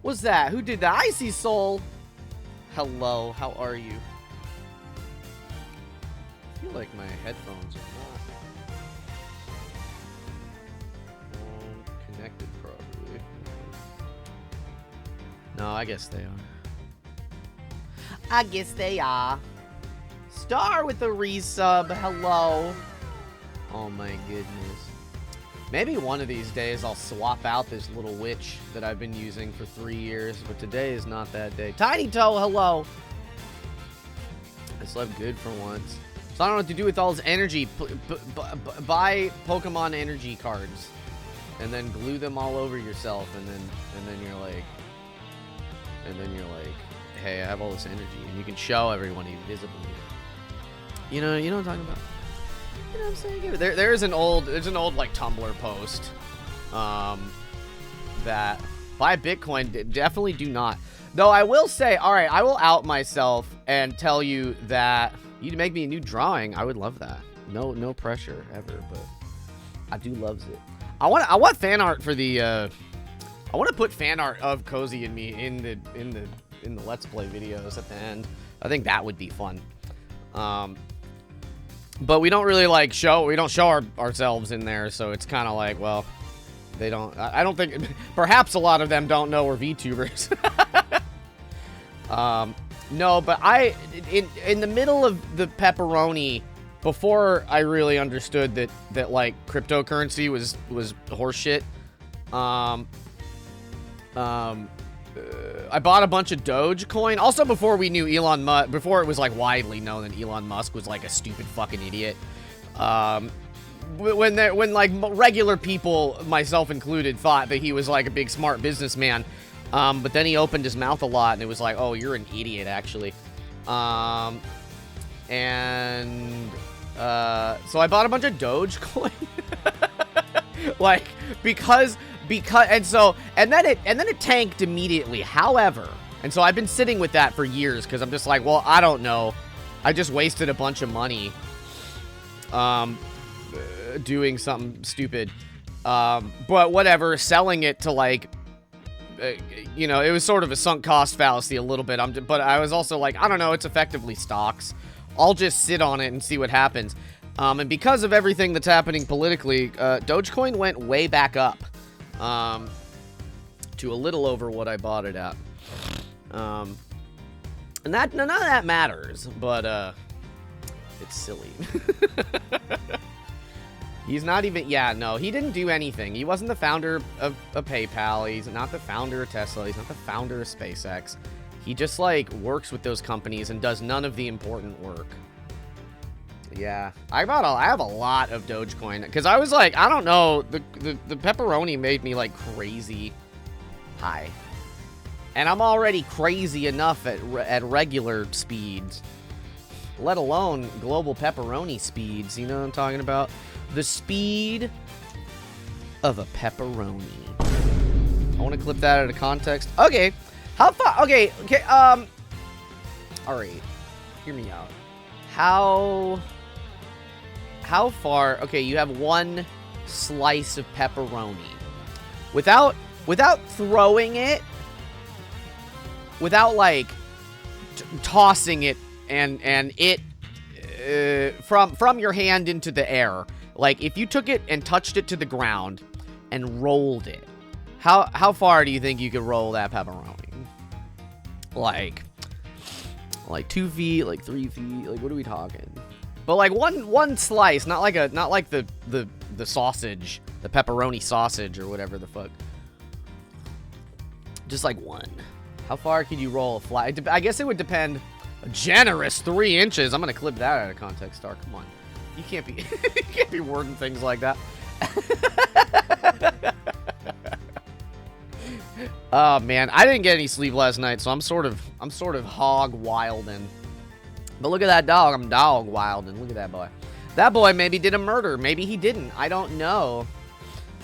What's that? Who did that? Icy Soul. Hello, how are you? I feel like my headphones are not connected properly. No, I guess they are. I guess they are. Star with a resub. Hello. Oh my goodness. Maybe one of these days I'll swap out this little witch that I've been using for 3 years, but today is not that day. Tiny Toe, hello. I slept good for once. So I don't know what to do with all this energy. Buy Pokemon energy cards and then glue them all over yourself, and then you're like, hey, I have all this energy, and you can show everyone invisibly. You know what I'm talking about? You know what I'm saying? There's an old like Tumblr post that buy Bitcoin, definitely do not. Though I will say, all right, I will out myself and tell you that you'd make me a new drawing. I would love that. No pressure ever, but I do loves it. I want fan art for the I want to put fan art of Cozy and me in the Let's Play videos at the end. I think that would be fun. But we don't really like we don't show ourselves in there, so it's kind of like, well, they don't, I don't think, perhaps a lot of them don't know we're VTubers. No, but in the middle of the pepperoni, before I really understood that like cryptocurrency was horseshit, I bought a bunch of Dogecoin. Also, before we knew Elon Musk, before it was like widely known that Elon Musk was like a stupid fucking idiot. When like regular people, myself included, thought that he was like a big smart businessman, but then he opened his mouth a lot, and it was like, oh, you're an idiot, actually. So I bought a bunch of Dogecoin, like because and then it tanked immediately. However, and so I've been sitting with that for years because I'm just like, well, I don't know, I just wasted a bunch of money doing something stupid, but whatever, selling it to like you know, it was sort of a sunk cost fallacy a little bit. But I was also like, I don't know, it's effectively stocks, I'll just sit on it and see what happens. And because of everything that's happening politically, Dogecoin went way back up to a little over what I bought it at. And none of that matters, but it's silly. He's not even, yeah, no, he didn't do anything. He wasn't the founder of PayPal. He's not the founder of Tesla. He's not the founder of SpaceX. He just, like, works with those companies and does none of the important work. Yeah, I have a lot of Dogecoin, because I was like, I don't know, the pepperoni made me, like, crazy high. And I'm already crazy enough at regular speeds, let alone global pepperoni speeds, you know what I'm talking about? The speed of a pepperoni. I want to clip that out of context. Okay, how far? Okay, all right, hear me out. How far? Okay, you have one slice of pepperoni. Without throwing it, without like tossing it and it from your hand into the air. Like, if you took it and touched it to the ground and rolled it, how far do you think you could roll that pepperoni? Like 2 feet, like 3 feet, like what are we talking? But like one slice, not like the sausage, the pepperoni sausage or whatever the fuck. Just like one. How far could you roll a fly? I guess it would depend. A generous 3 inches. I'm gonna clip that out of context, Star. Come on. You can't be you can't be wording things like that. Oh man, I didn't get any sleep last night, so I'm sort of hog wilding. But look at that dog, I'm dog wilding. Look at that boy. That boy maybe did a murder, maybe he didn't. I don't know.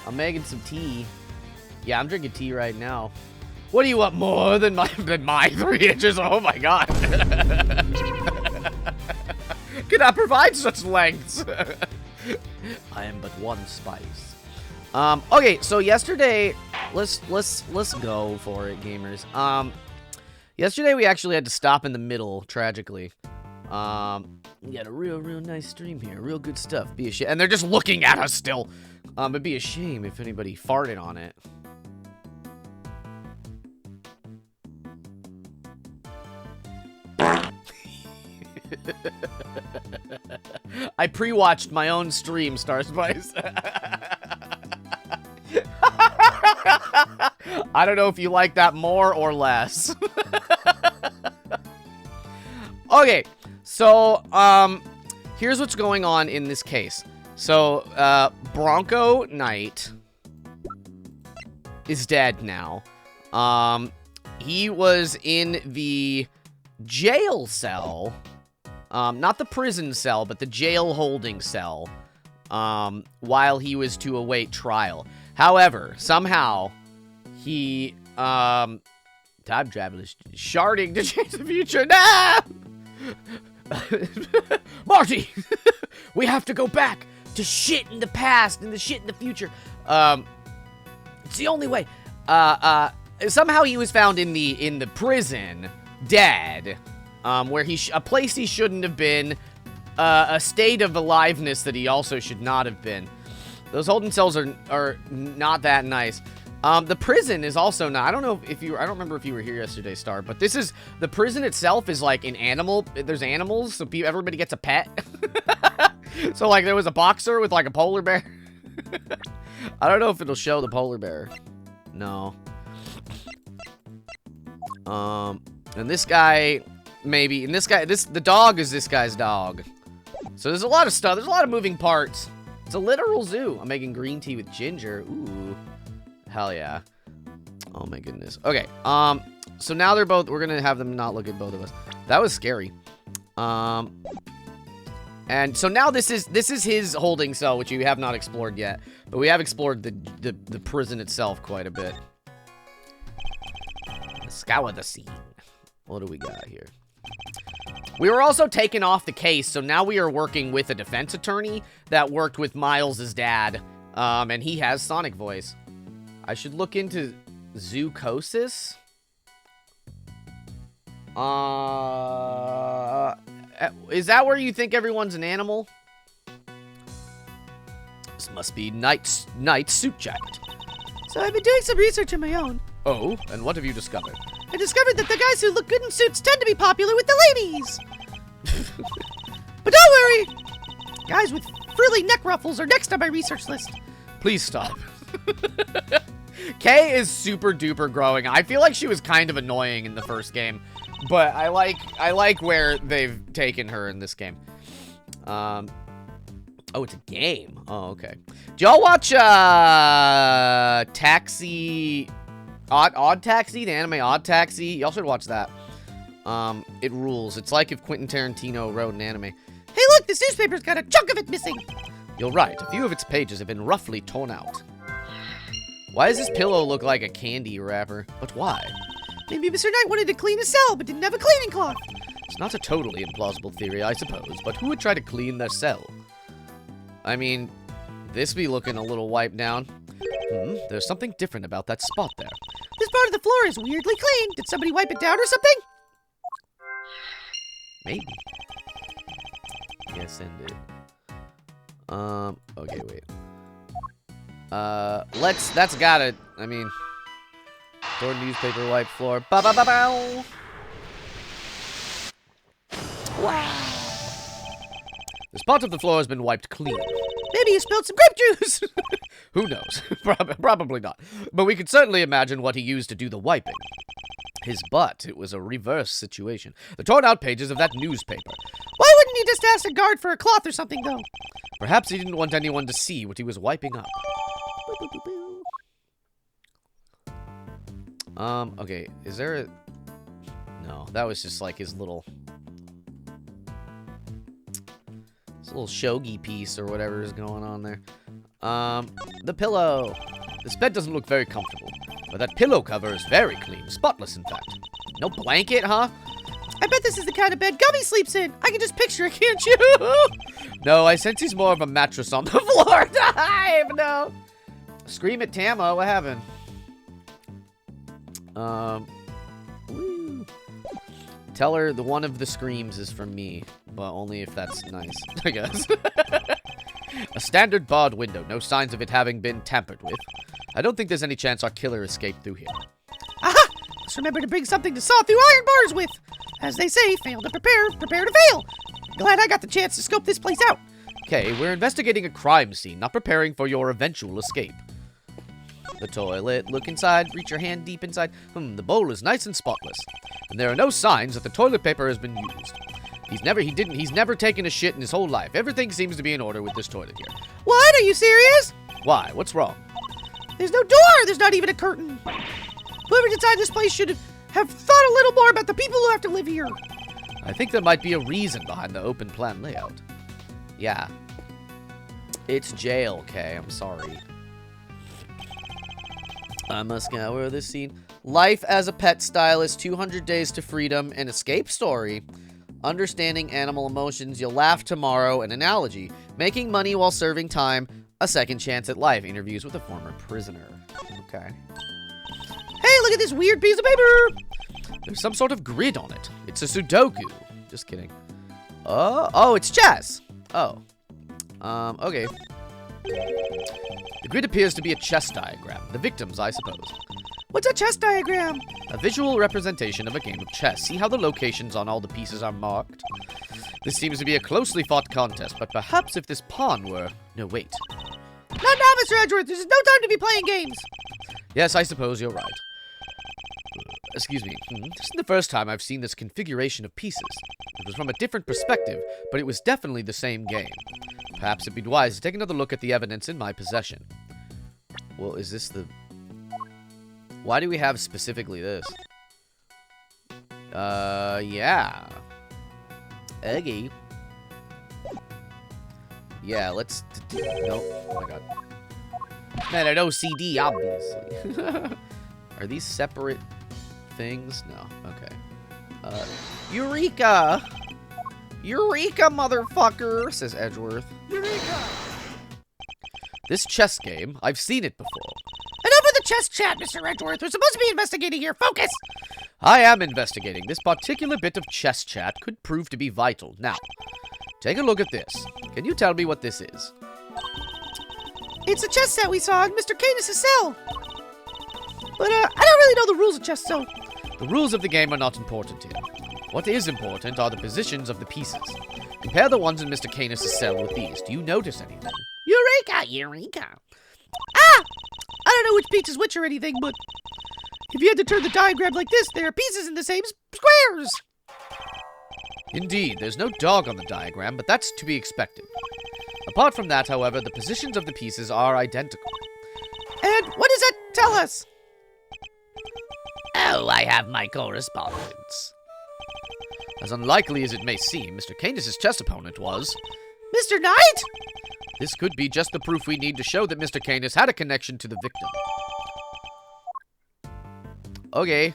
I'm making some tea. Yeah, I'm drinking tea right now. What do you want more than my 3 inches? Oh my god. Could I provide such lengths? I am but one spice. Okay, so yesterday let's go for it, gamers. Yesterday we actually had to stop in the middle, tragically. We got a real nice stream here. Real good stuff. Be a shame. And they're just looking at us still. It'd be a shame if anybody farted on it. I pre-watched my own stream, Star Spice. I don't know if you like that more or less. Okay, so, here's what's going on in this case. So, Bronco Knight is dead now. He was in the jail cell, not the prison cell, but the jail holding cell, while he was to await trial. However, somehow, he, time travel is sharding to change the future. Nah! Marty! We have to go back to shit in the past and the shit in the future. It's the only way. Somehow he was found in the prison, dead, where a place he shouldn't have been, a state of aliveness that he also should not have been. Those holding cells are not that nice. The prison is also not, I don't remember if you were here yesterday, Star, but the prison itself is like an animal, there's animals, so everybody gets a pet. So like there was a boxer with like a polar bear. I don't know if it'll show the polar bear. No. And this guy, maybe, and the dog is this guy's dog. So there's a lot of stuff, there's a lot of moving parts. It's a literal zoo. I'm making green tea with ginger. Ooh. Hell yeah. Oh my goodness. Okay, so now we're gonna have them not look at both of us. That was scary. And so now this is his holding cell, which we have not explored yet. But we have explored the prison itself quite a bit. Scour the scene. What do we got here? We were also taken off the case, so now we are working with a defense attorney that worked with Miles' dad. And he has Sonic voice. I should look into zoocosis. Is that where you think everyone's an animal? This must be Knight's suit jacket. So I've been doing some research of my own. Oh, and what have you discovered? I discovered that the guys who look good in suits tend to be popular with the ladies. But don't worry, guys with frilly neck ruffles are next on my research list. Please stop. Kay is super duper growing. I feel like she was kind of annoying in the first game, but I like where they've taken her in this game. Oh, it's a game. Oh, okay. Do y'all watch Taxi, Odd Taxi, the anime Odd Taxi? Y'all should watch that. It rules. It's like if Quentin Tarantino wrote an anime. Hey, look, this newspaper's got a chunk of it missing. You're right. A few of its pages have been roughly torn out. Why does this pillow look like a candy wrapper? But why? Maybe Mr. Knight wanted to clean his cell, but didn't have a cleaning cloth. It's not a totally implausible theory, I suppose, but who would try to clean their cell? I mean, this be looking a little wiped down. There's something different about that spot there. This part of the floor is weirdly clean. Did somebody wipe it down or something? Maybe. Yes, indeed. Okay, wait. That's gotta, I mean, torn newspaper wipe floor. Ba ba ba bow. Wow. The spot of the floor has been wiped clean. Maybe you spilled some grape juice. Who knows? Probably not. But we could certainly imagine what he used to do the wiping. His butt. It was a reverse situation. The torn out pages of that newspaper. Why wouldn't he just ask a guard for a cloth or something, though? Perhaps he didn't want anyone to see what he was wiping up. Okay, is there a... No, that was just like his little shogi piece or whatever is going on there. The pillow. This bed doesn't look very comfortable, but that pillow cover is very clean, spotless in fact. No blanket, huh? I bet this is the kind of bed Gummy sleeps in. I can just picture it, can't you? No, I sense he's more of a mattress on the floor. No. Scream at Tamo, what happened? Woo. Tell her the one of the screams is from me, but only if that's nice, I guess. A standard barred window, no signs of it having been tampered with. I don't think there's any chance our killer escaped through here. Aha! Just remember to bring something to saw through iron bars with. As they say, fail to prepare, prepare to fail. Glad I got the chance to scope this place out. Okay, we're investigating a crime scene, not preparing for your eventual escape. The toilet. Look inside. Reach your hand deep inside. The bowl is nice and spotless. And there are no signs that the toilet paper has been used. He's never taken a shit in his whole life. Everything seems to be in order with this toilet here. What? Are you serious? Why? What's wrong? There's no door. There's not even a curtain. Whoever designed this place should have thought a little more about the people who have to live here. I think there might be a reason behind the open plan layout. Yeah. It's jail, Kay. I'm sorry. I must scour this scene. Life as a pet stylist, 200 days to freedom, an escape story. Understanding animal emotions, you'll laugh tomorrow, an analogy. Making money while serving time, a second chance at life. Interviews with a former prisoner. Okay. Hey, look at this weird piece of paper. There's some sort of grid on it. It's a Sudoku. Just kidding. Oh, it's chess. Oh. Okay. The grid appears to be a chess diagram. The victims, I suppose. What's a chess diagram? A visual representation of a game of chess. See how the locations on all the pieces are marked? This seems to be a closely fought contest, but perhaps if this pawn were... No, wait. Not now, Mr. Edgeworth. There's no time to be playing games. Yes, I suppose you're right. Excuse me. This is the first time I've seen this configuration of pieces. It was from a different perspective, but it was definitely the same game. Perhaps it'd be wise to take another look at the evidence in my possession. Well, is this the... Why do we have specifically this? Yeah. Eggy. Yeah, let's... Nope. Oh my god. Man, an OCD, obviously. Are these separate things? No. Okay. Eureka! Eureka, motherfucker, says Edgeworth. Eureka! This chess game, I've seen it before. Enough of the chess chat, Mr. Edgeworth. We're supposed to be investigating here. Focus! I am investigating. This particular bit of chess chat could prove to be vital. Now, take a look at this. Can you tell me what this is? It's a chess set we saw in Mr. Canis' cell. But, I don't really know the rules of chess, so... The rules of the game are not important here. What is important are the positions of the pieces. Compare the ones in Mr. Canis' cell with these. Do you notice anything? Eureka! Eureka! Ah! I don't know which piece is which or anything, but... If you had to turn the diagram like this, there are pieces in the same squares! Indeed, there's no dog on the diagram, but that's to be expected. Apart from that, however, the positions of the pieces are identical. And what does that tell us? Oh, I have my correspondence. As unlikely as it may seem, Mr. Canis' chess opponent was... Mr. Knight? This could be just the proof we need to show that Mr. Canis had a connection to the victim. Okay.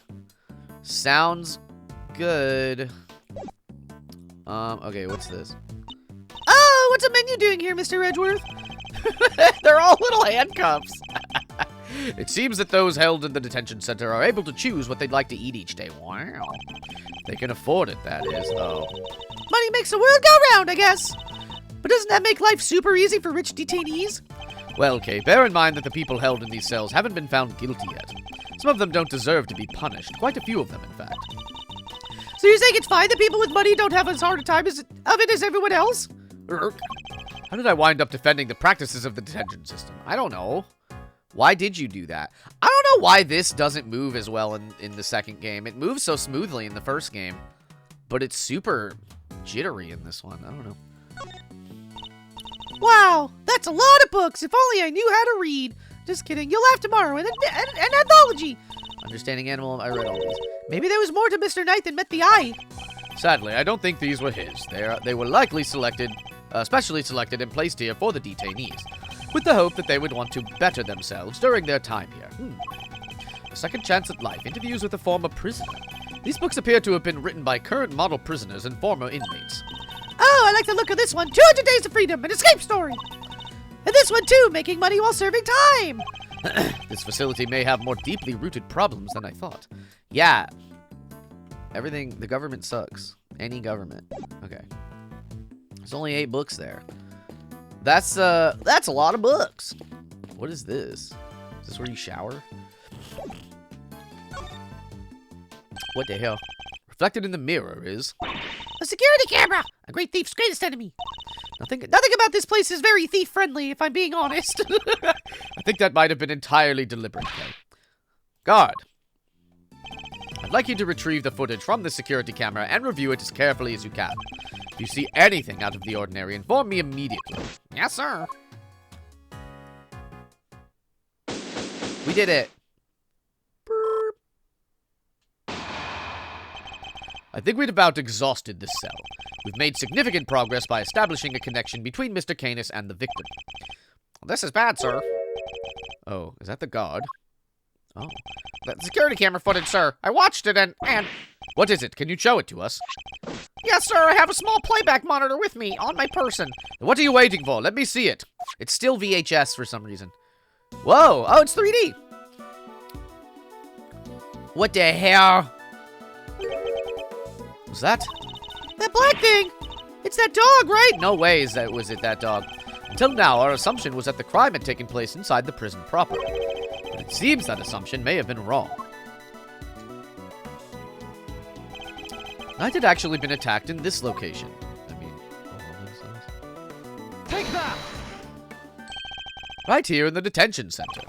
Sounds good. Okay, what's this? Oh, what's a menu doing here, Mr. Edgeworth? They're all little handcuffs. It seems that those held in the detention center are able to choose what they'd like to eat each day. Wow. They can afford it, that is. Oh. Money makes the world go round, I guess. But doesn't that make life super easy for rich detainees? Well, Kay, bear in mind that the people held in these cells haven't been found guilty yet. Some of them don't deserve to be punished. Quite a few of them, in fact. So you're saying it's fine that people with money don't have as hard a time of it as everyone else? How did I wind up defending the practices of the detention system? I don't know. Why did you do that? I don't know why this doesn't move as well in the second game. It moves so smoothly in the first game, but it's super jittery in this one. I don't know. Wow, that's a lot of books. If only I knew how to read. Just kidding. You'll laugh tomorrow. An anthology. Understanding Animal, I read all these. Maybe there was more to Mr. Knight than met the eye. Sadly, I don't think these were his. They were likely selected, specially selected and placed here for the detainees, with the hope that they would want to better themselves during their time here. A second chance at life. Interviews with a former prisoner. These books appear to have been written by current model prisoners and former inmates. Oh, I like the look of this one. 200 Days of Freedom, an escape story. And this one, too, making money while serving time. This facility may have more deeply rooted problems than I thought. Yeah. Everything, the government sucks. Any government. Okay. There's only 8 books there. That's a lot of books. What is this? Is this where you shower? What the hell? Reflected in the mirror is... A security camera! A great thief's greatest enemy. Nothing about this place is very thief-friendly, if I'm being honest. I think that might have been entirely deliberate, Kay. Guard. I'd like you to retrieve the footage from the security camera and review it as carefully as you can. If you see anything out of the ordinary, inform me immediately. Yes, sir. We did it. I think we'd about exhausted this cell. We've made significant progress by establishing a connection between Mr. Canis and the victim. This is bad, sir. Oh, is that the guard? Oh. The security camera footage, sir. I watched it and... What is it? Can you show it to us? Yes, sir. I have a small playback monitor with me on my person. What are you waiting for? Let me see it. It's still VHS for some reason. Whoa! Oh, it's 3D! What the hell? Was that? That black thing! It's that dog, right? No way was it that dog. Until now, our assumption was that the crime had taken place inside the prison proper. But it seems that assumption may have been wrong. Knight had actually been attacked in this location. Take that! Right here in the detention center.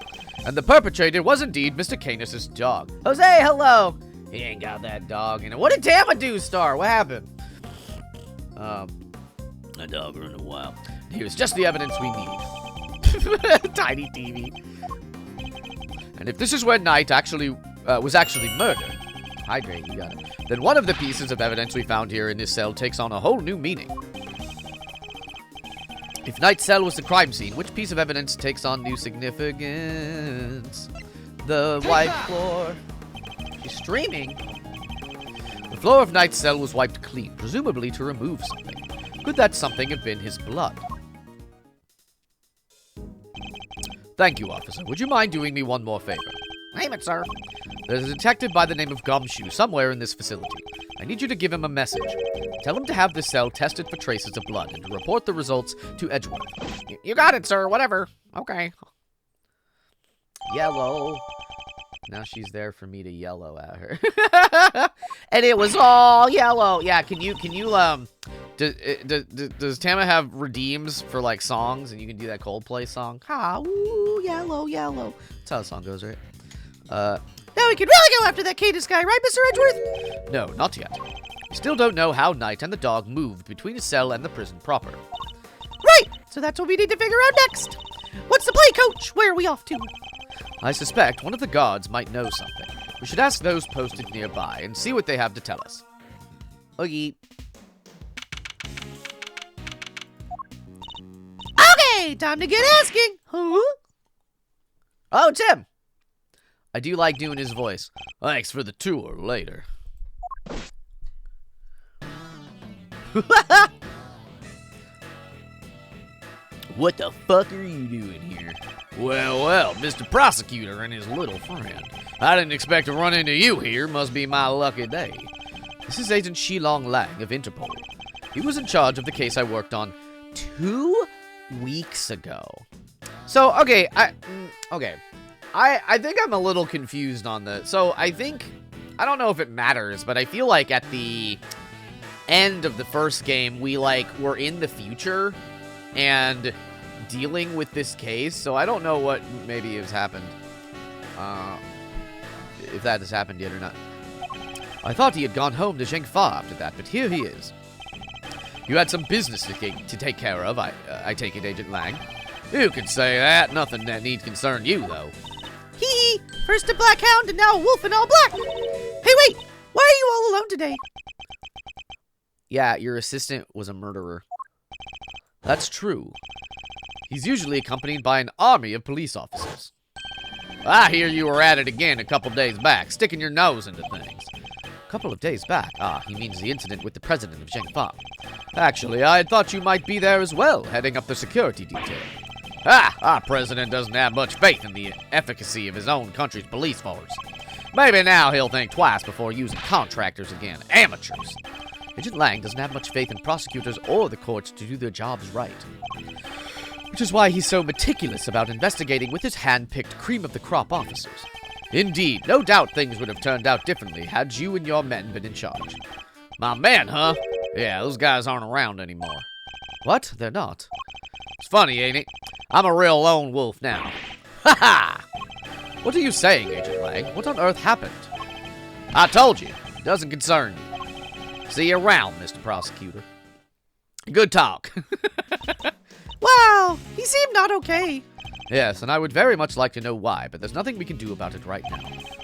And the perpetrator was indeed Mr. Canis' dog. Jose, hello! He ain't got that dog in it. What did Tama do, Star? What happened? A dog running wild. Here's just the evidence we need. Tiny TV. And if this is where Knight was actually murdered, hydrate, you got it. Then one of the pieces of evidence we found here in this cell takes on a whole new meaning. If Knight's cell was the crime scene, which piece of evidence takes on new significance? The white floor. She's streaming. The floor of Knight's cell was wiped clean, presumably to remove something. Could that something have been his blood? Thank you, officer. Would you mind doing me one more favor? Name it, sir. There's a detective by the name of Gumshoe somewhere in this facility. I need you to give him a message. Tell him to have this cell tested for traces of blood and to report the results to Edgeworth. You got it, sir. Whatever. Okay. Yellow. Now she's there for me to yellow at her. And it was all yellow. Yeah, can you does Tama have redeems for, like, songs? And you can do that Coldplay song? Ah, ooh, yellow, yellow. That's how the song goes, right? Now we can really go after that Canis guy, right, Mr. Edgeworth? No, not yet. We still don't know how Knight and the dog moved between his cell and the prison proper. Right! So that's what we need to figure out next. What's the play, coach? Where are we off to? I suspect one of the guards might know something. We should ask those posted nearby and see what they have to tell us. Okay. Okay, time to get asking. Huh? Oh, Tim! I do like doing his voice. Thanks for the tour later. What the fuck are you doing here? Well, Mr. Prosecutor and his little friend. I didn't expect to run into you here. Must be my lucky day. This is Agent Shilong Lang of Interpol. He was in charge of the case I worked on 2 weeks ago. So, okay, I think I'm a little confused on the... So, I don't know if it matters, but I feel like at the end of the first game, we, were in the future and dealing with this case, so I don't know what maybe has happened. If that has happened yet or not. I thought he had gone home to Zhengfa after that, but here he is. You had some business to take care of, I take it, Agent Lang. You could say that. Nothing that need concern you, though. Hee! First a black hound and now a wolf in all black! Hey, wait! Why are you all alone today? Yeah, your assistant was a murderer. That's true. He's usually accompanied by an army of police officers. I hear you were at it again a couple days back, sticking your nose into things. A couple of days back? Ah, he means the incident with the president of Zhengfa. Actually, I thought you might be there as well, heading up the security detail. Our president doesn't have much faith in the efficacy of his own country's police force. Maybe now he'll think twice before using contractors again. Amateurs. Agent Lang doesn't have much faith in prosecutors or the courts to do their jobs right. Which is why he's so meticulous about investigating with his hand-picked cream-of-the-crop officers. Indeed, no doubt things would have turned out differently had you and your men been in charge. My men, huh? Yeah, those guys aren't around anymore. What? They're not? It's funny, ain't it? I'm a real lone wolf now. Ha ha! What are you saying, Agent Lang? What on earth happened? I told you. It doesn't concern you. See you around, Mr. Prosecutor. Good talk. Wow, he seemed not okay. Yes, and I would very much like to know why, but there's nothing we can do about it right now.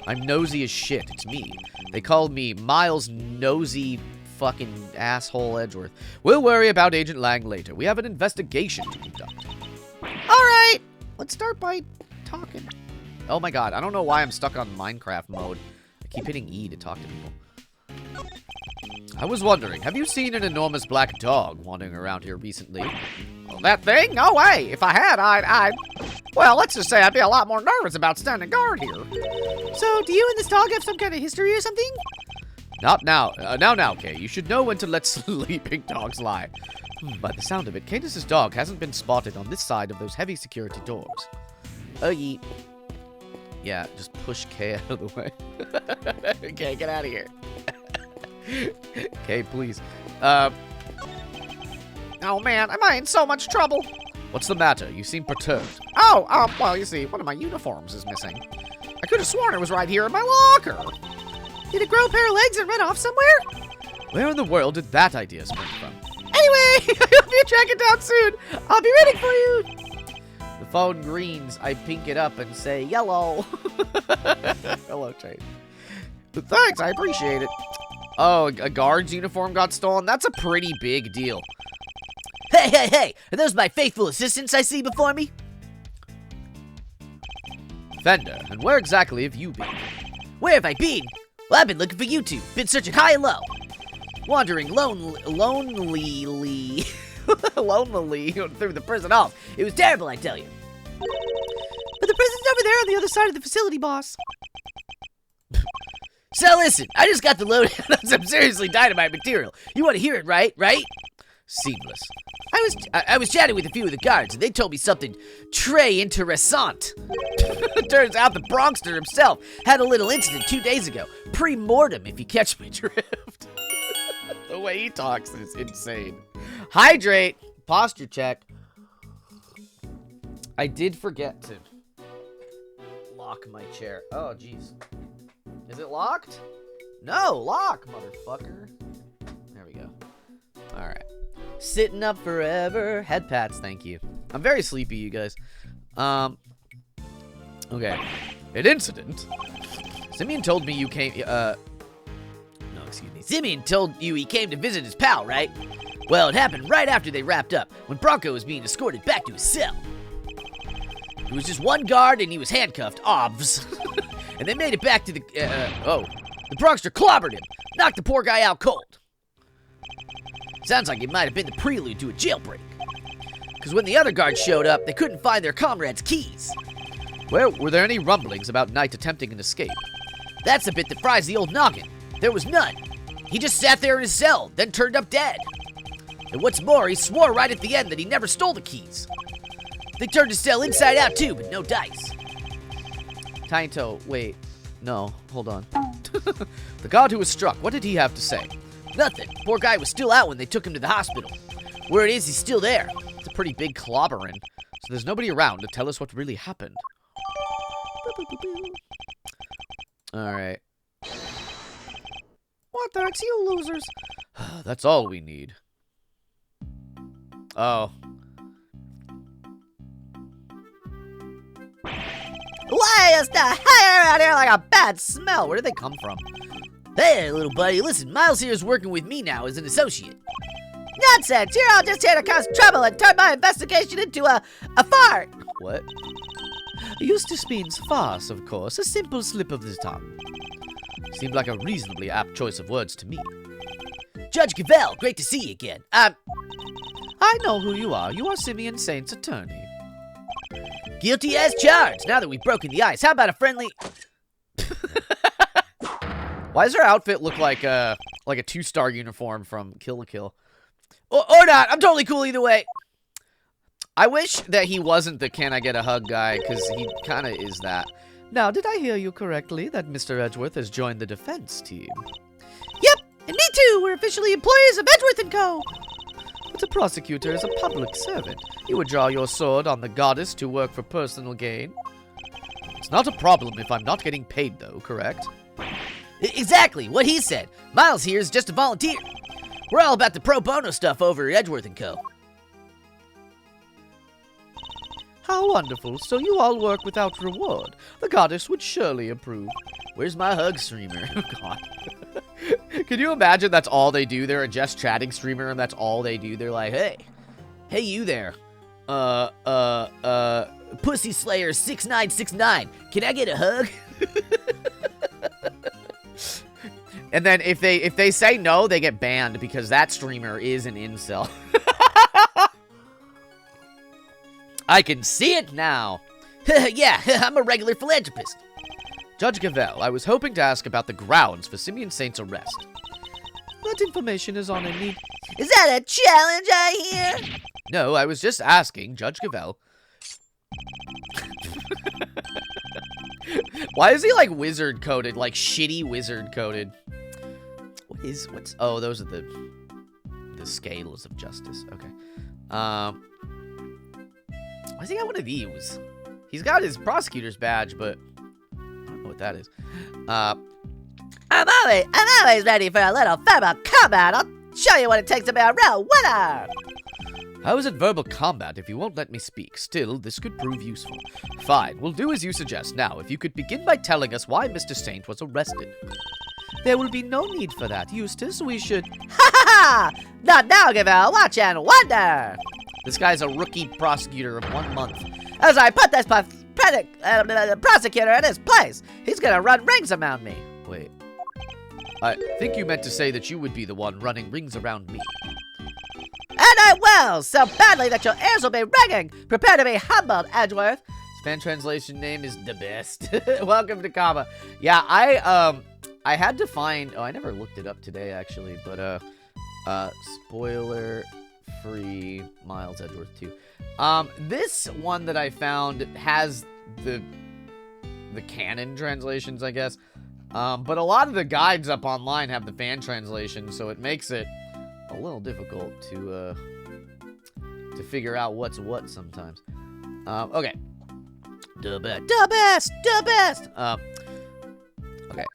I'm nosy as shit. It's me. They called me Miles Nosy fucking asshole Edgeworth. We'll worry about Agent Lang later. We have an investigation to conduct. Alright, let's start by talking. Oh my god, I don't know why I'm stuck on Minecraft mode. I keep hitting E to talk to people. I was wondering, have you seen an enormous black dog wandering around here recently? Oh, that thing? No way. If I had, I'd... Well, let's just say I'd be a lot more nervous about standing guard here. So, do you and this dog have some kind of history or something? Not now. Now, Kay. You should know when to let sleeping dogs lie. By the sound of it, Cadus's dog hasn't been spotted on this side of those heavy security doors. Yeet. Yeah, just push Kay out of the way. Okay, get out of here. Kay, please. Oh man, am I in so much trouble? What's the matter? You seem perturbed. Oh, well, you see, one of my uniforms is missing. I could have sworn it was right here in my locker. Did it grow a pair of legs and run off somewhere? Where in the world did that idea spring from? Anyway, I hope you track it down soon. I'll be waiting for you. The phone greens. I pink it up and say yellow. Hello, Trade. Thanks, I appreciate it. Oh, a guard's uniform got stolen? That's a pretty big deal. Hey, are those my faithful assistants I see before me? Fender, and where exactly have you been? Where have I been? Well, I've been looking for you two. Been searching high and low. Wandering lonely lonely through the prison halls. It was terrible, I tell you. But the prison's over there on the other side of the facility, boss. So listen, I just got the load on some seriously dynamite material. You want to hear it, right? Seamless. I was chatting with a few of the guards, and they told me something très interessant. Turns out the Bronxter himself had a little incident 2 days ago. Pre-mortem, if you catch my drift. The way he talks is insane. Hydrate. Posture check. I did forget to lock my chair. Oh, jeez. Is it locked? No, lock, motherfucker. There we go. All right. Sitting up forever. Head pats, thank you. I'm very sleepy, you guys. Okay. An incident. Simeon told me you came, Simeon told you he came to visit his pal, right? Well, it happened right after they wrapped up, when Bronco was being escorted back to his cell. There was just one guard, and he was handcuffed, obvs. And they made it back to the, the Bronxter clobbered him, knocked the poor guy out cold. Sounds like it might have been the prelude to a jailbreak. Because when the other guards showed up, they couldn't find their comrade's keys. Where were there any rumblings about Knight attempting an escape? That's the bit that fries the old noggin. There was none. He just sat there in his cell, then turned up dead. And what's more, he swore right at the end that he never stole the keys. They turned his cell inside out too, but no dice. Tiny Toe, wait. No, hold on. The guard who was struck, what did he have to say? Nothing. Poor guy was still out when they took him to the hospital. Where it is, he's still there. It's a pretty big clobbering. So there's nobody around to tell us what really happened. Alright. What the heck's you losers? That's all we need. Oh. Why is the hair out here like a bad smell? Where did they come from? Hey, little buddy, listen, Miles here is working with me now as an associate. Nonsense! You're all just here to cause trouble and turn my investigation into a fart! What? Eustace means farce, of course. A simple slip of the tongue. Seemed like a reasonably apt choice of words to me. Judge Cavell, great to see you again. I know who you are. You are Simeon Saint's attorney. Guilty as charged. Now that we've broken the ice, how about a friendly... Why does her outfit look like a 2-star uniform from Kill la Kill? Or not. I'm totally cool either way. I wish that he wasn't the can I get a hug guy, because he kind of is that. Now, did I hear you correctly that Mr. Edgeworth has joined the defense team? Yep, and me too. We're officially employees of Edgeworth & Co. But a prosecutor is a public servant. You would draw your sword on the goddess to work for personal gain. It's not a problem if I'm not getting paid, though, correct? Exactly, what he said. Miles here is just a volunteer. We're all about the pro bono stuff over at Edgeworth & Co. How wonderful. So you all work without reward. The goddess would surely approve. Where's my hug streamer? Oh, God. Can you imagine that's all they do? They're a just chatting streamer, and that's all they do. They're like, Hey you there. Pussy Slayer 6969. Can I get a hug? and then if they say no, they get banned because that streamer is an incel. I can see it now. Yeah, I'm a regular philanthropist. Judge Gavel, I was hoping to ask about the grounds for Simeon Saint's arrest. That information is on a need. Is that a challenge I hear? No, I was just asking, Judge Gavel. Why is he like wizard coded, like shitty wizard coded? What's? Oh, those are the scales of justice. Okay. Why does he got one of these? He's got his prosecutor's badge, but I don't know what that is. I'm always ready for a little verbal combat. I'll show you what it takes to be a real winner. I was at verbal combat if you won't let me speak. Still, this could prove useful. Fine, we'll do as you suggest. Now, if you could begin by telling us why Mr. Saint was arrested. There will be no need for that, Eustace. We should... Ha ha ha! Not now, Gavel. Watch and wonder. This guy's a rookie prosecutor of 1 month. As I put this prosecutor in his place, he's gonna run rings around me. Wait. I think you meant to say that you would be the one running rings around me. And I will, so badly that your ears will be ringing. Prepare to be humbled, Edgeworth. Fan translation name is the best. Welcome to Kama. Yeah, I had to find... Oh, I never looked it up today, actually, but, spoiler-free Miles Edgeworth 2. This one that I found has the canon translations, I guess. But a lot of the guides up online have the fan translation, so it makes it a little difficult to figure out what's what sometimes. Okay. The best. Okay.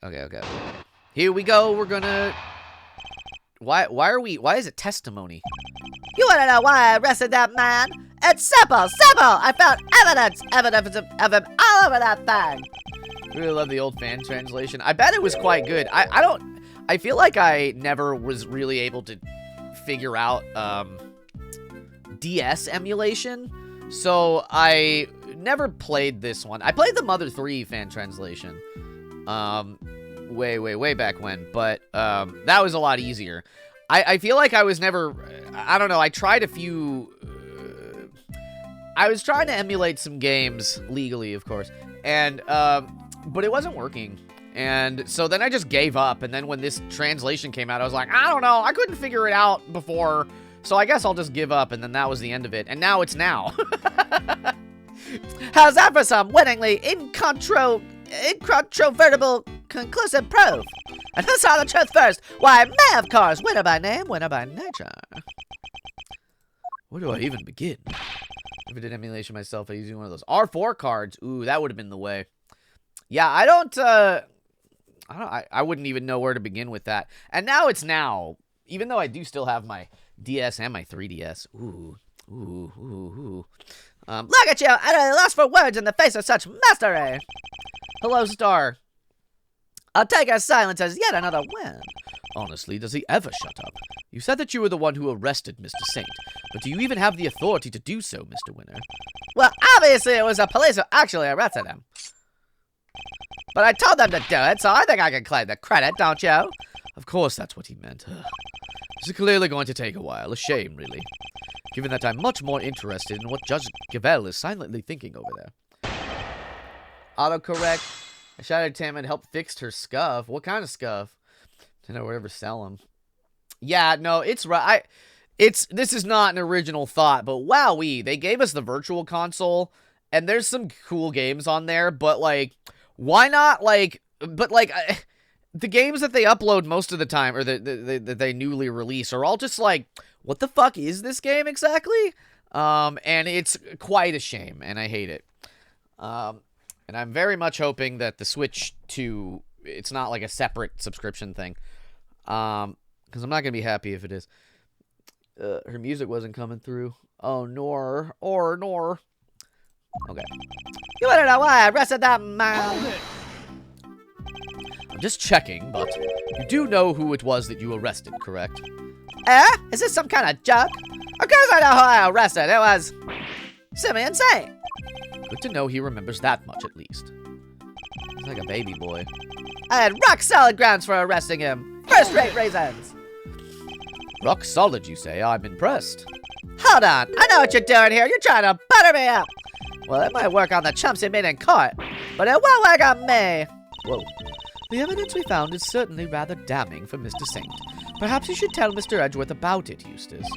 Here we go. We're gonna... Why is it testimony? You wanna know why I arrested that man? It's simple. I found evidence of him all over that thing. Really love the old fan translation. I bet it was quite good. I feel like I never was really able to figure out DS emulation, so I never played this one. I played the Mother 3 fan translation way back when, but that was a lot easier. I feel like I was never... I don't know, I tried a few... I was trying to emulate some games, legally, of course, and but it wasn't working. And so then I just gave up, and then when this translation came out, I was like, I don't know, I couldn't figure it out before, so I guess I'll just give up, and then that was the end of it. And now it's now. How's that for some winningly incontrovertible conclusive proof? And who saw the truth first? Why, me, of course, winner by name, winner by nature. Where do I even begin? If I did emulation myself, I using one of those R4 cards. Ooh, that would have been the way. Yeah, I wouldn't even know where to begin with that. And now it's now. Even though I do still have my DS and my 3DS. Ooh. Look at you! I really lost for words in the face of such mastery. Hello, Star. I'll take our silence as yet another win. Honestly, does he ever shut up? You said that you were the one who arrested Mr. Saint, but do you even have the authority to do so, Mr. Winner? Well, obviously it was the police who actually arrested him. But I told them to do it, so I think I can claim the credit, don't you? Of course that's what he meant. This is clearly going to take a while. A shame, really. Given that I'm much more interested in what Judge Gavel is silently thinking over there. Autocorrect. I shouted at Tam and helped fix her scuff. What kind of scuff? I don't know, whatever sell them. Yeah, no, it's right. This is not an original thought, but wowee, they gave us the virtual console, and there's some cool games on there, but like, why not like, but like, the games that they upload most of the time, or that they newly release, are all just like, what the fuck is this game exactly? And it's quite a shame, and I hate it. And I'm very much hoping that the Switch 2, it's not like a separate subscription thing, because I'm not gonna be happy if it is. Her music wasn't coming through. Oh, nor. Okay. You wanna know why I arrested that man? I'm just checking, but you do know who it was that you arrested, correct? Is this some kind of joke? Of course I know who I arrested. It was Simeon Saint. Good to know he remembers that much, at least. He's like a baby boy. I had rock-solid grounds for arresting him. First-rate reasons. Rock solid, you say? I'm impressed. Hold on. I know what you're doing here. You're trying to butter me up. Well, it might work on the chumps you made in court, but it won't work on me. Whoa. The evidence we found is certainly rather damning for Mr. Saint. Perhaps you should tell Mr. Edgeworth about it, Eustace.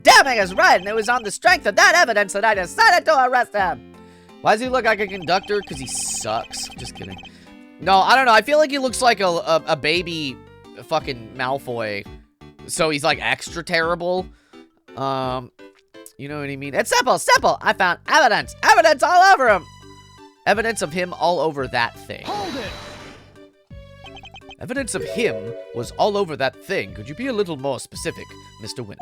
Damning is right, and it was on the strength of that evidence that I decided to arrest him. Why does he look like a conductor? Because he sucks. Just kidding. No, I don't know. I feel like he looks like a baby fucking Malfoy. So he's like extra terrible. You know what I mean? It's simple. I found evidence all over him. Evidence of him all over that thing. Hold it. Evidence of him was all over that thing. Could you be a little more specific, Mr. Winner?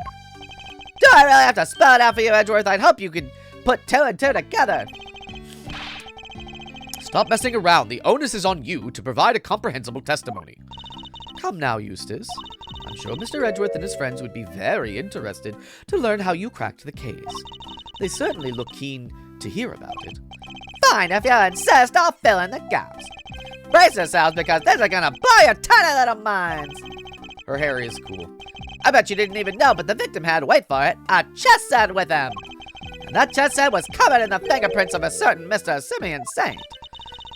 Do I really have to spell it out for you, Edgeworth? I'd hope you could put 2 and 2 together. Stop messing around. The onus is on you to provide a comprehensible testimony. Come now, Eustace. I'm sure Mr. Edgeworth and his friends would be very interested to learn how you cracked the case. They certainly look keen to hear about it. Fine, if you insist, I'll fill in the gaps. Brace yourselves, because this is gonna blow your tiny little minds. Her hair is cool. I bet you didn't even know, but the victim had, wait for it, a chess set with him. And that chess set was covered in the fingerprints of a certain Mr. Simeon Saint.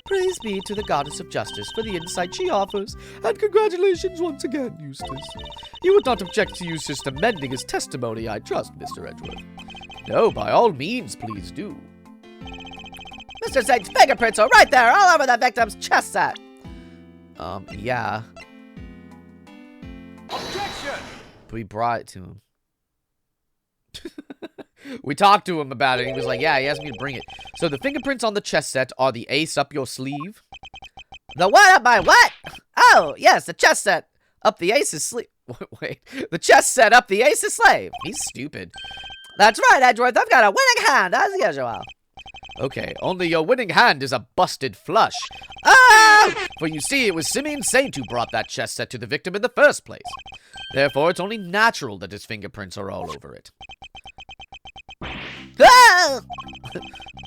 Praise be to the goddess of justice for the insight she offers, and congratulations once again, Eustace. You would not object to Eustace amending his testimony, I trust, Mr. Edgeworth. No, by all means, please do. Mr. Saint's fingerprints are right there, all over the victim's chess set. Yeah. Objection! We brought it to him. We talked to him about it, and he was like, yeah, he asked me to bring it. So the fingerprints on the chess set are the ace up your sleeve. The what up my what? Oh, yes, the chess set up the ace's sleeve. Wait, the chess set up the ace's slave. He's stupid. That's right, Edgeworth, I've got a winning hand, as usual. Okay, only your winning hand is a busted flush. Ah! For you see, it was Simeon Saint who brought that chess set to the victim in the first place. Therefore, it's only natural that his fingerprints are all over it. Ah!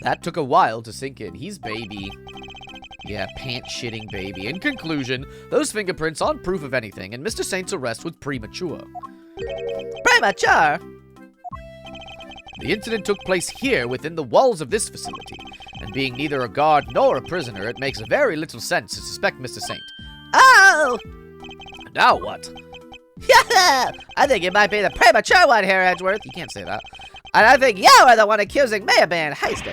That took a while to sink in. He's baby. Yeah, pant-shitting baby. In conclusion, those fingerprints aren't proof of anything, and Mr. Saint's arrest was premature. Premature? The incident took place here within the walls of this facility, and being neither a guard nor a prisoner, it makes very little sense to suspect Mr. Saint. Oh! Now what? Yeah! I think you might be the premature one here, Edgeworth. You can't say that. And I think you are the one accusing me of being hasty.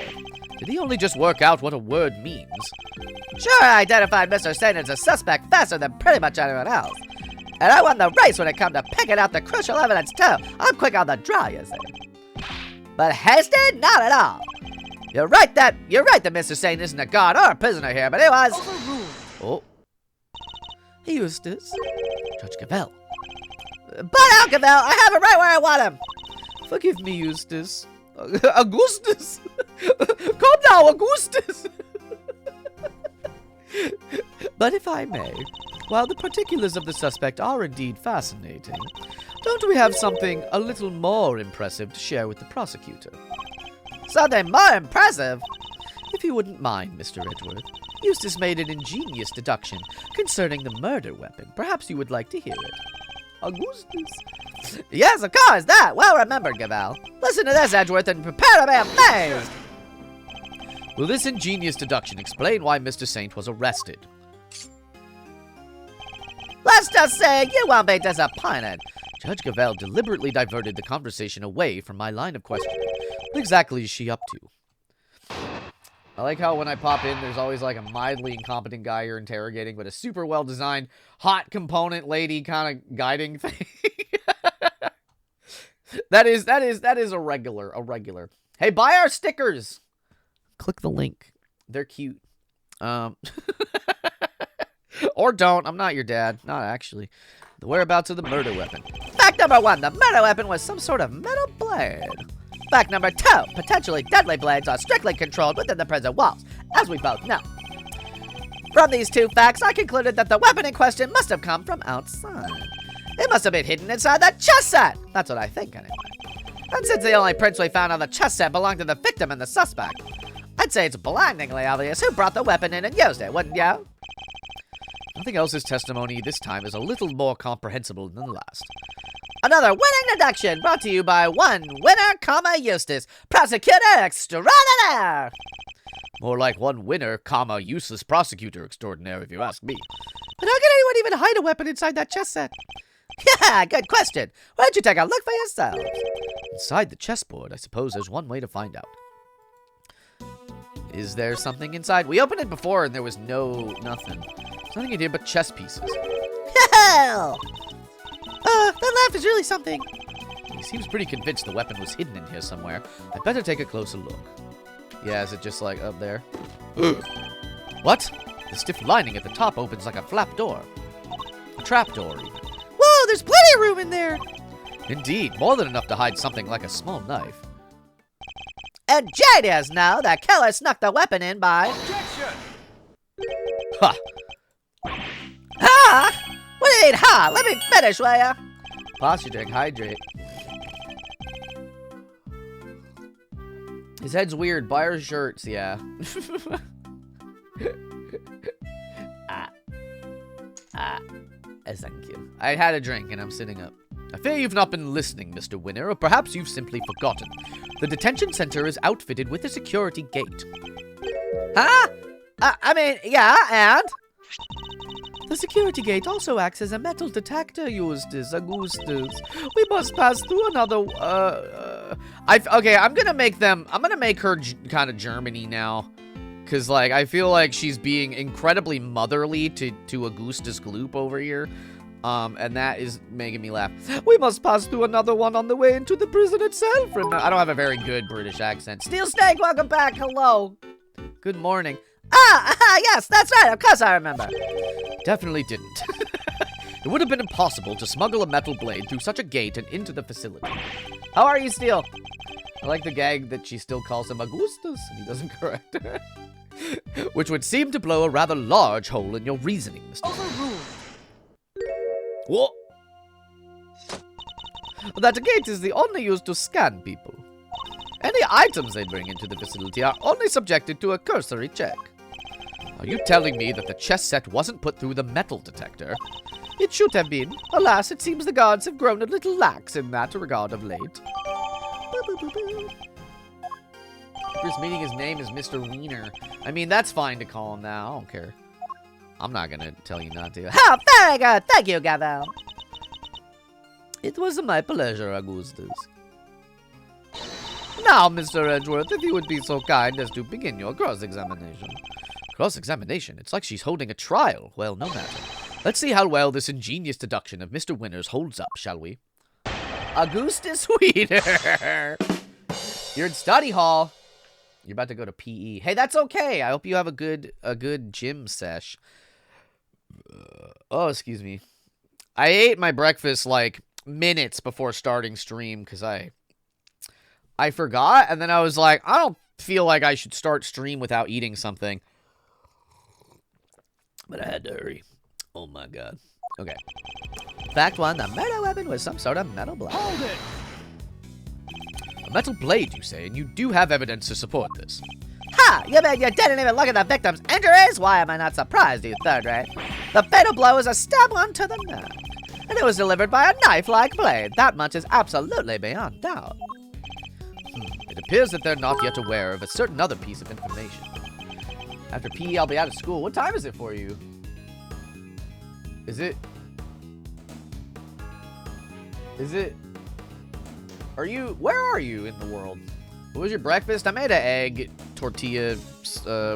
Did he only just work out what a word means? Sure, I identified Mr. Saint as a suspect faster than pretty much anyone else. And I won the race when it come to picking out the crucial evidence, too. I'm quick on the draw, you see. But hasty? Not at all. You're right that Mr. Saint isn't a guard or a prisoner here, but he was... Oh. Hey, Eustace. Judge Gavel. But out, Gavel! I have him right where I want him! Forgive me, Eustace. Augustus! Come now, Augustus! But if I may, while the particulars of the suspect are indeed fascinating, don't we have something a little more impressive to share with the prosecutor? Something more impressive? If you wouldn't mind, Mr. Edgeworth, Eustace made an ingenious deduction concerning the murder weapon. Perhaps you would like to hear it. Augustus. Yes, of course, that. Well remembered, Gavel. Listen to this, Edgeworth, and prepare to be amazed. Will this ingenious deduction explain why Mr. Saint was arrested? Let's just say you won't be disappointed. Judge Gavel deliberately diverted the conversation away from my line of questioning. What exactly is she up to? I like how when I pop in, there's always like a mildly incompetent guy you're interrogating, but a super well-designed, hot component lady kind of guiding thing. That is a regular. Hey, buy our stickers! Click the link. They're cute. Or don't. I'm not your dad. Not actually. The whereabouts of the murder weapon. Fact number 1, the murder weapon was some sort of metal blade. Fact number 2, potentially deadly blades are strictly controlled within the prison walls, as we both know. From these 2 facts, I concluded that the weapon in question must have come from outside. It must have been hidden inside the chess set. That's what I think, anyway. And since the only prints we found on the chess set belonged to the victim and the suspect, I'd say it's blindingly obvious who brought the weapon in and used it, wouldn't you? Nothing else's testimony this time is a little more comprehensible than the last. Another winning deduction brought to you by one winner, Eustace, prosecutor extraordinaire. More like one winner, useless prosecutor extraordinaire, if you ask me. But how can anyone even hide a weapon inside that chess set? Yeah, good question. Why don't you take a look for yourself? Inside the chessboard, I suppose there's one way to find out. Is there something inside? We opened it before and there was nothing. There's nothing in here but chess pieces. Hell! That laugh is really something. He seems pretty convinced the weapon was hidden in here somewhere. I'd better take a closer look. Yeah, is it just like up there? What? The stiff lining at the top opens like a flap door. A trap door, even. Whoa, there's plenty of room in there. Indeed, more than enough to hide something like a small knife. And Jadia's now the killer snuck the weapon in by... Objection! Ha! Ha! What do you mean, ha? Let me finish, will ya? Posture drink, hydrate. His head's weird. Buy our shirts, yeah. Thank you. I had a drink and I'm sitting up. I fear you've not been listening, Mr. Winner, or perhaps you've simply forgotten. The detention center is outfitted with a security gate. Huh? I mean, yeah, and? The security gate also acts as a metal detector, Augustus. We must pass through another, okay, I'm gonna make her kind of Germany now. Cause, like, I feel like she's being incredibly motherly to Augustus Gloop over here. And that is making me laugh. We must pass through another one on the way into the prison itself. I don't have a very good British accent. Steel Snake, welcome back, hello. Good morning. Yes, that's right, of course I remember. Definitely didn't. It would have been impossible to smuggle a metal blade through such a gate and into the facility. How are you, Steel? I like the gag that she still calls him Augustus, and he doesn't correct her. Which would seem to blow a rather large hole in your reasoning, Mr. Overruled. What? That gate is the only used to scan people. Any items they bring into the facility are only subjected to a cursory check. Are you telling me that the chess set wasn't put through the metal detector? It should have been. Alas, it seems the guards have grown a little lax in that regard of late. First meeting his name is Mr. Wiener. I mean, that's fine to call him that. I don't care. I'm not gonna tell you not to. Oh, very good. Thank you, Gavel. It was my pleasure, Augustus. Now, Mr. Edgeworth, if you would be so kind as to begin your cross-examination. Cross-examination? It's like she's holding a trial. Well, no matter. Let's see how well this ingenious deduction of Mr. Winner's holds up, shall we? Augustus Wiener! You're in study hall. You're about to go to PE. Hey, that's okay. I hope you have a good gym sesh. Oh, excuse me. I ate my breakfast like minutes before starting stream because I forgot, and then I was like, I don't feel like I should start stream without eating something. But I had to hurry. Oh my god. Okay. Fact 1, the murder weapon was some sort of metal blade. Hold it. A metal blade, you say, and you do have evidence to support this. Ha! You mean you didn't even look at the victim's injuries? Why am I not surprised, you third rate? The fatal blow is a stab one to the neck, and it was delivered by a knife-like blade. That much is absolutely beyond doubt. It appears that they're not yet aware of a certain other piece of information. After PE, I'll be out of school. What time is it for you? Is it... Where are you in the world? What was your breakfast? I made an egg tortilla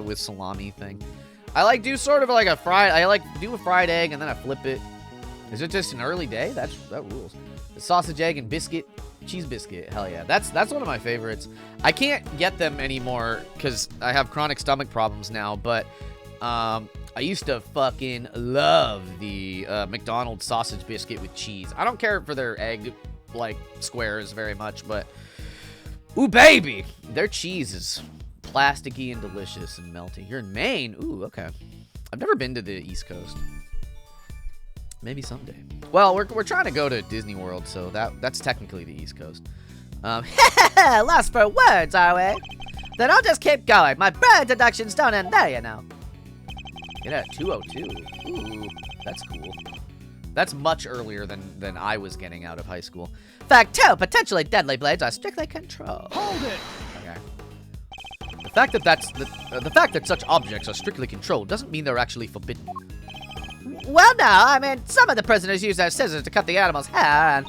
with salami thing. I do sort of like a fried, do a fried egg and then I flip it. Is it just an early day? That rules. The sausage, egg, and biscuit, cheese biscuit. Hell yeah. That's one of my favorites. I can't get them anymore because I have chronic stomach problems now, but I used to fucking love the McDonald's sausage biscuit with cheese. I don't care for their egg, squares very much, but ooh, baby, their cheese is plasticky and delicious and melty. You're in Maine? Ooh, okay. I've never been to the East Coast. Maybe someday. Well, we're trying to go to Disney World, so that's technically the East Coast. Lost for words, are we? Then I'll just keep going. My bird deductions don't end there, you know. Get at 202. Ooh, that's cool. That's much earlier than I was getting out of high school. Fact 2, potentially deadly blades are strictly controlled. Hold it. Okay. The fact that such objects are strictly controlled doesn't mean they're actually forbidden. Well, no, I mean, some of the prisoners use their scissors to cut the animal's hair,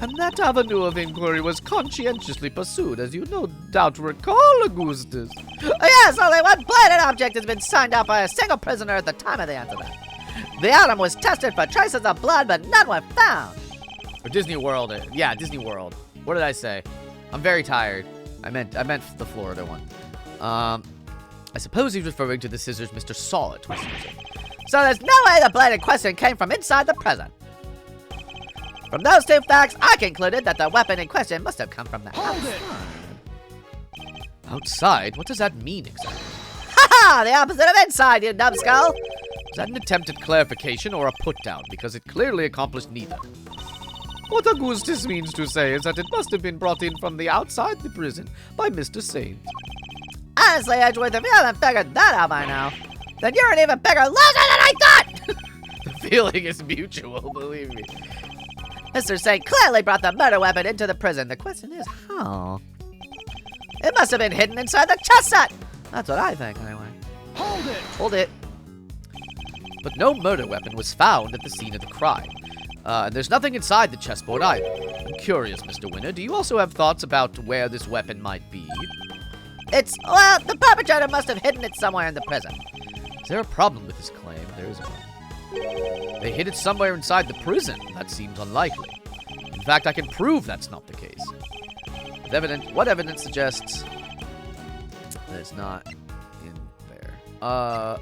and that avenue of inquiry was conscientiously pursued, as you no doubt recall, Augustus. Yes, only one bladed object has been signed out by a single prisoner at the time of the incident. The item was tested for traces of blood, but none were found. Or Disney World. Yeah, Disney World. What did I say? I'm very tired. I meant the Florida one. I suppose he's referring to the scissors Mr. Solid was using. So there's no way the blade in question came from inside the prison. From those two facts, I concluded that the weapon in question must have come from the outside. Outside? What does that mean exactly? Ha ha! The opposite of inside, you numbskull! Was that an attempt at clarification or a put-down? Because it clearly accomplished neither. What Augustus means to say is that it must have been brought in from the outside the prison by Mr. Saint. Honestly, Edgeworth, if you haven't figured that out by now, then you're an even bigger loser than I thought! The feeling is mutual, believe me. Mr. Saint clearly brought the murder weapon into the prison. The question is, how? It must have been hidden inside the chest set! That's what I think, anyway. Hold it! Hold it. But no murder weapon was found at the scene of the crime. And there's nothing inside the chessboard either. I'm curious, Mr. Winner, do you also have thoughts about where this weapon might be? Well, the perpetrator must have hidden it somewhere in the prison. Is there a problem with this claim? There is a problem. They hid it somewhere inside the prison. That seems unlikely. In fact, I can prove that's not the case. What evidence suggests that it's not in there? Oh,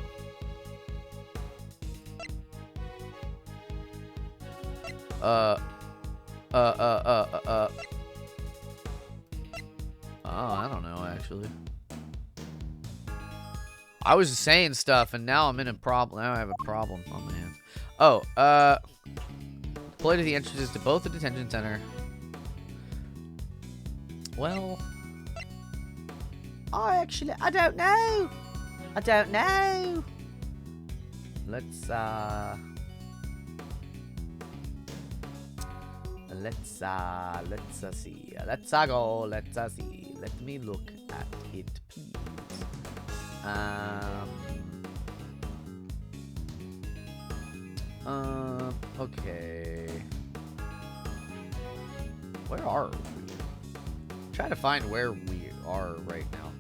I don't know, actually. I was just saying stuff, and now I'm in a problem. Now I have a problem on my hands. Oh, deploy to the entrances to both the detention center. Well, I don't know. I don't know. Let's see. Let's go. Let's see. Let me look at it, please. Okay. Where are we? I'm trying to find where we are right now.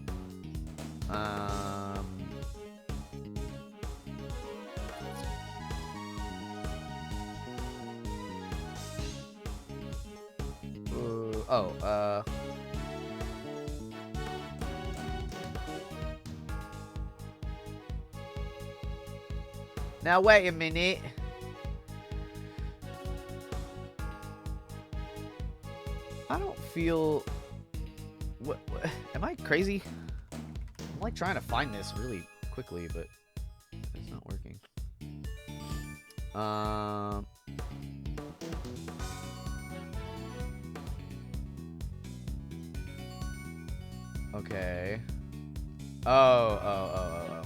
Now, wait a minute. I don't feel... What? Am I crazy? I'm trying to find this really quickly, but it's not working. Okay. Oh.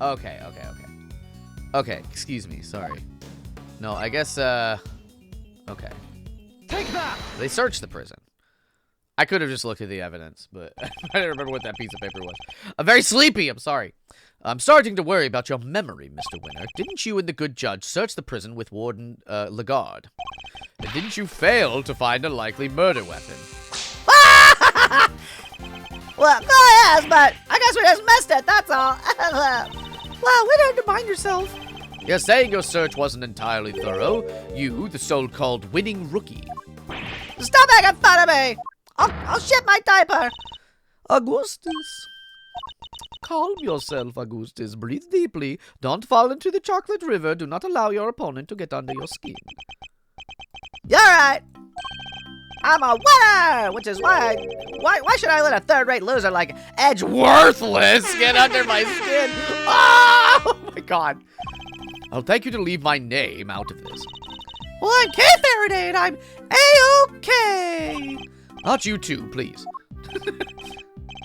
Okay. Okay, excuse me, sorry. No, I guess, okay. Take that! They searched the prison. I could have just looked at the evidence, but I didn't remember what that piece of paper was. I'm very sleepy, I'm sorry. I'm starting to worry about your memory, Mr. Winner. Didn't you and the good judge search the prison with Warden, Lagarde? And didn't you fail to find a likely murder weapon? Well, yes, but I guess we just missed it, that's all. Well, we don't mind yourself. You're saying your search wasn't entirely thorough. You, the so-called winning rookie. Stop making fun of me! I'll shit my diaper! Augustus. Calm yourself, Augustus. Breathe deeply. Don't fall into the chocolate river. Do not allow your opponent to get under your skin. You're right! I'm a winner! Which is why why should I let a third-rate loser like Edgeworthless get under my skin? Oh my god. I'll thank you to leave my name out of this. Well, I'm Kay Faraday, and I'm A-OK! Not you too, please.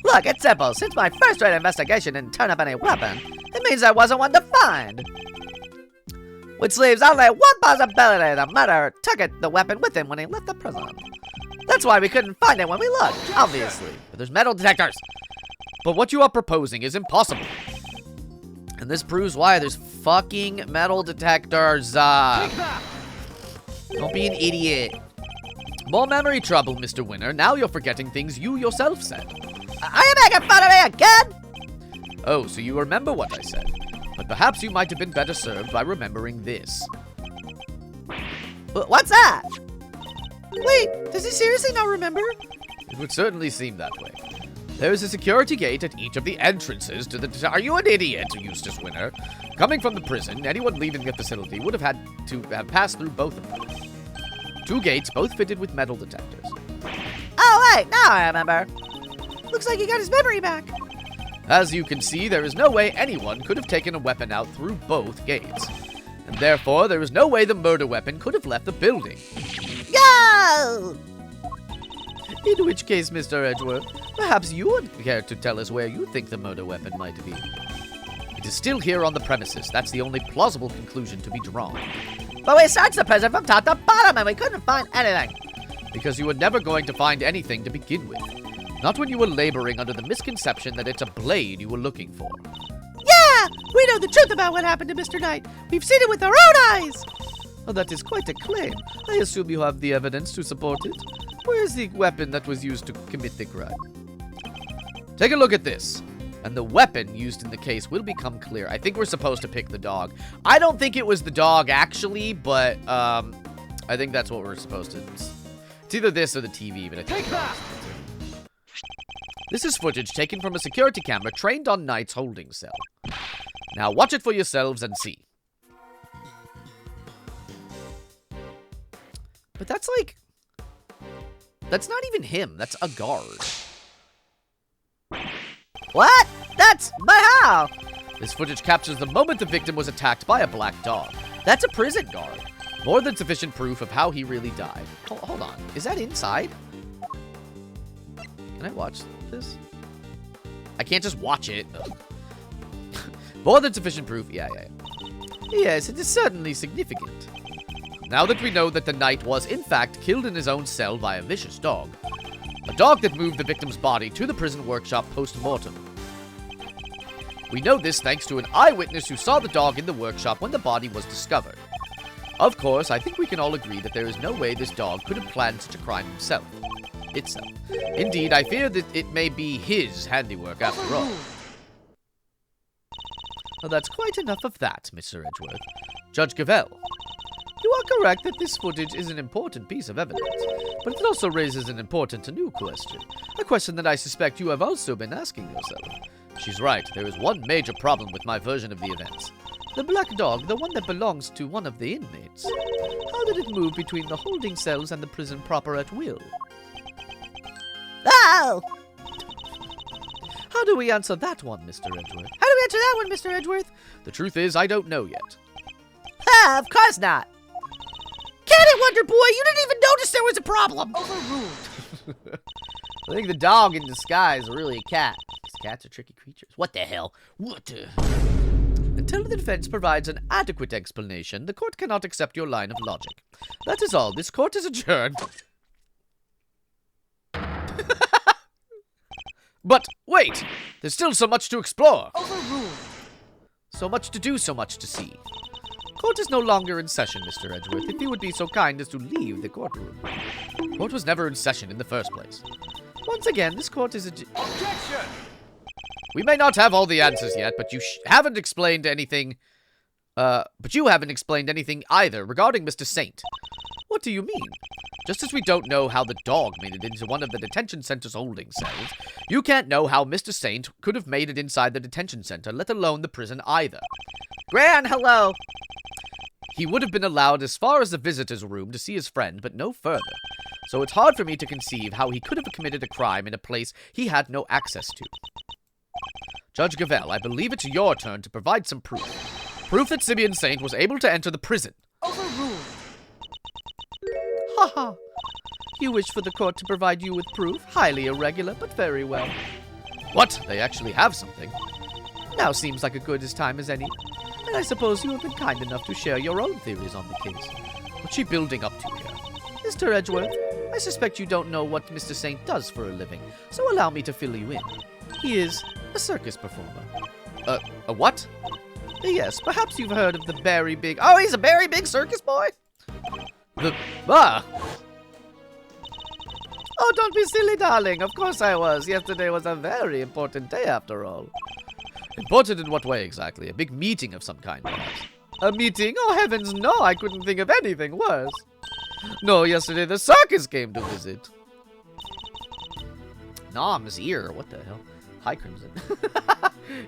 Look, it's simple. Since my first-rate investigation didn't turn up any weapon, it means there wasn't one to find. Which leaves only one possibility. The murderer took the weapon with him when he left the prison. That's why we couldn't find it when we looked, obviously. But there's metal detectors. But what you are proposing is impossible. And this proves why there's fucking metal detectors. Don't be an idiot. More memory trouble, Mr. Winner. Now you're forgetting things you yourself said. Are you making fun of me again? Oh, so you remember what I said. But perhaps you might have been better served by remembering this. What's that? Wait, does he seriously not remember? It would certainly seem that way. There is a security gate at each of the entrances to the... Are you an idiot, Eustace Winner? Coming from the prison, anyone leaving the facility would have had to have passed through both of them. 2 gates, both fitted with metal detectors. Oh, wait, now I remember. Looks like he got his memory back. As you can see, there is no way anyone could have taken a weapon out through both gates. And therefore, there is no way the murder weapon could have left the building. Go! In which case, Mr. Edgeworth, perhaps you would care to tell us where you think the murder weapon might be. It is still here on the premises. That's the only plausible conclusion to be drawn. But we searched the prison from top to bottom and we couldn't find anything. Because you were never going to find anything to begin with. Not when you were laboring under the misconception that it's a blade you were looking for. Yeah! We know the truth about what happened to Mr. Knight. We've seen it with our own eyes. Oh, that is quite a claim. I assume you have the evidence to support it. Where is the weapon that was used to commit the crime? Take a look at this. And the weapon used in the case will become clear. I think we're supposed to pick the dog. I don't think it was the dog, actually, but I think that's what we're supposed to... It's either this or the TV, but I think... This is footage taken from a security camera trained on Knight's holding cell. Now watch it for yourselves and see. But that's like... That's not even him. That's a guard. What? But how? This footage captures the moment the victim was attacked by a black dog. That's a prison guard. More than sufficient proof of how he really died. Hold on. Is that inside? Can I watch this? I can't just watch it. More than sufficient proof. Yeah. Yes, it is certainly significant. Now that we know that the knight was, in fact, killed in his own cell by a vicious dog. A dog that moved the victim's body to the prison workshop post-mortem. We know this thanks to an eyewitness who saw the dog in the workshop when the body was discovered. Of course, I think we can all agree that there is no way this dog could have planned such a crime himself. Indeed, I fear that it may be his handiwork after all. Well, that's quite enough of that, Mr. Edgeworth. Judge Cavell, you are correct that this footage is an important piece of evidence, but it also raises an important new question. A question that I suspect you have also been asking yourself. She's right, there is one major problem with my version of the events. The black dog, the one that belongs to one of the inmates. How did it move between the holding cells and the prison proper at will? Oh! How do we answer that one, Mr. Edgeworth? How do we answer that one, Mr. Edgeworth? The truth is, I don't know yet. Of course not. Get it, Wonder Boy! You didn't even notice there was a problem! Overruled. I think the dog in disguise is really a cat. These cats are tricky creatures. What the hell? Until the defense provides an adequate explanation, the court cannot accept your line of logic. That is all. This court is adjourned. But, wait! There's still so much to explore! Overruled. So much to do, so much to see. Court is no longer in session, Mr. Edgeworth. If you would be so kind as to leave the courtroom. Court was never in session in the first place. Once again, this court is Objection! We may not have all the answers yet, but you haven't explained anything... but you haven't explained anything either regarding Mr. Saint. What do you mean? Just as we don't know how the dog made it into one of the detention center's holding cells, you can't know how Mr. Saint could have made it inside the detention center, let alone the prison either. Gran, hello! He would have been allowed as far as the visitor's room to see his friend, but no further. So it's hard for me to conceive how he could have committed a crime in a place he had no access to. Judge Gavelle, I believe it's your turn to provide some proof. Proof that Simeon Saint was able to enter the prison. Overruled. Ha ha. You wish for the court to provide you with proof? Highly irregular, but very well. What? They actually have something. Now seems like a good as time as any. And I suppose you have been kind enough to share your own theories on the case. What's she building up to here? Mr. Edgeworth, I suspect you don't know what Mr. Saint does for a living, so allow me to fill you in. He is a circus performer. A what? Yes, perhaps you've heard of the very big... Oh, he's a very big circus boy? Ah! Oh, don't be silly, darling. Of course I was. Yesterday was a very important day, after all. Important in what way, exactly? A big meeting of some kind, perhaps? A meeting? Oh, heavens, no. I couldn't think of anything worse. No, yesterday the circus came to visit. Nom's ear. What the hell? High Crimson.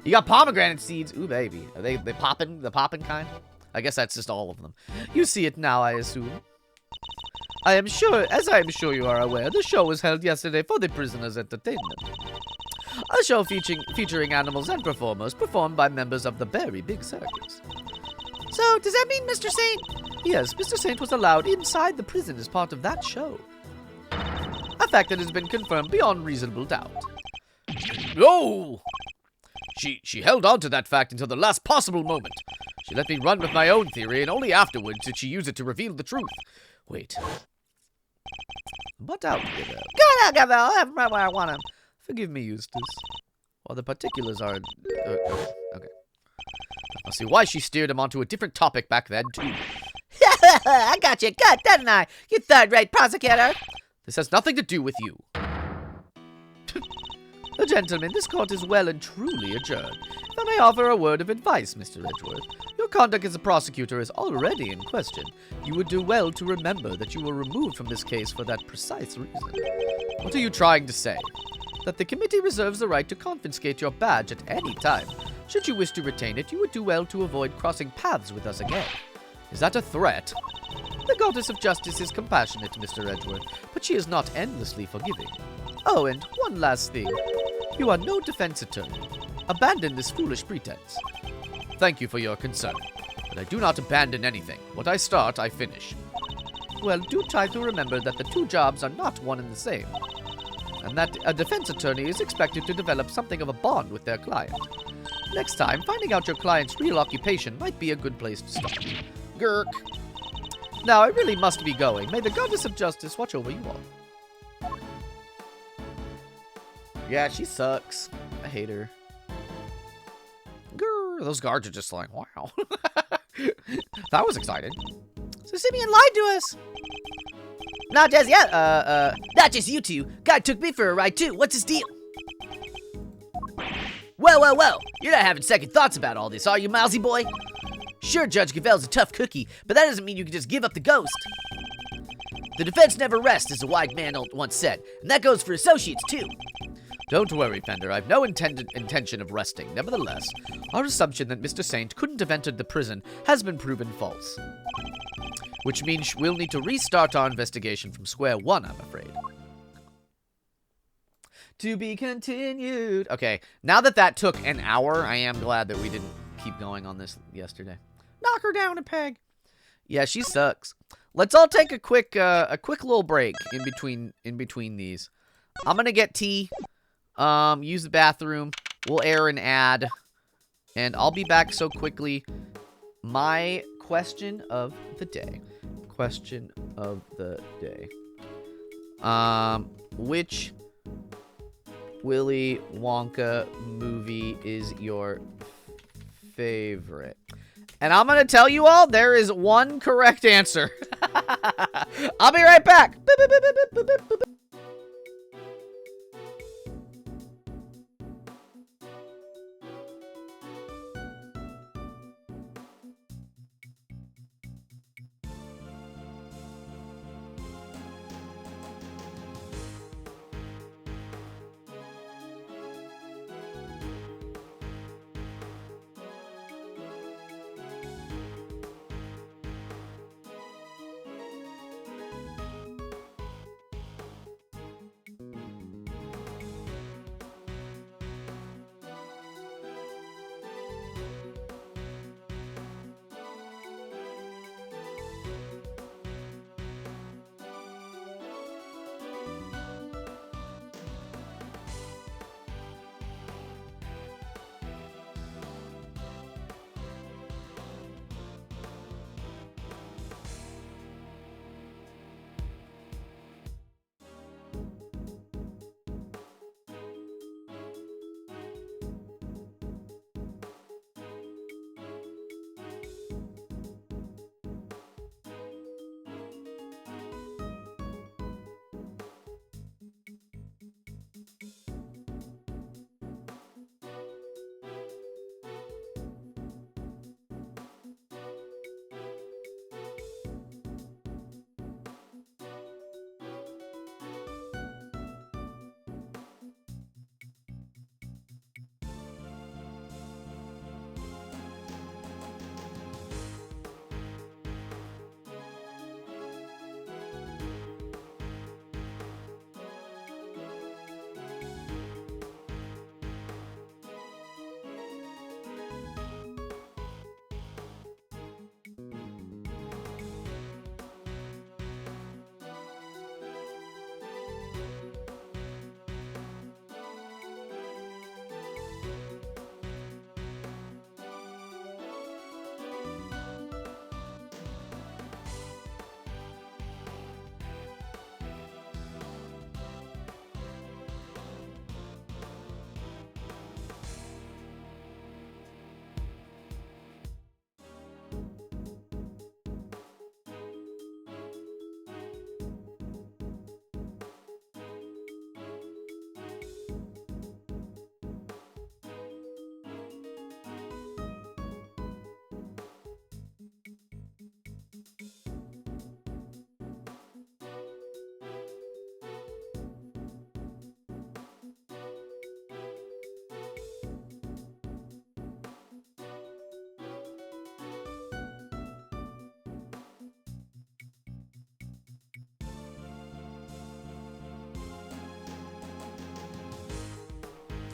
You got pomegranate seeds. Ooh, baby. Are they popping? The popping kind? I guess that's just all of them. You see it now, I assume. As I am sure you are aware, the show was held yesterday for the prisoners' entertainment. A show featuring animals and performers performed by members of the very big circus. So, does that mean Mr. Saint? Yes, Mr. Saint was allowed inside the prison as part of that show. A fact that has been confirmed beyond reasonable doubt. No! She held on to that fact until the last possible moment. She let me run with my own theory, and only afterwards did she use it to reveal the truth. Wait. But out with it. Go now, Gavelle. I'm right where I want him. Forgive me, Eustace. Well, the particulars are... okay. I'll see why she steered him onto a different topic back then, too. I got you good, didn't I? You third-rate prosecutor. This has nothing to do with you. Gentlemen, this court is well and truly adjourned. If I may offer a word of advice, Mr. Edgeworth, your conduct as a prosecutor is already in question. You would do well to remember that you were removed from this case for that precise reason. What are you trying to say? That the committee reserves the right to confiscate your badge at any time. Should you wish to retain it, you would do well to avoid crossing paths with us again. Is that a threat? The goddess of justice is compassionate, Mr. Edgeworth, but she is not endlessly forgiving. Oh, and one last thing. You are no defense attorney. Abandon this foolish pretense. Thank you for your concern, but I do not abandon anything. What I start, I finish. Well, do try to remember that the two jobs are not one and the same, and that a defense attorney is expected to develop something of a bond with their client. Next time, finding out your client's real occupation might be a good place to start. Gurk. Now, I really must be going. May the goddess of justice watch over you all. Yeah, she sucks. I hate her. Grr, those guards are just like, wow. That was exciting. So Simeon lied to us. Not just yet. Not just you two. Guy took me for a ride too. What's his deal? Well. You're not having second thoughts about all this, are you, mousy boy? Sure, Judge Gavelle's a tough cookie, but that doesn't mean you can just give up the ghost. The defense never rests, as a wise man once said, and that goes for associates too. Don't worry, Fender. I've no intention of resting. Nevertheless, our assumption that Mr. Saint couldn't have entered the prison has been proven false. Which means we'll need to restart our investigation from square one, I'm afraid. To be continued. Okay, now that took an hour, I am glad that we didn't keep going on this yesterday. Knock her down a peg. Yeah, she sucks. Let's all take a quick little break in between these. I'm gonna get tea, use the bathroom. We'll air an ad, and I'll be back so quickly. My question of the day. Question of the day. Which Willy Wonka movie is your favorite? And I'm gonna tell you all, there is one correct answer. I'll be right back.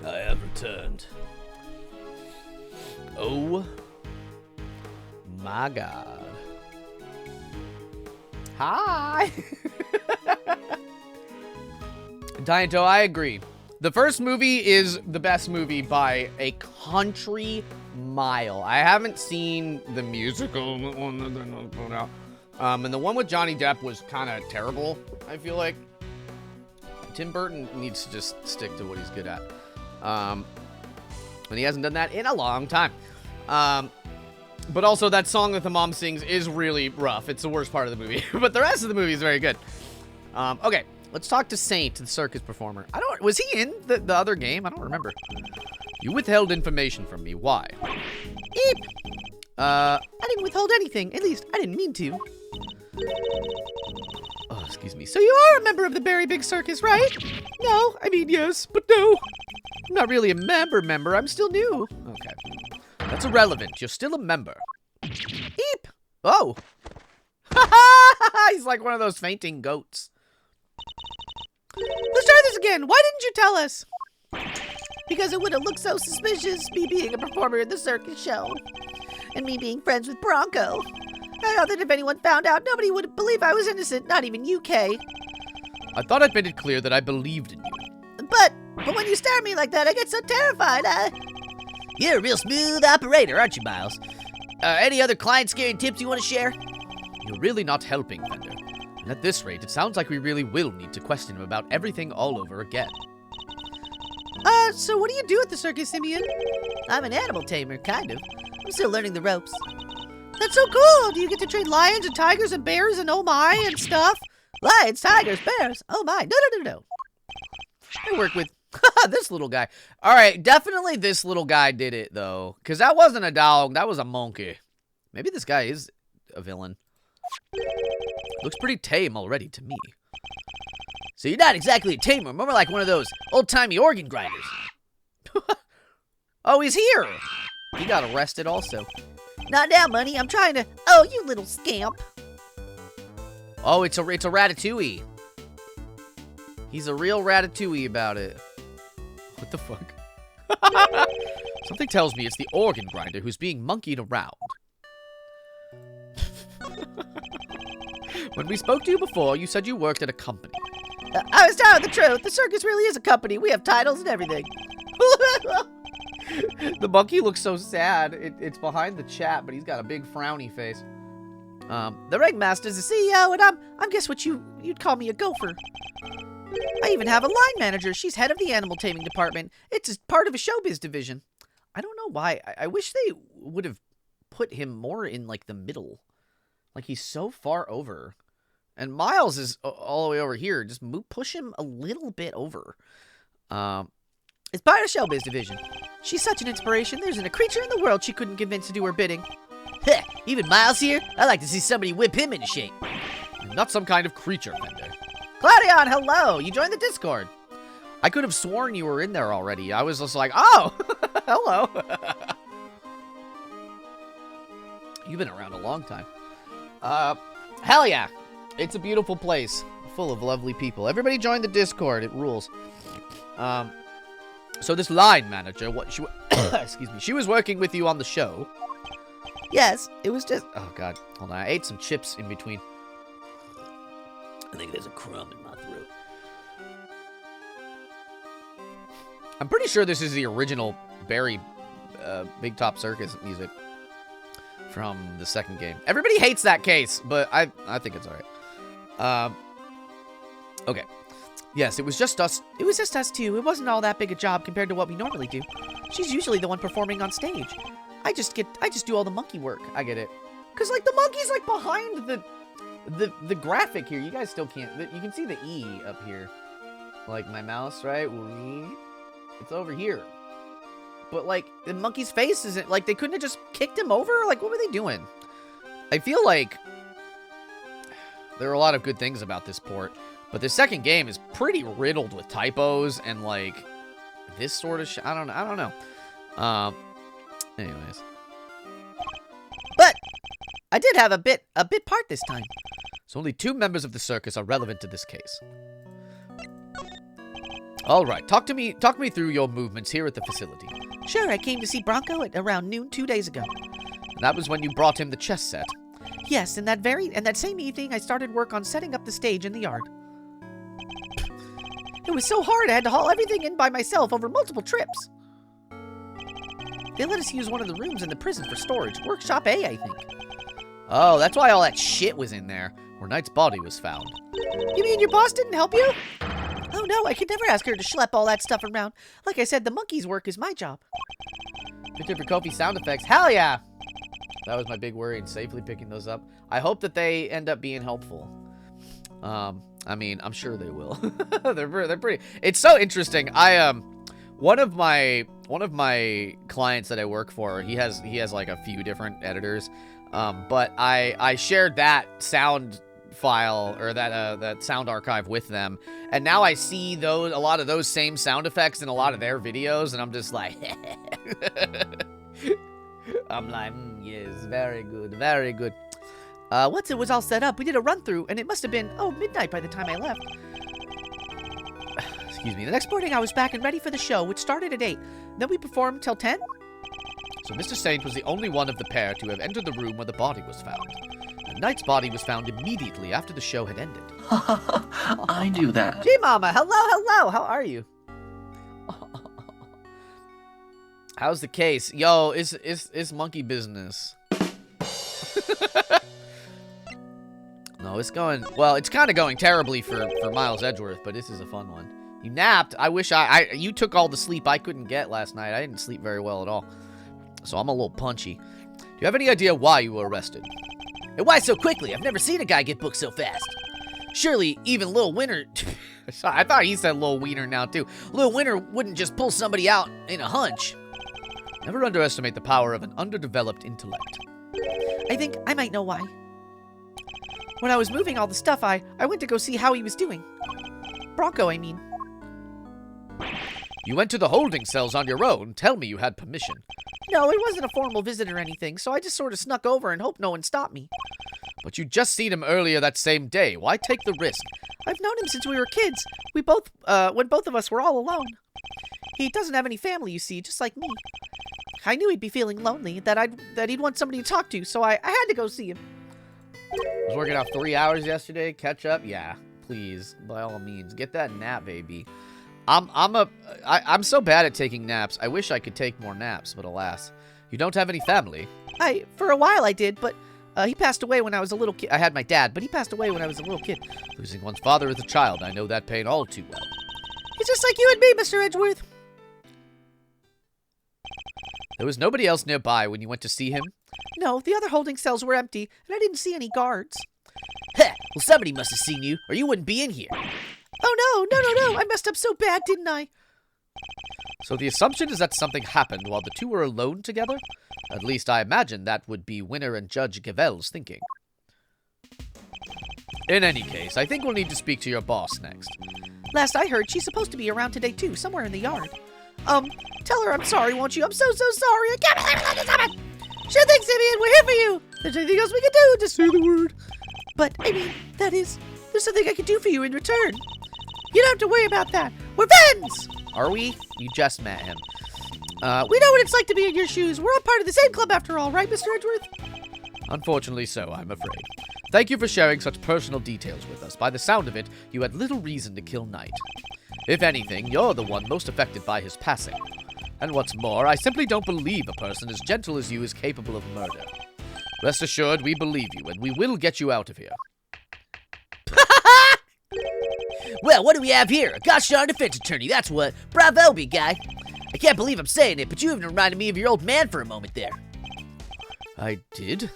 I have returned. Oh my god. Hi. Dianto, I agree. The first movie is the best movie by a country mile. I haven't seen the musical one that they're putting out. And the one with Johnny Depp was kind of terrible, I feel like. Tim Burton needs to just stick to what he's good at. And he hasn't done that in a long time. But also that song that the mom sings is really rough. It's the worst part of the movie. But the rest of the movie is very good. Okay, let's talk to Saint, the circus performer. Was he in the other game? I don't remember. You withheld information from me. Why? Eep. I didn't withhold anything. At least, I didn't mean to. Oh, excuse me. So you are a member of the Very Big Circus, right? No, I mean, yes, but no. I'm not really a member. I'm still new. Okay. That's irrelevant. You're still a member. Eep. Oh. He's like one of those fainting goats. Let's try this again. Why didn't you tell us? Because it would have looked so suspicious, me being a performer in the circus show. And me being friends with Bronco. I thought that if anyone found out, nobody would believe I was innocent, not even UK. I thought I'd made it clear that I believed in you. but when you stare at me like that, I get so terrified. You're a real smooth operator, aren't you, Miles? Any other client-scaring tips you want to share? You're really not helping, Fender. And at this rate, it sounds like we really will need to question him about everything all over again. So what do you do at the circus, Simeon? I'm an animal tamer, kind of. I'm still learning the ropes. That's so cool! Do you get to train lions and tigers and bears and oh my and stuff? Lions, tigers, bears, oh my, no. I work with this little guy. All right, definitely this little guy did it, though. Because that wasn't a dog, that was a monkey. Maybe this guy is a villain. Looks pretty tame already to me. So you're not exactly a tamer, more like one of those old-timey organ grinders. Oh, he's here! He got arrested also. Not now, Money, I'm trying to... Oh, you little scamp. Oh, it's a ratatouille. He's a real ratatouille about it. What the fuck? Something tells me it's the organ grinder who's being monkeyed around. When we spoke to you before, you said you worked at a company. I was telling the truth. The circus really is a company. We have titles and everything. The monkey looks so sad. It's behind the chat, but he's got a big frowny face. The ringmaster's the CEO, and I'm guess what you'd call me a gopher. I even have a line manager. She's head of the animal taming department. It's part of a showbiz division. I don't know why. I wish they would have put him more in, like, the middle. Like, he's so far over. And Miles is all the way over here. Just push him a little bit over. It's part of showbiz division. She's such an inspiration. There isn't a creature in the world she couldn't convince to do her bidding. Heh, even Miles here? I'd like to see somebody whip him into shape. Not some kind of creature, Fender. Claudion, hello! You joined the Discord. I could have sworn you were in there already. I was just like, oh, hello. You've been around a long time. Hell yeah. It's a beautiful place, full of lovely people. Everybody join the Discord. It rules. So this line manager, excuse me, she was working with you on the show. Yes, it was just... Oh, God. Hold on. I ate some chips in between. I think there's a crumb in my throat. I'm pretty sure this is the original Barry Big Top Circus music from the second game. Everybody hates that case, but I think it's all right. Okay. Yes, it was just us. It was just us two. It wasn't all that big a job compared to what we normally do. She's usually the one performing on stage. I just do all the monkey work. I get it. Cause like the monkey's like behind the graphic here. You guys still can't. You can see the E up here, like my mouse, right? It's over here. But like the monkey's face isn't like they couldn't have just kicked him over. Like what were they doing? I feel like there are a lot of good things about this port, but the second game is pretty riddled with typos and like this sort of I don't know. Anyways. But I did have a bit part this time. So only 2 members of the circus are relevant to this case. All right, talk me through your movements here at the facility. Sure, I came to see Bronco at around noon 2 days ago. And that was when you brought him the chess set. Yes, and that same evening I started work on setting up the stage in the yard. It was so hard I had to haul everything in by myself over multiple trips. They let us use one of the rooms in the prison for storage. Workshop A, I think. Oh, that's why all that shit was in there, where Knight's body was found. You mean your boss didn't help you? Oh no, I could never ask her to schlep all that stuff around. Like I said, the monkey's work is my job. Victor for Kofi sound effects. Hell yeah! That was my big worry in safely picking those up. I hope that they end up being helpful. I mean, I'm sure they will. they're pretty. It's so interesting. One of my clients that I work for, he has like a few different editors. But I shared that sound file or that sound archive with them, and now I see a lot of those same sound effects in a lot of their videos, and I'm just like, I'm like, yes, very good, very good. Once it was all set up, we did a run through, and it must have been midnight by the time I left. Excuse me. The next morning I was back and ready for the show, which started at 8. Then we performed till 10. So Mr. Saint was the only one of the pair to have entered the room where the body was found. The Knight's body was found immediately after the show had ended. I knew that. Gee, Mama, hello, how are you? How's the case? Yo, it's monkey business. No, it's going... Well, it's kind of going terribly for Miles Edgeworth, but this is a fun one. You napped. I wish you took all the sleep I couldn't get last night. I didn't sleep very well at all. So I'm a little punchy. Do you have any idea why you were arrested? And why so quickly? I've never seen a guy get booked so fast. Surely even Lil Winter... I thought he said Lil Wiener now, too. Lil Winter wouldn't just pull somebody out in a hunch. Never underestimate the power of an underdeveloped intellect. I think I might know why. When I was moving all the stuff, I went to go see how he was doing. Bronco, I mean. You went to the holding cells on your own. Tell me you had permission. No, it wasn't a formal visit or anything, so I just sort of snuck over and hoped no one stopped me. But you just seen him earlier that same day. Why take the risk? I've known him since we were kids. When both of us were all alone. He doesn't have any family, you see, just like me. I knew he'd be feeling lonely, that he'd want somebody to talk to, so I had to go see him. I was working out 3 hours yesterday. Catch up? Yeah, please, by all means, get that nap, baby. I'm so bad at taking naps. I wish I could take more naps, but alas, you don't have any family. For a while I did, but he passed away when I was a little kid. I had my dad, but he passed away when I was a little kid. Losing one's father as a child, I know that pain all too well. He's just like you and me, Mr. Edgeworth. There was nobody else nearby when you went to see him? No, the other holding cells were empty, and I didn't see any guards. Heh, well somebody must have seen you, or you wouldn't be in here. Oh, no, I messed up so bad, didn't I? So the assumption is that something happened while the two were alone together? At least I imagine that would be Winner and Judge Gavel's thinking. In any case, I think we'll need to speak to your boss next. Last I heard, she's supposed to be around today too, somewhere in the yard. Tell her I'm sorry, won't you? I'm so sorry. I can't believe I let this happen. Sure thing, Simeon, we're here for you. If there's anything else we can do, just say the word. But, I mean, there's something I can do for you in return. You don't have to worry about that. We're friends! Are we? You just met him. We know what it's like to be in your shoes. We're all part of the same club after all, right, Mr. Edgeworth? Unfortunately so, I'm afraid. Thank you for sharing such personal details with us. By the sound of it, you had little reason to kill Knight. If anything, you're the one most affected by his passing. And what's more, I simply don't believe a person as gentle as you is capable of murder. Rest assured, we believe you, and we will get you out of here. Well, what do we have here? A gosh darn defense attorney, that's what. Bravo, big guy. I can't believe I'm saying it, but you even reminded me of your old man for a moment there. I did?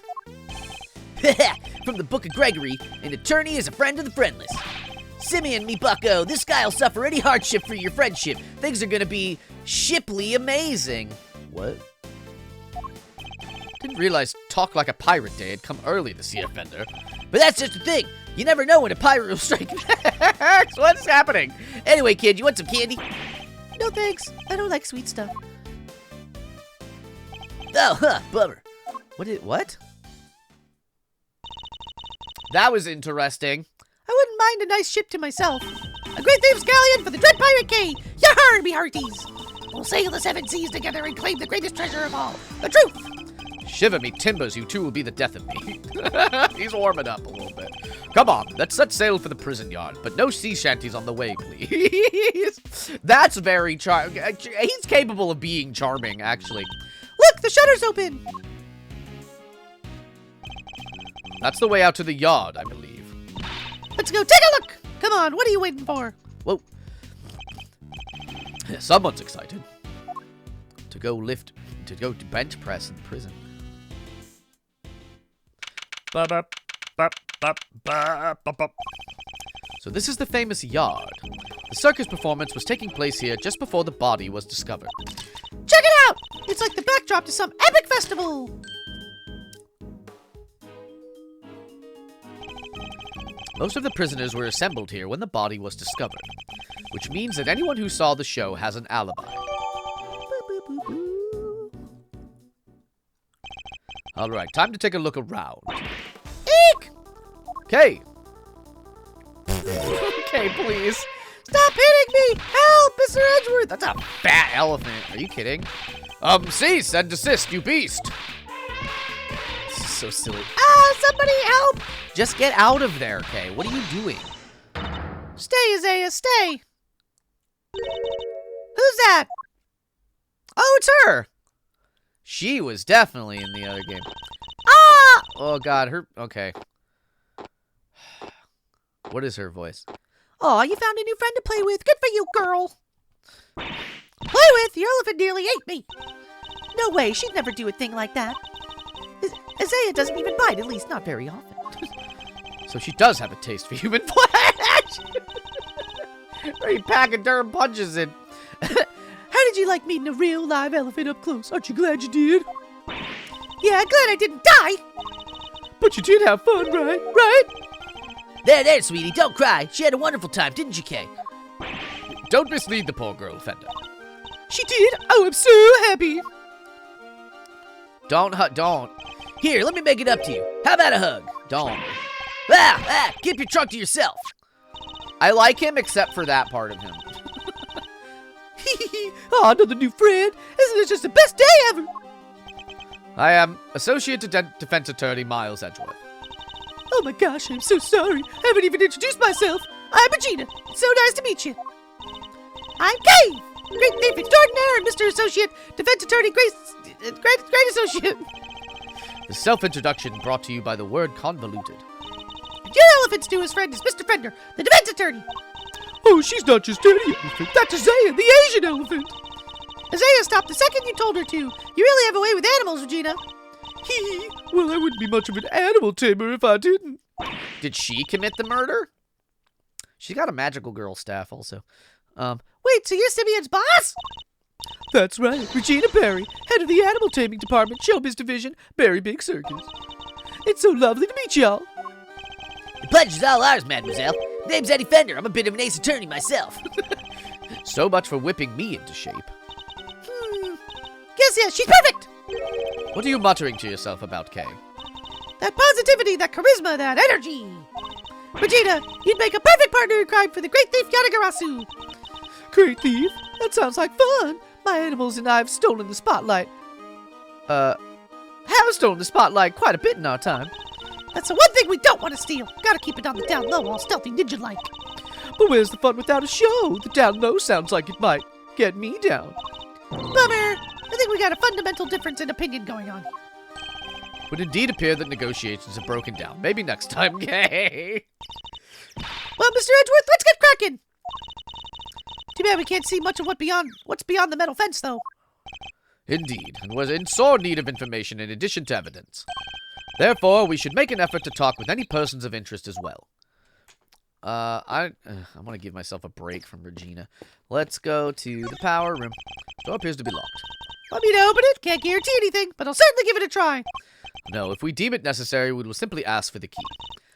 From the Book of Gregory, an attorney is a friend of the friendless. Simeon, me bucko, this guy'll suffer any hardship for your friendship. Things are gonna be shiply amazing. What? Didn't realize Talk Like a Pirate Day had come early this year, Fender. But that's just the thing. You never know when a pirate will strike next. What's happening? Anyway, kid, you want some candy? No thanks. I don't like sweet stuff. Oh, bummer. What? That was interesting. I wouldn't mind a nice ship to myself. A great thieves galleon for the dread pirate king. Yar, me hearties. We'll sail the 7 seas together and claim the greatest treasure of all, the truth. Shiver me timbers, you two will be the death of me. He's warming up a little bit. Come on, let's set sail for the prison yard, but no sea shanties on the way, please. That's very charming. He's capable of being charming, actually. Look, the shutter's open. That's the way out to the yard, I believe. Let's go take a look. Come on, what are you waiting for? Whoa. Someone's excited. To go to bench press in prison. So this is the famous yard. The circus performance was taking place here just before the body was discovered. Check it out! It's like the backdrop to some epic festival! Most of the prisoners were assembled here when the body was discovered, which means that anyone who saw the show has an alibi. Alright, time to take a look around. Eek! Okay. Okay, please. Stop hitting me! Help, Mr. Edgeworth! That's a fat elephant. Are you kidding? Cease and desist, you beast. This is so silly. Ah, somebody help! Just get out of there, Kay. What are you doing? Stay, Isaiah, stay! Who's that? Oh, it's her! She was definitely in the other game. Ah! Oh, God. Okay. What is her voice? Aw, you found a new friend to play with. Good for you, girl. Play with? The elephant nearly ate me. No way, she'd never do a thing like that. Isaiah doesn't even bite, at least not very often. So she does have a taste for human flesh. Where he pachyderm punches it. How did you like meeting a real live elephant up close? Aren't you glad you did? Yeah, glad I didn't die. But you did have fun, right? Right? There, sweetie, don't cry. She had a wonderful time, didn't you, Kay? Don't mislead the poor girl, Fender. She did? Oh, I'm so happy. Don't. Here, let me make it up to you. How about a hug? Don't. Keep your trunk to yourself. I like him except for that part of him. Oh, another new friend. Isn't it just the best day ever? I am Associate Defense Attorney Miles Edgeworth. Oh my gosh, I'm so sorry. I haven't even introduced myself. I'm Regina. It's so nice to meet you. I'm Kay, Great Thief Extraordinaire and Mr. Associate Defense Attorney Great Associate. The self-introduction brought to you by the word convoluted. Your elephant's newest friend is Mr. Fender, the defense attorney. Oh, she's not just any elephant. That's Isaiah, the Asian elephant. Isaiah stopped the second you told her to. You really have a way with animals, Regina. Hee. Well, I wouldn't be much of an animal tamer if I didn't. Did she commit the murder? She's got a magical girl staff also. Wait, so you're Simeon's boss? That's right, Regina Berry, head of the animal taming department, Showbiz Division, Berry Big Circus. It's so lovely to meet y'all. The pleasure's all ours, mademoiselle. Name's Eddie Fender. I'm a bit of an ace attorney myself. So much for whipping me into shape. Yes, she's perfect. What are you muttering to yourself about, Kay? That positivity, that charisma, that energy. Regina, you'd make a perfect partner in crime for the Great Thief Yanagarasu. Great Thief? That sounds like fun. My animals and I have stolen the spotlight. Have stolen the spotlight quite a bit in our time. That's the one thing we don't want to steal. Gotta keep it on the down low, all stealthy ninja-like. But where's the fun without a show? The down low sounds like it might get me down. Bummer. I think we got a fundamental difference in opinion going on. Would indeed appear that negotiations have broken down. Maybe next time, Kay. Well, Mr. Edgeworth, let's get cracking. Too bad we can't see much of what's beyond the metal fence, though. Indeed, and was in sore need of information in addition to evidence. Therefore, we should make an effort to talk with any persons of interest as well. I want to give myself a break from Regina. Let's go to the power room. Door appears to be locked. Want me to open it? Can't guarantee anything, but I'll certainly give it a try. No, if we deem it necessary, we will simply ask for the key.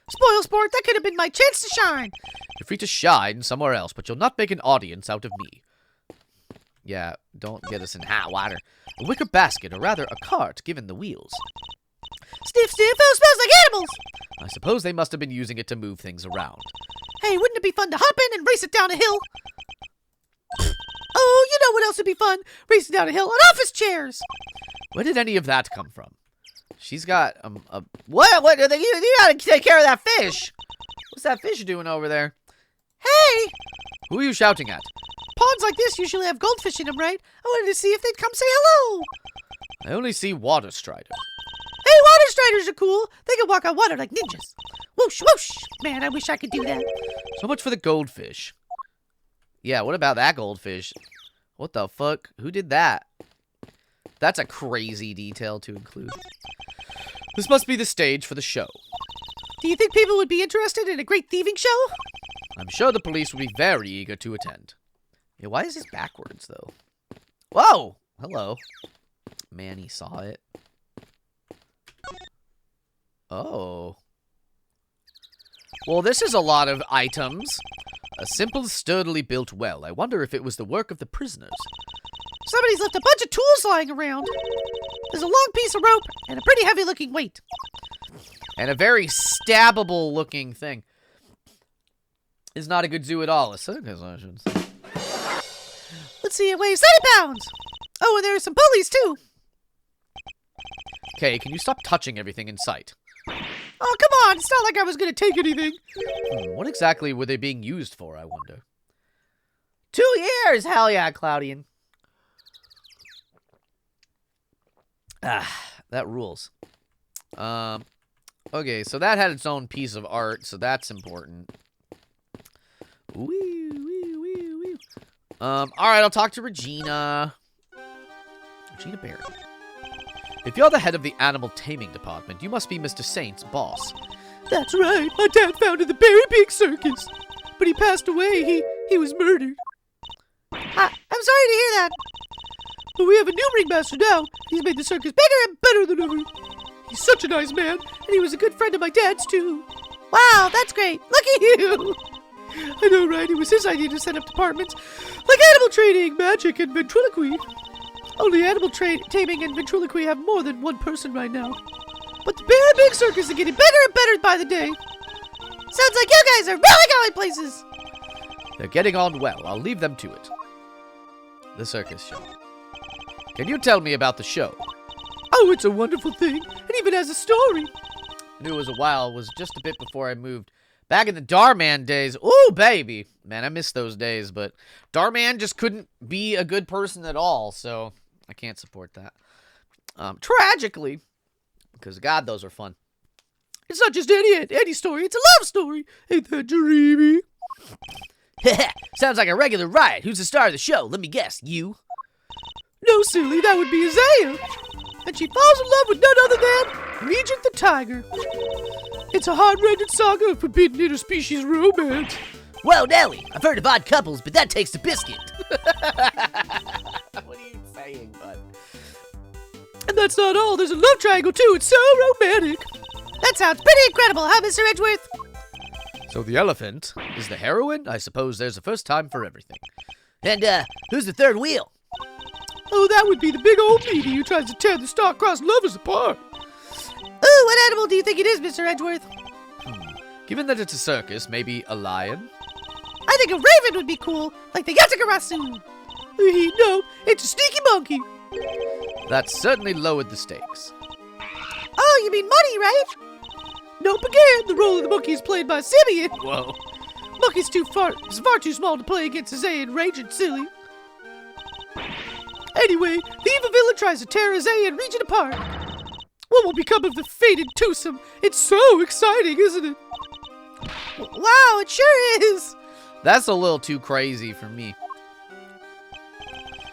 Spoil sport, that could have been my chance to shine. You're free to shine somewhere else, but you'll not make an audience out of me. Yeah, don't get us in hot water. A wicker basket, or rather a cart, given the wheels. Sniff, sniff, oh, smells like animals. I suppose they must have been using it to move things around. Hey, wouldn't it be fun to hop in and race it down a hill? Oh, you know what else would be fun? Racing down a hill on office chairs. Where did any of that come from? She's got What? You gotta take care of that fish. What's that fish doing over there? Hey! Who are you shouting at? Ponds like this usually have goldfish in them, right? I wanted to see if they'd come say hello. I only see water striders. Hey, water striders are cool. They can walk on water like ninjas. Whoosh, whoosh. Man, I wish I could do that. So much for the goldfish. Yeah, what about that goldfish? What the fuck? Who did that? That's a crazy detail to include. This must be the stage for the show. Do you think people would be interested in a great thieving show? I'm sure the police would be very eager to attend. Yeah, why is this backwards, though? Whoa! Hello. Man, he saw it. Oh. Well, this is a lot of items. A simple, sturdily built well. I wonder if it was the work of the prisoners. Somebody's left a bunch of tools lying around. There's a long piece of rope and a pretty heavy-looking weight. And a very stabbable-looking thing. It's not a good zoo at all. A circus, I should say. Let's see, it weighs 30 pounds. Oh, and there are some pulleys, too. Okay, can you stop touching everything in sight? Oh, come on. It's not like I was going to take anything. What exactly were they being used for, I wonder? 2 years! Hell yeah, Claudian. That rules. Okay, so that had its own piece of art, so that's important. Wee, wee, wee, wee. All right, I'll talk to Regina. Regina Barry. If you're the head of the animal taming department, you must be Mr. Saint's boss. That's right. My dad founded the Berry Pig Circus. But he passed away. He was murdered. I'm sorry to hear that. But we have a new ringmaster now. He's made the circus bigger and better than ever. He's such a nice man, and he was a good friend of my dad's, too. Wow, that's great. Look at you. I know, right? It was his idea to set up departments like animal training, magic, and ventriloquy. Only animal taming and ventriloquy have more than one person right now. But the Berry Pig Circus is getting bigger and better by the day. Sounds like you guys are really going places. They're getting on well. I'll leave them to it. The circus show. Can you tell me about the show? Oh, it's a wonderful thing. It even has a story. I knew it was a while. It was just a bit before I moved. Back in the Darman days. Ooh, baby. Man, I miss those days, but Darman just couldn't be a good person at all, so I can't support that. Tragically, because God, those are fun. It's not just any story. It's a love story. Ain't that dreamy? Sounds like a regular riot. Who's the star of the show? Let me guess. You? No, silly. That would be Isaiah. And she falls in love with none other than Regent the Tiger. It's a hard-rendered saga of forbidden interspecies romance. Whoa, Nelly. I've heard of odd couples, but that takes a biscuit. What are you saying, bud? And that's not all. There's a love triangle, too. It's so romantic. That sounds pretty incredible, huh, Mr. Edgeworth? So the elephant is the heroine? I suppose there's a first time for everything. And, who's the third wheel? Oh, that would be the big old meaty who tries to tear the star-crossed lovers apart. Ooh, what animal do you think it is, Mr. Edgeworth? Given that it's a circus, maybe a lion? I think a raven would be cool, like the Yatakarasu. No, it's a sneaky monkey. That certainly lowered the stakes. Oh, you mean money, right? Nope, again, the role of the monkey is played by Simeon. Whoa. Monkey's far too small to play against Isaiah and Regent, silly. Anyway, the evil villain tries to tear Isaiah and Regent apart. What will become of the fated twosome? It's so exciting, isn't it? Wow, it sure is. That's a little too crazy for me.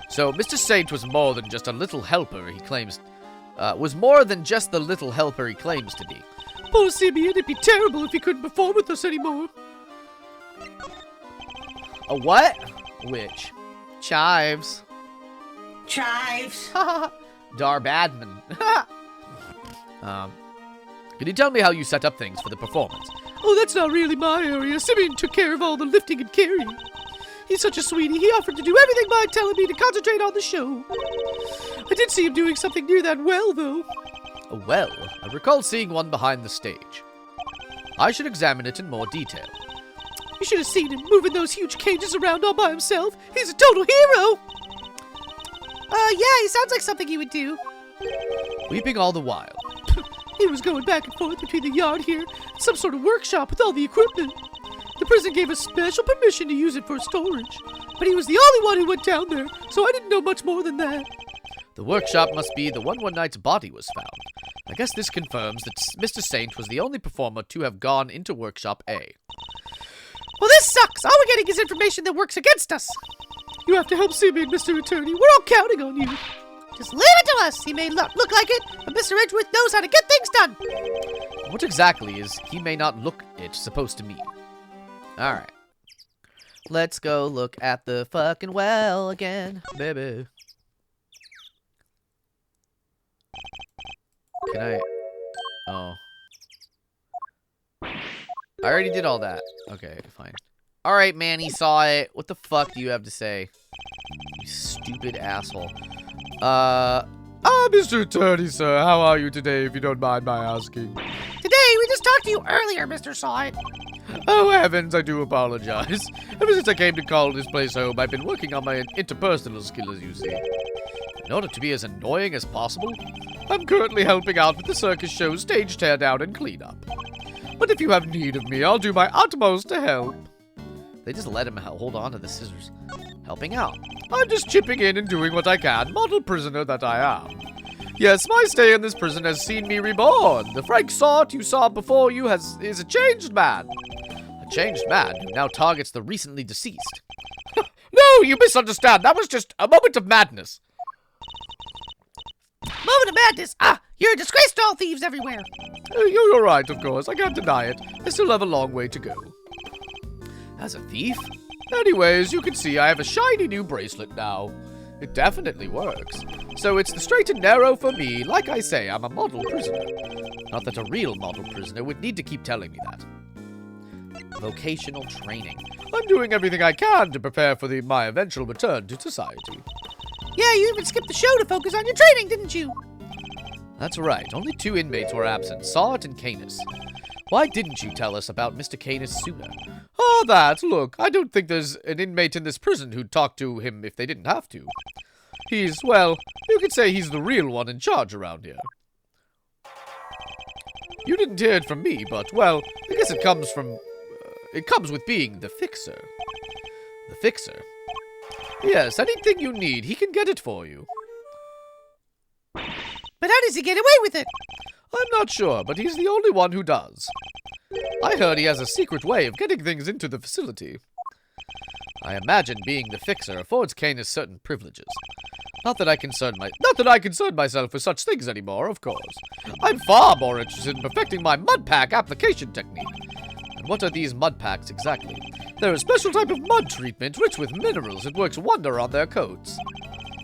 So, Mr. Saint was more than just a little helper, he claims. Was more than just the little helper he claims to be. Poor Simeon, it'd be terrible if he couldn't perform with us anymore. A what? Which? Chives. Chives. Darbadman. Can you tell me how you set up things for the performance? Oh, that's not really my area. Simeon took care of all the lifting and carrying. He's such a sweetie. He offered to do everything by telling me to concentrate on the show. I did see him doing something near that well, though. A well? I recall seeing one behind the stage. I should examine it in more detail. You should have seen him moving those huge cages around all by himself. He's a total hero. Yeah, he sounds like something he would do. Weeping all the while. He was going back and forth between the yard here and some sort of workshop with all the equipment. The prison gave us special permission to use it for storage. But he was the only one who went down there, so I didn't know much more than that. The workshop must be the one where Knight's body was found. I guess this confirms that Mr. Saint was the only performer to have gone into Workshop A. Well, this sucks. All we're getting is information that works against us. You have to help Simeon, Mr. Attorney. We're all counting on you. Just leave it to us. He may look like it, but Mr. Edgeworth knows how to get things done. What exactly is he may not look it supposed to mean? Alright. Let's go look at the fucking well again, baby. Can I... Oh. I already did all that. Okay, fine. Alright, Manny saw it. What the fuck do you have to say? You stupid asshole. Mr. Attorney, sir, how are you today, if you don't mind my asking? Today, we just talked to you earlier, Mr. Sawit. Oh, heavens, I do apologize. Ever since I came to call this place home, I've been working on my interpersonal skills, you see. In order to be as annoying as possible, I'm currently helping out with the circus show stage teardown and cleanup. But if you have need of me, I'll do my utmost to help. They just let him hold on to the scissors. Helping out. I'm just chipping in and doing what I can, model prisoner that I am. Yes, my stay in this prison has seen me reborn. The Frank Sort you saw before you is a changed man. A changed man who now targets the recently deceased. No, you misunderstand. That was just a moment of madness. Moment of madness! Ah, you're a disgrace to all thieves everywhere! You're right, of course. I can't deny it. I still have a long way to go. As a thief? Anyways, you can see I have a shiny new bracelet now. It definitely works. So it's the straight and narrow for me. Like I say, I'm a model prisoner. Not that a real model prisoner would need to keep telling me that. Vocational training. I'm doing everything I can to prepare for my eventual return to society. Yeah, you even skipped the show to focus on your training, didn't you? That's right. Only 2 inmates were absent, Sort and Canis. Why didn't you tell us about Mr. Canis sooner? Oh, that. Look, I don't think there's an inmate in this prison who'd talk to him if they didn't have to. Well, you could say he's the real one in charge around here. You didn't hear it from me, but, well, I guess it comes with being the fixer. The fixer? Yes, anything you need, he can get it for you. But how does he get away with it? I'm not sure, but he's the only one who does. I heard he has a secret way of getting things into the facility. I imagine being the fixer affords Canis certain privileges. Not that I concern myself with such things anymore, of course. I'm far more interested in perfecting my mud pack application technique. And what are these mud packs exactly? They're a special type of mud treatment rich with minerals that works wonder on their coats.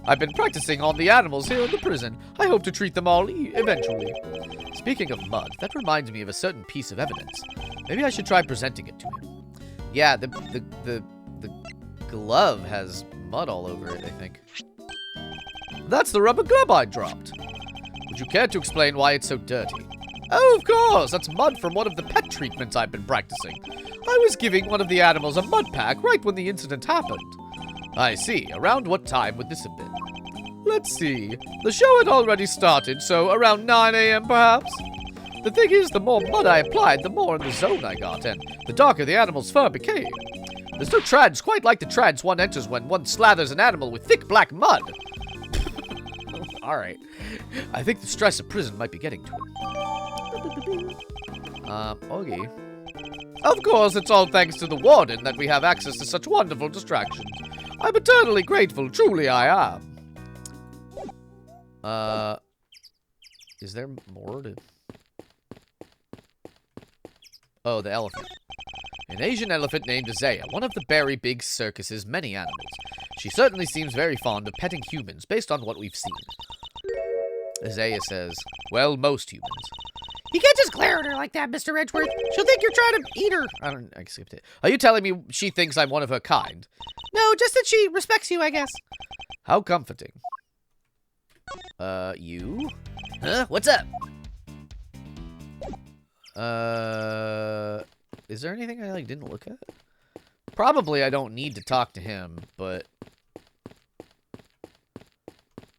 I've been practicing on the animals here in the prison. I hope to treat them all eventually. Speaking of mud, that reminds me of a certain piece of evidence. Maybe I should try presenting it to him. Yeah, the glove has mud all over it, I think. That's the rubber glove I dropped. Would you care to explain why it's so dirty? Oh, of course, that's mud from one of the pet treatments I've been practicing. I was giving one of the animals a mud pack right when the incident happened. I see. Around what time would this have been? Let's see. The show had already started, so around 9 a.m. perhaps? The thing is, the more mud I applied, the more in the zone I got, and the darker the animal's fur became. There's no trance quite like the trance one enters when one slathers an animal with thick black mud. Alright. I think the stress of prison might be getting to him. Okay. Of course, it's all thanks to the warden that we have access to such wonderful distractions. I'm eternally grateful, truly I am. Is there more to... Oh, the elephant. An Asian elephant named Isaiah, one of the Berry Big Circus's many animals. She certainly seems very fond of petting humans, based on what we've seen. Isaiah says, well, most humans. You can't just glare at her like that, Mr. Edgeworth. She'll think you're trying to eat her. I skipped it. Are you telling me she thinks I'm one of her kind? No, just that she respects you, I guess. How comforting. You? Huh? What's up? Is there anything I, didn't look at? Probably I don't need to talk to him, but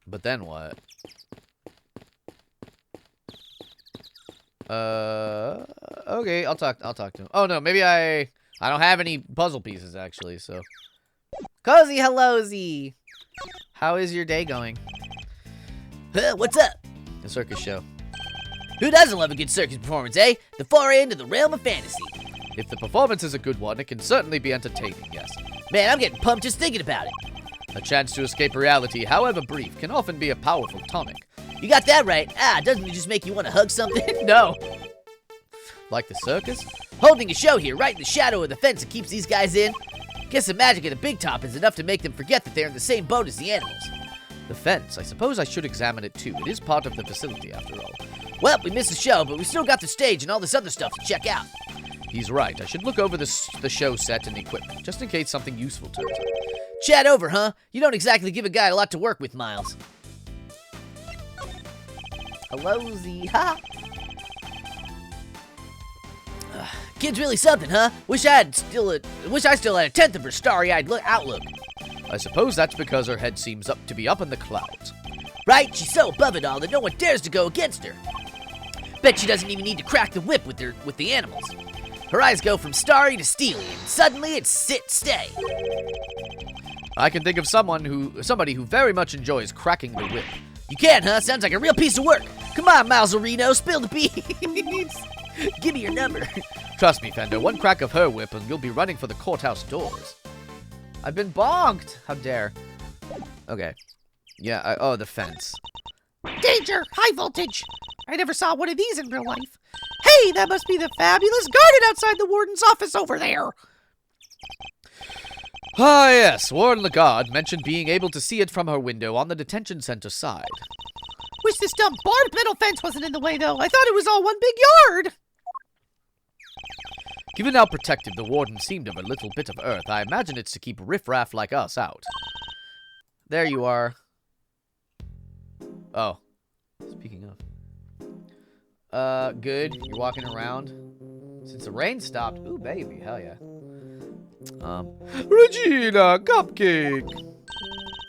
then what? Okay, I'll talk to him. Oh, no, maybe I don't have any puzzle pieces, actually, so. Cozy hello-zy! How is your day going? Huh? What's up? The circus show. Who doesn't love a good circus performance, eh? The foray into the realm of fantasy. If the performance is a good one, it can certainly be entertaining, yes. Man, I'm getting pumped just thinking about it. A chance to escape reality, however brief, can often be a powerful tonic. You got that right. Doesn't it just make you want to hug something? No. Like the circus? Holding a show here, right in the shadow of the fence that keeps these guys in. Guess the magic of the big top is enough to make them forget that they're in the same boat as the animals. The fence. I suppose I should examine it too. It is part of the facility, after all. Well, we missed the show, but we still got the stage and all this other stuff to check out. He's right. I should look over the show set and equipment, just in case something useful turns up. Chat over, huh? You don't exactly give a guy a lot to work with, Miles. Hello, Z. Ha! Kid's really something, huh? Wish I still had a tenth of her starry-eyed outlook. I suppose that's because her head seems to be up in the clouds. Right? She's so above it all that no one dares to go against her. Bet she doesn't even need to crack the whip with the animals. Her eyes go from starry to steely, and suddenly it's sit, stay. I can think of somebody who very much enjoys cracking the whip. You can, huh? Sounds like a real piece of work. Come on, Mauserino, spill the beans. Give me your number. Trust me, Fender, one crack of her whip and you'll be running for the courthouse doors. I've been bonked. How dare. Okay. Yeah, oh, the fence. Danger! High voltage! I never saw one of these in real life. Hey, that must be the fabulous garden outside the warden's office over there. Ah, yes. Warren Lagarde mentioned being able to see it from her window on the detention center side. Wish this dumb barbed metal fence wasn't in the way, though. I thought it was all one big yard. Given how protective the warden seemed of her little bit of earth, I imagine it's to keep riffraff like us out. There you are. Oh. Speaking of. Good. You're walking around. Since the rain stopped. Ooh, baby. Hell yeah. Regina, cupcake.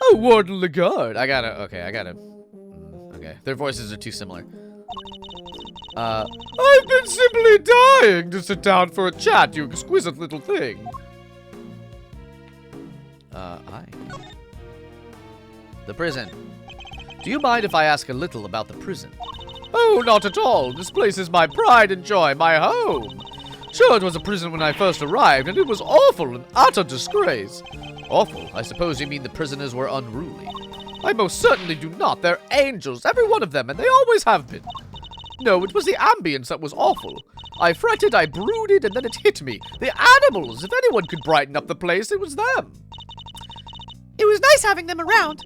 Oh, Warden Lagarde. Okay. Their voices are too similar. I've been simply dying to sit down for a chat, you exquisite little thing. Hi. The prison. Do you mind if I ask a little about the prison? Oh, not at all. This place is my pride and joy, my home. Sure, it was a prison when I first arrived, and it was awful, an utter disgrace. Awful? I suppose you mean the prisoners were unruly. I most certainly do not. They're angels, every one of them, and they always have been. No, it was the ambience that was awful. I fretted, I brooded, and then it hit me. The animals! If anyone could brighten up the place, it was them. It was nice having them around.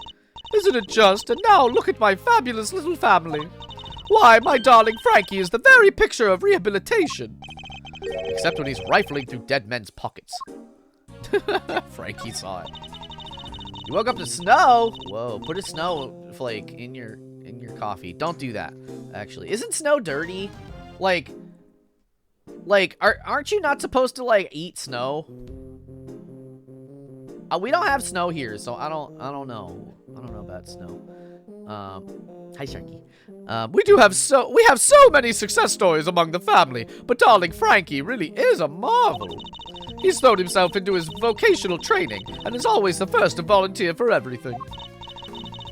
Isn't it just? And now look at my fabulous little family. Why, my darling Frankie is the very picture of rehabilitation. Except when he's rifling through dead men's pockets. Frankie saw it. You woke up to snow? Whoa, put a snowflake in your coffee. Don't do that, actually. Isn't snow dirty? Like, aren't you not supposed to, like, eat snow? We don't have snow here, so I don't know. I don't know about snow. Hi, Sharky. We have so many success stories among the family, but darling Frankie really is a marvel. He's thrown himself into his vocational training and is always the first to volunteer for everything.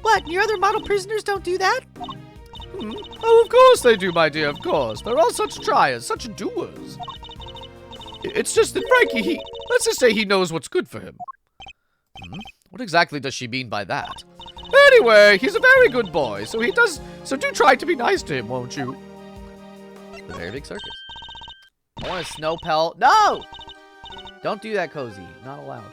What, your other model prisoners don't do that? Oh, of course they do, my dear, of course. They're all such triers, such doers. It's just that Frankie, let's just say he knows what's good for him. What exactly does she mean by that? Anyway, he's a very good boy, so do try to be nice to him, won't you? The very big circus. I want a snow pelt. No! Don't do that, Cozy. Not allowed.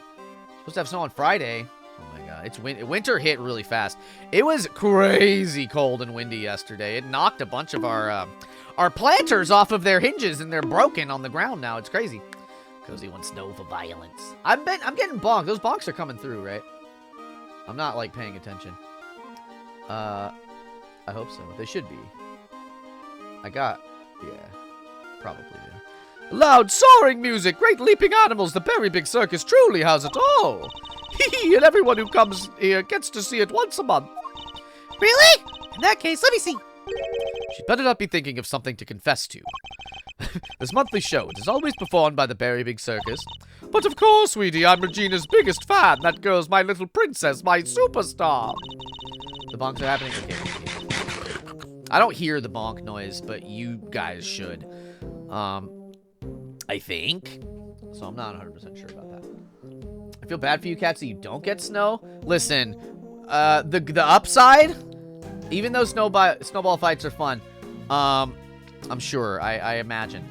Supposed to have snow on Friday. Oh my god, winter hit really fast. It was crazy cold and windy yesterday. It knocked a bunch of our planters off of their hinges, and they're broken on the ground now. It's crazy. Cozy wants snow for violence. I'm getting bonked. Those bonks are coming through, right? I'm not, like, paying attention. I hope so. They should be. Yeah, probably, yeah. Loud, soaring music, great leaping animals, the very big circus truly has it all. Hee, and everyone who comes here gets to see it once a month. Really? In that case, let me see. She'd better not be thinking of something to confess to. This monthly show, it is always performed by the Berry Big Circus. But of course, sweetie, I'm Regina's biggest fan. That girl's my little princess, my superstar. The bonks are happening. Okay. I don't hear the bonk noise, but you guys should. I think. So I'm not 100% sure about that. I feel bad for you cats that you don't get snow. Listen, the upside, even though snowball fights are fun, I'm sure, I imagine.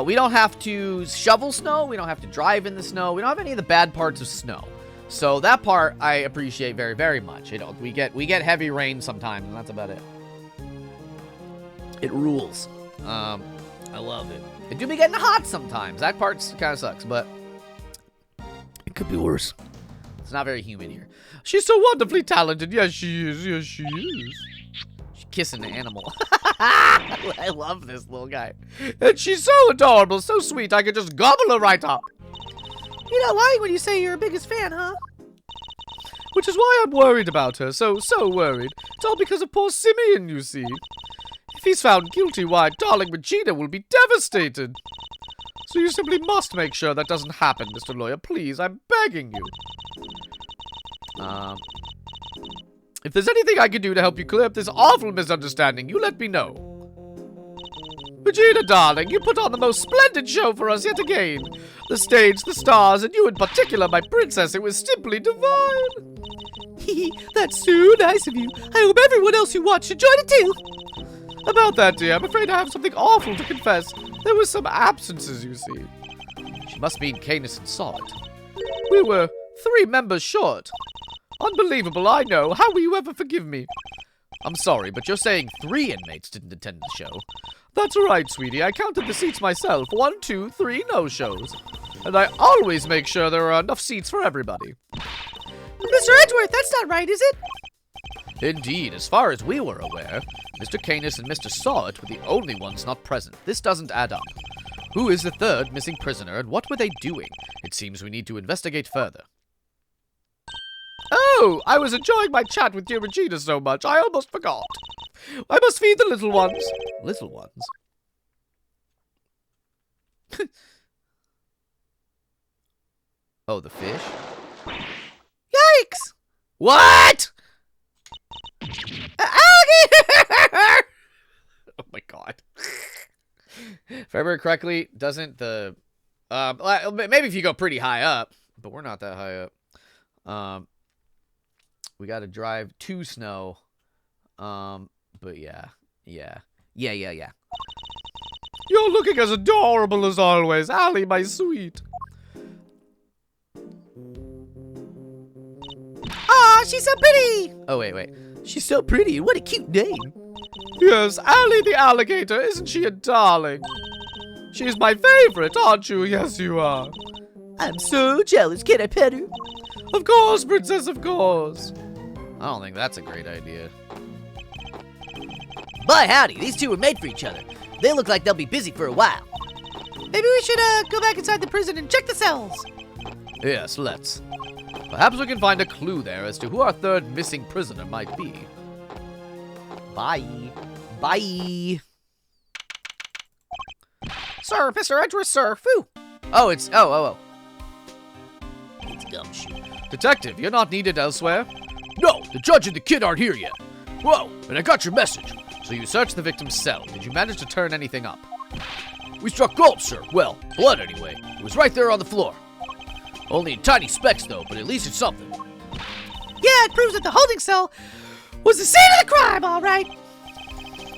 We don't have to shovel snow. We don't have to drive in the snow. We don't have any of the bad parts of snow. So that part I appreciate very, very much. We get heavy rain sometimes, and that's about it. It rules. I love it. It do be getting hot sometimes. That part kind of sucks, but it could be worse. It's not very humid here. She's so wonderfully talented. Yes, she is. Yes, she is. She's kissing the animal. I love this little guy. And she's so adorable, so sweet, I could just gobble her right up. You're not lying when you say you're her biggest fan, huh? Which is why I'm worried about her, so worried. It's all because of poor Simeon, you see. If he's found guilty, why, darling Regina will be devastated. So you simply must make sure that doesn't happen, Mr. Lawyer. Please, I'm begging you. If there's anything I can do to help you clear up this awful misunderstanding, you let me know. Regina, darling, you put on the most splendid show for us yet again. The stage, the stars, and you in particular, my princess, it was simply divine. That's so nice of you. I hope everyone else who watched should join it too. About that, dear, I'm afraid I have something awful to confess. There were some absences, you see. She must mean Canis and Solid. We were 3 members short. Unbelievable, I know. How will you ever forgive me? I'm sorry, but you're saying 3 inmates didn't attend the show. That's right, sweetie. I counted the seats myself. 1, 2, 3 no-shows. And I always make sure there are enough seats for everybody. Mr. Edgeworth, that's not right, is it? Indeed, as far as we were aware, Mr. Canis and Mr. Sawit were the only ones not present. This doesn't add up. Who is the 3rd missing prisoner, and what were they doing? It seems we need to investigate further. Oh, I was enjoying my chat with dear Regina so much, I almost forgot. I must feed the little ones. Little ones? Oh, the fish? Yikes! What? Alligator! Oh my god. If I remember correctly, doesn't the... maybe if you go pretty high up, but we're not that high up. We gotta drive to snow. But yeah. Yeah. You're looking as adorable as always, Allie, my sweet. Aw, she's so pretty! Oh, wait. She's so pretty. What a cute name. Yes, Allie the alligator, isn't she a darling? She's my favorite, aren't you? Yes, you are. I'm so jealous. Can I pet her? Of course, princess, of course. I don't think that's a great idea. By howdy, these two were made for each other. They look like they'll be busy for a while. Maybe we should go back inside the prison and check the cells. Yes, let's. Perhaps we can find a clue there as to who our 3rd missing prisoner might be. Bye. Sir, Mr. Edgeworth, sir. Foo. Oh, it's... Oh. It's gumshoe. Detective, you're not needed elsewhere? No, the judge and the kid aren't here yet. Whoa, and I got your message. So you searched the victim's cell. Did you manage to turn anything up? We struck gold, sir. Well, blood anyway. It was right there on the floor. Only in tiny specks, though, but at least it's something. Yeah, it proves that the holding cell was the scene of the crime, all right.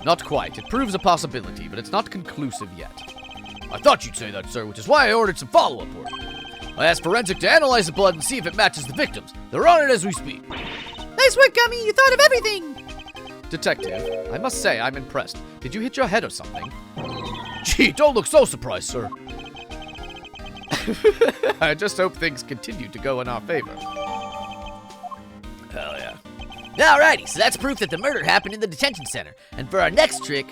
Not quite. It proves a possibility, but it's not conclusive yet. I thought you'd say that, sir, which is why I ordered some follow-up work. I asked Forensic to analyze the blood and see if it matches the victims. They're on it as we speak. Nice work, Gummy. You thought of everything. Detective, I must say I'm impressed. Did you hit your head or something? Gee, don't look so surprised, sir. I just hope things continue to go in our favor. Hell yeah. Alrighty, so that's proof that the murder happened in the detention center. And for our next trick,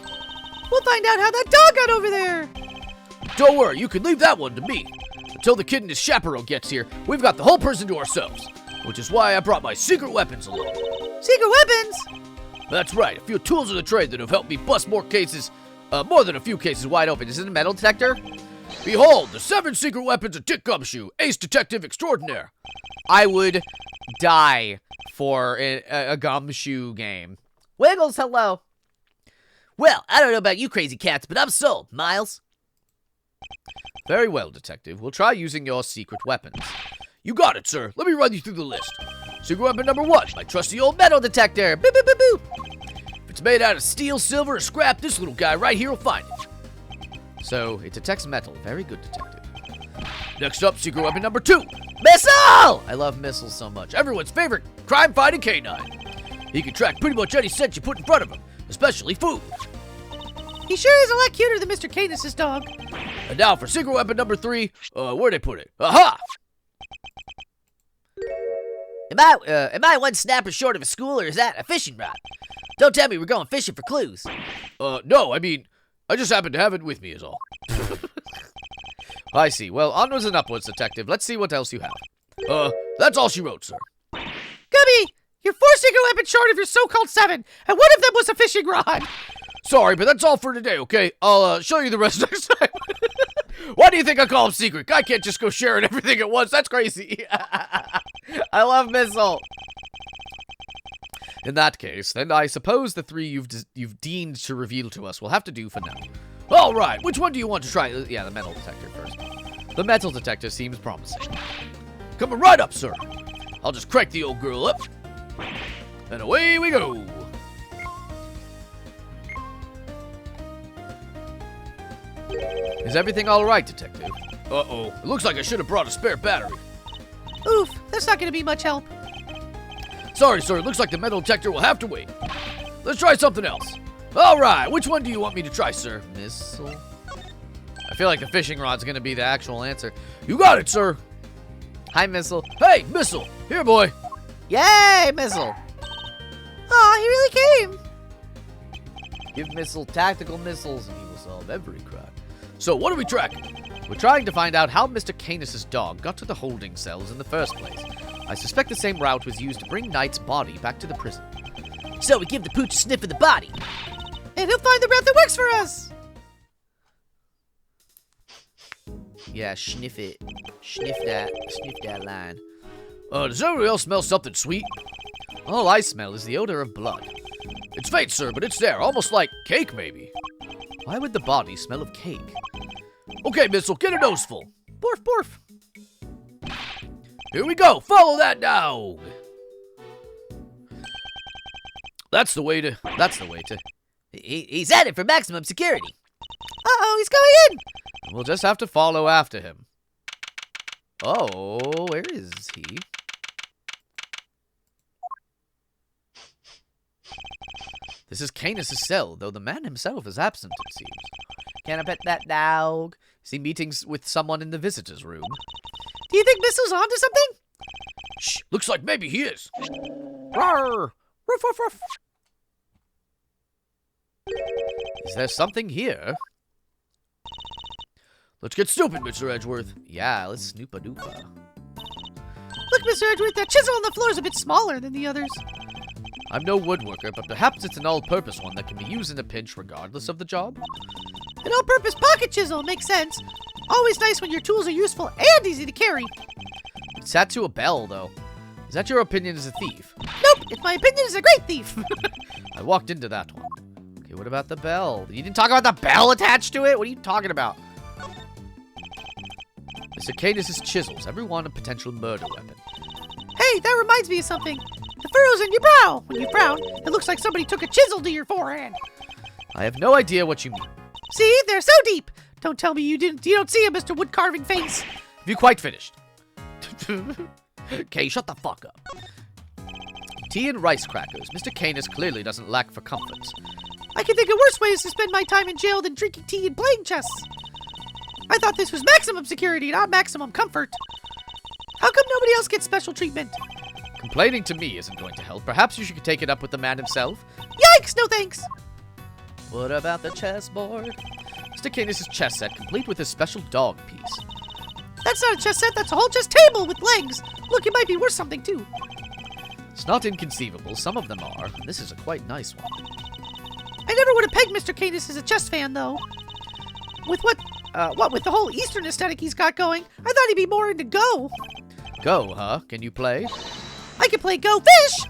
we'll find out how that dog got over there. Don't worry, you can leave that one to me. Until the kid and his chaperone gets here, we've got the whole prison to ourselves. Which is why I brought my secret weapons along. Secret weapons? That's right, a few tools of the trade that have helped me bust more cases, more than a few cases wide open. Is it a metal detector? Behold, the 7 secret weapons of Dick Gumshoe, Ace Detective Extraordinaire. I would die for a gumshoe game. Wiggles, hello. Well, I don't know about you crazy cats, but I'm sold, Miles. Very well, Detective. We'll try using your secret weapons. You got it, sir. Let me run you through the list. Secret weapon number 1, my trusty old metal detector. Boop, boop, boop, boop. If it's made out of steel, silver, or scrap, this little guy right here will find it. So, it detects metal. Very good, Detective. Next up, secret weapon number 2, missile! I love missiles so much. Everyone's favorite crime-fighting canine. He can track pretty much any scent you put in front of him, especially food. He sure is a lot cuter than Mr. Canis' dog. And now for secret weapon number 3, where'd I put it? Aha! Am I one snapper short of a school, or is that a fishing rod? Don't tell me we're going fishing for clues. No, I mean, I just happen to have it with me is all. I see. Well, onwards and upwards, Detective. Let's see what else you have. That's all she wrote, sir. Gubby, you're 4 secret weapons short of your so-called 7, and one of them was a fishing rod. Sorry, but that's all for today, okay? I'll show you the rest next time. Why do you think I call them secret? I can't just go sharing everything at once. That's crazy. I love Missile. In that case, then I suppose the three you've deemed to reveal to us will have to do for now. All right, which one do you want to try? Yeah, the metal detector first. The metal detector seems promising. Coming right up, sir. I'll just crank the old girl up. And away we go. Is everything all right, Detective? Uh-oh. It looks like I should have brought a spare battery. Oof, that's not gonna be much help. Sorry, sir. It looks like the metal detector will have to wait. Let's try something else. All right. Which one do you want me to try, sir? Missile? I feel like the fishing rod's gonna be the actual answer. You got it, sir. Hi, Missile. Hey, missile. Here, boy. Yay, Missile! Aw, he really came. Give Missile tactical missiles and he will solve every crime. So, what are we tracking? We're trying to find out how Mr. Canis' dog got to the holding cells in the first place. I suspect the same route was used to bring Knight's body back to the prison. So, we give the pooch a sniff of the body. And he'll find the route that works for us. Yeah, sniff it. Sniff that line. Does everybody else smell something sweet? All I smell is the odor of blood. It's faint, sir, but it's there. Almost like cake, maybe. Why would the body smell of cake? Okay, Missile, get a noseful. Borf, borf. Here we go. Follow that dog. That's the way to... He's at it for maximum security. Uh-oh, he's going in. We'll just have to follow after him. Oh, where is he? This is Canis' cell, though the man himself is absent, it seems. Can I pet that dog? Is he meeting with someone in the visitor's room? Do you think Missile's onto something? Shh, looks like maybe he is. Roar! Ruff, ruff, ruff! Is there something here? Let's get stupid, Mr. Edgeworth. Yeah, let's snoopa-doopa. Look, Mr. Edgeworth, that chisel on the floor is a bit smaller than the others. I'm no woodworker, but perhaps it's an all-purpose one that can be used in a pinch regardless of the job? An all-purpose pocket chisel makes sense. Always nice when your tools are useful and easy to carry. It's set to a bell, though. Is that your opinion as a thief? Nope, it's my opinion as a great thief. I walked into that one. Okay, what about the bell? You didn't talk about the bell attached to it? What are you talking about? Mr. Canis' chisels, every one a potential murder weapon. Hey, that reminds me of something. The furrows in your brow. When you frown, it looks like somebody took a chisel to your forehead. I have no idea what you mean. See, they're so deep. Don't tell me you don't see a Mr. Wood carving face. Have you quite finished? Okay, shut the fuck up. Tea and rice crackers. Mr. Canis clearly doesn't lack for comforts. I can think of worse ways to spend my time in jail than drinking tea and playing chess. I thought this was maximum security, not maximum comfort. How come nobody else gets special treatment? Complaining to me isn't going to help. Perhaps you should take it up with the man himself. Yikes, no thanks. What about the chessboard? Mr. Canis' chess set, complete with his special dog piece. That's not a chess set, that's a whole chess table with legs. Look, it might be worth something, too. It's not inconceivable. Some of them are. This is a quite nice one. I never would have pegged Mr. Canis as a chess fan, though. With with the whole Eastern aesthetic he's got going, I thought he'd be more into Go. Go, huh? Can you play? I can play Go Fish!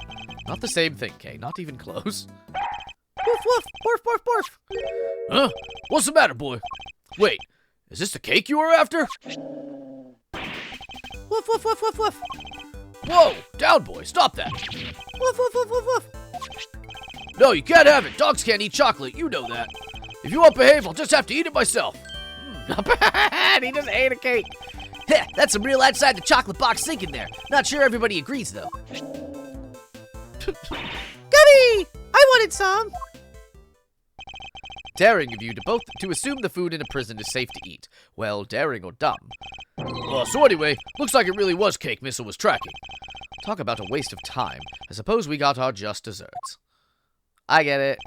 Not the same thing, Kay. Not even close. Woof woof, borf borf borf. Huh? What's the matter, boy? Wait, is this the cake you were after? Woof woof woof woof woof. Whoa, down, boy, stop that. Woof woof woof woof woof. No, you can't have it. Dogs can't eat chocolate, you know that. If you won't behave, I'll just have to eat it myself. Not bad. He just ate a cake. Heh, that's some real outside the chocolate box thinking there. Not sure everybody agrees, though. Gummy! I wanted some. Daring of you to assume the food in a prison is safe to eat. Well, daring or dumb. So anyway, looks like it really was cake Missile was tracking. Talk about a waste of time. I suppose we got our just desserts. I get it.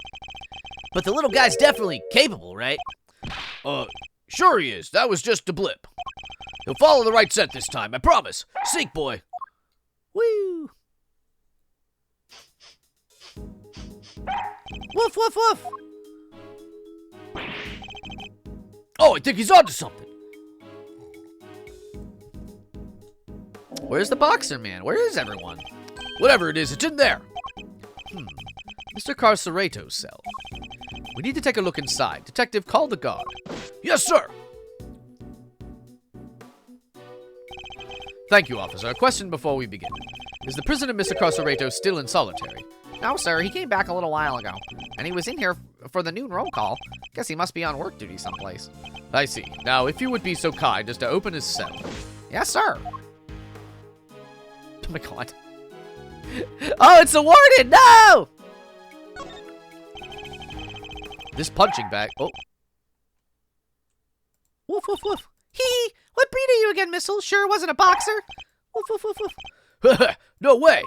But the little guy's definitely capable, right? Sure he is. That was just a blip. He'll follow the right scent this time, I promise. Sink, boy. Woo! Woof woof woof. Oh, I think he's onto something. Where's the boxer man? Where is everyone? Whatever it is, it's in there. Mr. Carcerato's cell. We need to take a look inside. Detective, call the guard. Yes, sir. Thank you, officer. A question before we begin. Is the prisoner Mr. Carcerato still in solitary? No, sir, he came back a little while ago. And he was in here for the noon roll call. Guess he must be on work duty someplace. I see. Now, if you would be so kind as to open his cell. Yes, sir. Oh my god. Oh, it's a warden! No! This punching bag... Oh. Woof, woof, woof. Hee! What breed are you again, Missile? Sure wasn't a boxer? Woof, woof, woof, woof. No way.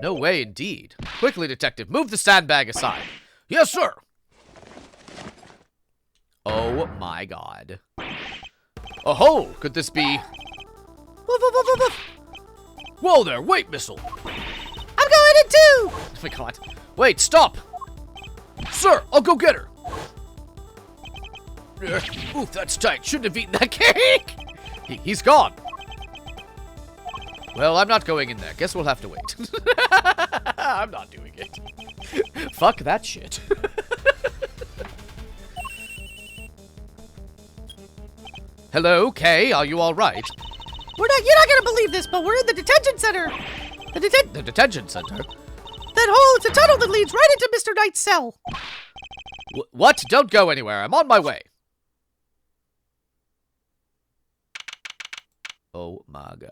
No way, indeed. Quickly, detective, move the sandbag aside. Yes, sir. Oh my god. Oh, could this be... Woof, woof, woof, woof, woof. Whoa there, wait, Missile. I'm going in too! Oh my god. Wait, stop! Sir, I'll go get her. Oof, that's tight. Shouldn't have eaten that cake. He's gone. Well, I'm not going in there. Guess we'll have to wait. I'm not doing it. Fuck that shit. Hello, Kay, are you alright? You're not gonna believe this, but we're in the detention center. The detention center? That hole, it's a tunnel that leads right into Mr. Knight's cell. What? Don't go anywhere. I'm on my way. Oh my god.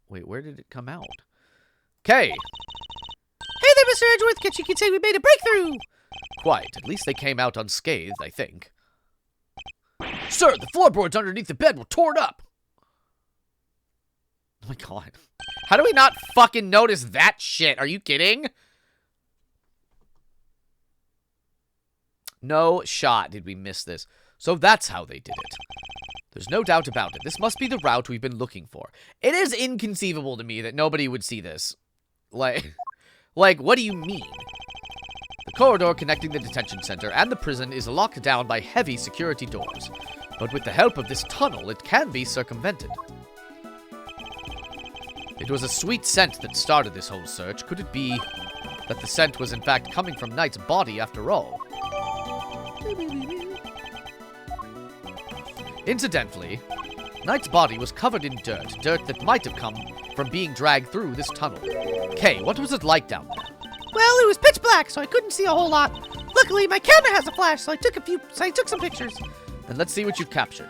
Wait, where did it come out? Kay! Hey there, Mr. Edgeworth. Guess you could say we made a breakthrough. Quite. At least they came out unscathed, I think. Sir, the floorboards underneath the bed were torn up. Oh my god. How do we not fucking notice that shit? Are you kidding? No shot did we miss this. So that's how they did it. There's no doubt about it. This must be the route we've been looking for. It is inconceivable to me that nobody would see this. Like, what do you mean? The corridor connecting the detention center and the prison is locked down by heavy security doors. But with the help of this tunnel, it can be circumvented. It was a sweet scent that started this whole search. Could it be that the scent was in fact coming from Knight's body after all? Incidentally, Knight's body was covered in dirt that might have come from being dragged through this tunnel. Kay, what was it like down there? Well, it was pitch black, so I couldn't see a whole lot. Luckily, my camera has a flash, so I took some pictures. Then let's see what you've captured.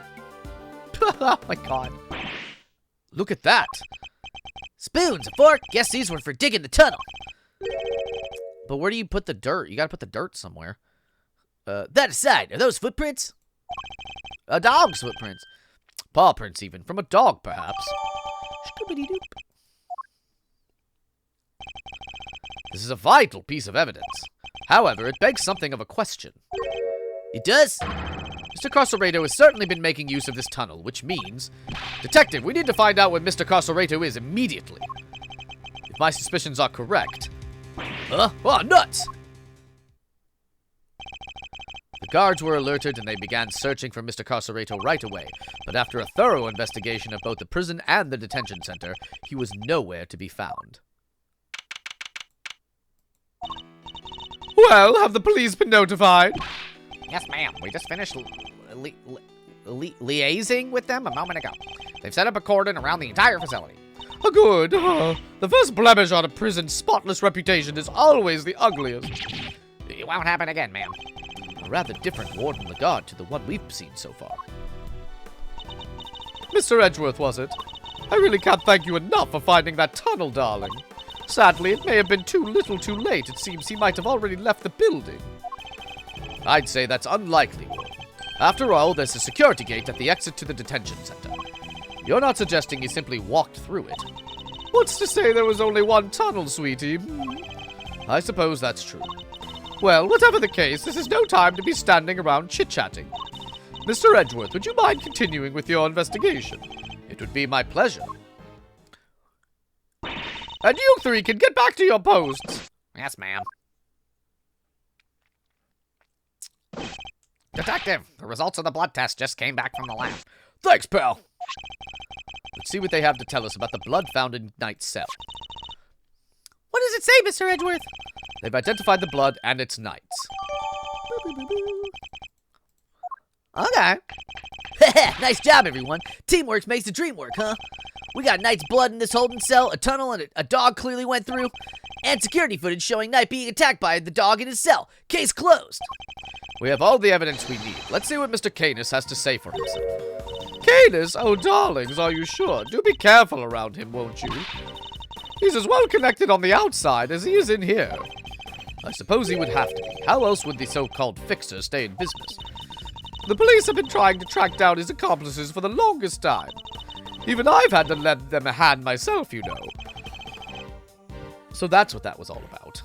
Oh my god. Look at that. Spoons, a fork. Guess these were for digging the tunnel. But where do you put the dirt? You gotta put the dirt somewhere. That aside, are those footprints? A dog's footprints. Paw prints even. From a dog, perhaps. Scooby-Doo. This is a vital piece of evidence. However, it begs something of a question. It does? Mr. Carcerato has certainly been making use of this tunnel, which means... Detective, we need to find out what Mr. Carcerato is immediately. If my suspicions are correct... Huh? Oh, nuts! The guards were alerted and they began searching for Mr. Carcerato right away. But after a thorough investigation of both the prison and the detention center, he was nowhere to be found. Well, have the police been notified? Yes, ma'am. We just finished liaising with them a moment ago. They've set up a cordon around the entire facility. Oh, good. The first blemish on a prison's spotless reputation is always the ugliest. It won't happen again, ma'am. A rather different warden regard to the one we've seen so far. Mr. Edgeworth, was it? I really can't thank you enough for finding that tunnel, darling. Sadly, it may have been too little too late. It seems he might have already left the building. I'd say that's unlikely, Warden. After all, there's a security gate at the exit to the detention center. You're not suggesting he simply walked through it. What's to say there was only one tunnel, sweetie? I suppose that's true. Well, whatever the case, this is no time to be standing around chit-chatting. Mr. Edgeworth, would you mind continuing with your investigation? It would be my pleasure. And you three can get back to your posts. Yes, ma'am. Detective, the results of the blood test just came back from the lab. Thanks, pal. Let's see what they have to tell us about the blood found in Knight's cell. What does it say, Mr. Edgeworth? They've identified the blood, and it's Knight's. Okay. Nice job, everyone. Teamwork makes the dream work, huh? We got Knight's blood in this holding cell, a tunnel, and a dog clearly went through, and security footage showing Knight being attacked by the dog in his cell. Case closed. We have all the evidence we need. Let's see what Mr. Canis has to say for himself. Canis? Oh, darlings, are you sure? Do be careful around him, won't you? He's as well connected on the outside as he is in here. I suppose he would have to be. How else would the so-called fixer stay in business? The police have been trying to track down his accomplices for the longest time. Even I've had to lend them a hand myself, you know. So that's what that was all about.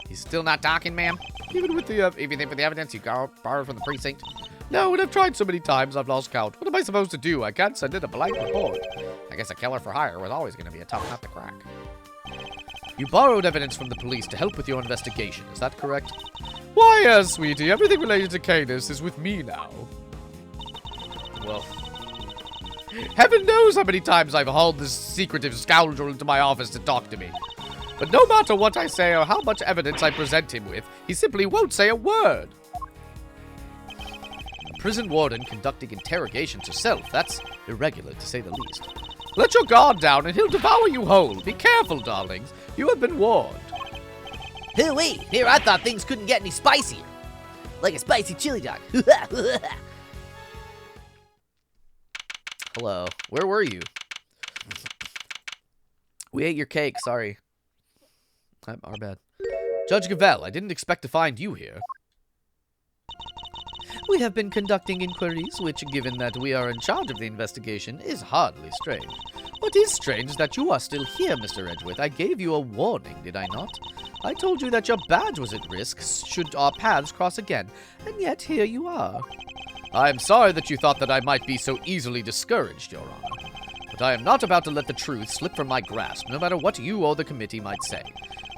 He's still not talking, ma'am? Even with the evidence you borrowed from the precinct? No, and I've tried so many times I've lost count. What am I supposed to do? I can't send in a blank report. I guess a killer for hire was always going to be a tough nut to crack. You borrowed evidence from the police to help with your investigation, is that correct? Why, yes, sweetie. Everything related to Canis is with me now. Well, heaven knows how many times I've hauled this secretive scoundrel into my office to talk to me. But no matter what I say or how much evidence I present him with, he simply won't say a word. A prison warden conducting interrogations herself, that's irregular to say the least. Let your guard down and he'll devour you whole. Be careful, darlings. You have been warned. Hooey! Here, I thought things couldn't get any spicier. Like a spicy chili dog. Hello. Where were you? We ate your cake, sorry. Our bad. Judge Gavelle, I didn't expect to find you here. We have been conducting inquiries, which, given that we are in charge of the investigation, is hardly strange. What is strange is that you are still here, Mr. Edgeworth. I gave you a warning, did I not? I told you that your badge was at risk should our paths cross again, and yet here you are. I am sorry that you thought that I might be so easily discouraged, Your Honor. But I am not about to let the truth slip from my grasp, no matter what you or the committee might say.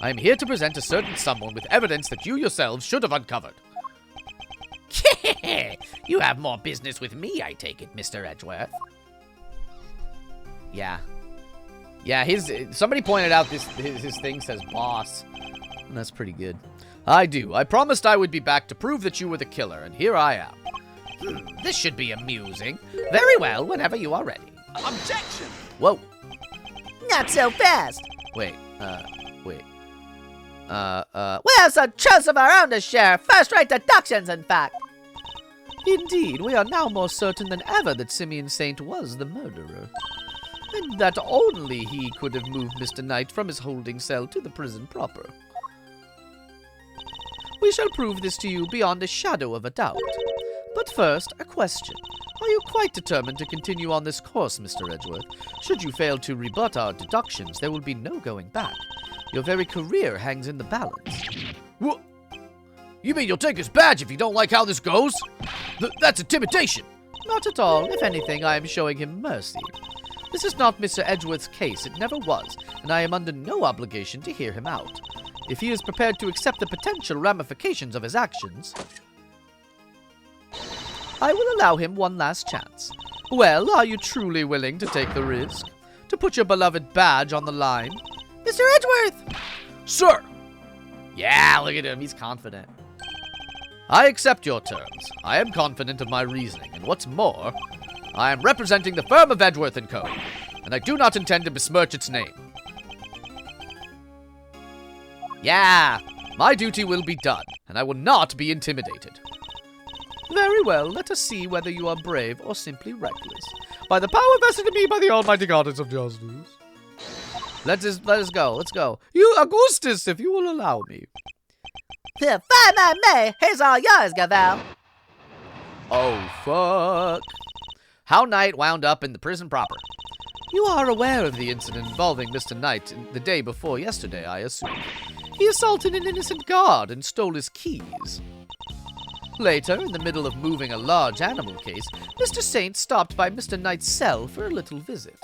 I am here to present a certain someone with evidence that you yourselves should have uncovered. You have more business with me, I take it, Mr. Edgeworth. Yeah. Yeah, somebody pointed out his thing says boss. And that's pretty good. I do. I promised I would be back to prove that you were the killer, and here I am. This should be amusing. Very well, whenever you are ready. Objection! Whoa. Not so fast. Wait. We have some trust of our own to share. First-rate deductions, in fact. Indeed, we are now more certain than ever that Simeon Saint was the murderer. And that only he could have moved Mr. Knight from his holding cell to the prison proper. We shall prove this to you beyond a shadow of a doubt. But first, a question. Are you quite determined to continue on this course, Mr. Edgeworth? Should you fail to rebut our deductions, there will be no going back. Your very career hangs in the balance. What? You mean you'll take his badge if you don't like how this goes? That's intimidation. Not at all. If anything, I am showing him mercy. This is not Mr. Edgeworth's case. It never was, and I am under no obligation to hear him out. If he is prepared to accept the potential ramifications of his actions, I will allow him one last chance. Well, are you truly willing to take the risk? To put your beloved badge on the line? Mr. Edgeworth! Sir! Yeah, look at him. He's confident. I accept your terms. I am confident of my reasoning, and what's more, I am representing the firm of Edgeworth & Co., and I do not intend to besmirch its name. Yeah, my duty will be done, and I will not be intimidated. Very well, let us see whether you are brave or simply reckless. By the power vested in me by the almighty goddess of justice. Let us go, let's go. You, Augustus, if you will allow me. Fine by me. Here's all yours, Gavelle. Oh, fuck. How Knight wound up in the prison proper. You are aware of the incident involving Mr. Knight the day before yesterday, I assume. He assaulted an innocent guard and stole his keys. Later, in the middle of moving a large animal case, Mr. Saint stopped by Mr. Knight's cell for a little visit.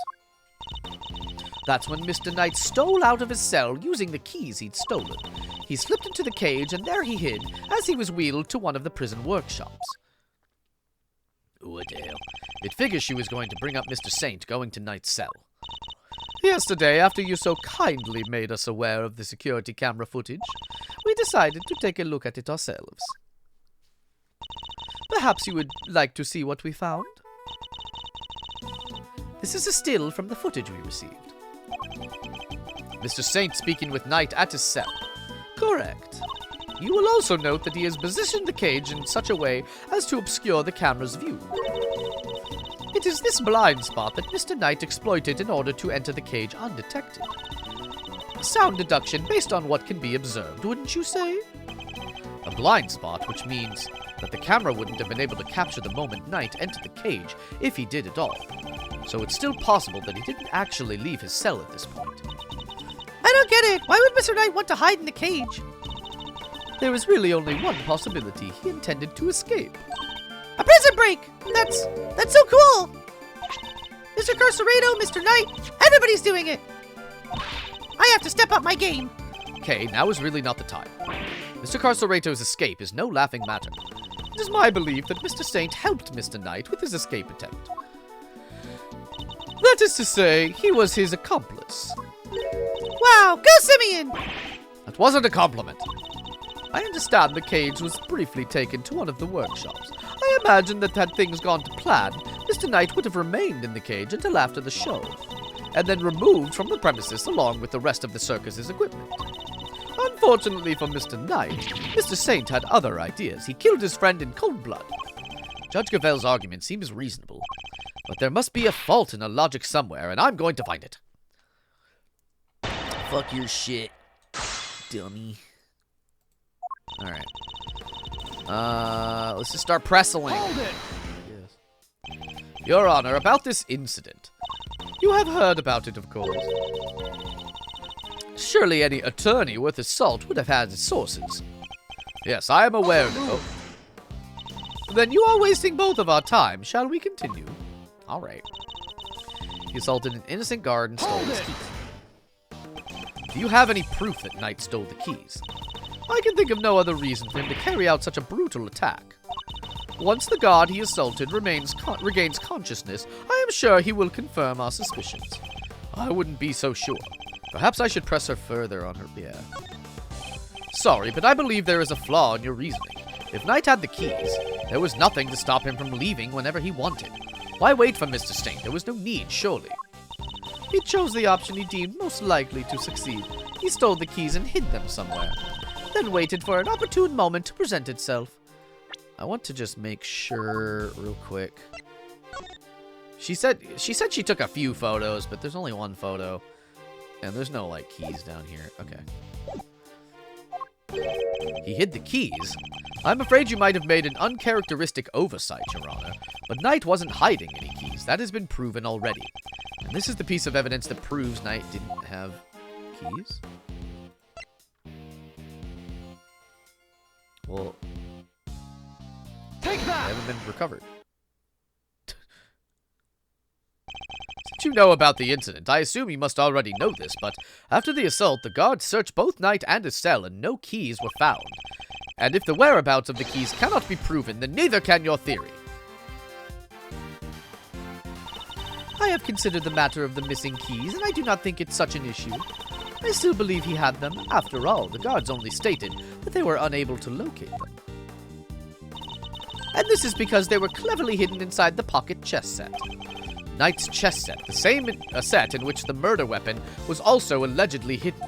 That's when Mr. Knight stole out of his cell using the keys he'd stolen. He slipped into the cage, and there he hid as he was wheeled to one of the prison workshops. What the hell? It figures she was going to bring up Mr. Saint going to Knight's cell. Yesterday, after you so kindly made us aware of the security camera footage, we decided to take a look at it ourselves. Perhaps you would like to see what we found? This is a still from the footage we received. Mr. Saint speaking with Knight at his cell. Correct. You will also note that he has positioned the cage in such a way as to obscure the camera's view. It is this blind spot that Mr. Knight exploited in order to enter the cage undetected. Sound deduction based on what can be observed, wouldn't you say? A blind spot, which means that the camera wouldn't have been able to capture the moment Knight entered the cage, if he did at all. So it's still possible that he didn't actually leave his cell at this point. I don't get it. Why would Mr. Knight want to hide in the cage? There is really only one possibility. He intended to escape. A prison break! That's so cool! Mr. Carcerado, Mr. Knight, everybody's doing it! I have to step up my game. Okay, now is really not the time. Mr. Carcerato's escape is no laughing matter. It is my belief that Mr. Saint helped Mr. Knight with his escape attempt. That is to say, he was his accomplice. Wow, go Simeon! That wasn't a compliment. I understand the cage was briefly taken to one of the workshops. I imagine that had things gone to plan, Mr. Knight would have remained in the cage until after the show, and then removed from the premises along with the rest of the circus's equipment. Unfortunately for Mr. Knight, Mr. Saint had other ideas. He killed his friend in cold blood. Judge Gavel's argument seems reasonable, but there must be a fault in the logic somewhere, and I'm going to find it. Fuck your shit, dummy. Alright. Let's just start pressing. Hold it! Yes. Your Honor, about this incident. You have heard about it, of course. Surely any attorney worth his salt would have had his sources. Yes, I am aware of it. Oh. Then you are wasting both of our time. Shall we continue? Alright. He assaulted an innocent guard and stole his keys. Do you have any proof that Knight stole the keys? I can think of no other reason for him to carry out such a brutal attack. Once the guard he assaulted regains consciousness, I am sure he will confirm our suspicions. I wouldn't be so sure. Perhaps I should press her further on her... Yeah. Sorry, but I believe there is a flaw in your reasoning. If Knight had the keys, there was nothing to stop him from leaving whenever he wanted. Why wait for Mr. Saint? There was no need, surely. He chose the option he deemed most likely to succeed. He stole the keys and hid them somewhere, then waited for an opportune moment to present itself. I want to just make sure real quick. She said she took a few photos, but there's only one photo. And there's no, like, keys down here. Okay. He hid the keys? I'm afraid you might have made an uncharacteristic oversight, Your Honor. But Knight wasn't hiding any keys. That has been proven already. And this is the piece of evidence that proves Knight didn't have keys? Well... Take that! They haven't been recovered. Since you know about the incident, I assume you must already know this, but after the assault, the guards searched both Knight and his cell, and no keys were found. And if the whereabouts of the keys cannot be proven, then neither can your theory. I have considered the matter of the missing keys, and I do not think it's such an issue. I still believe he had them. After all, the guards only stated that they were unable to locate them. And this is because they were cleverly hidden inside the pocket chess set. Knight's chess set, the same set in which the murder weapon was also allegedly hidden.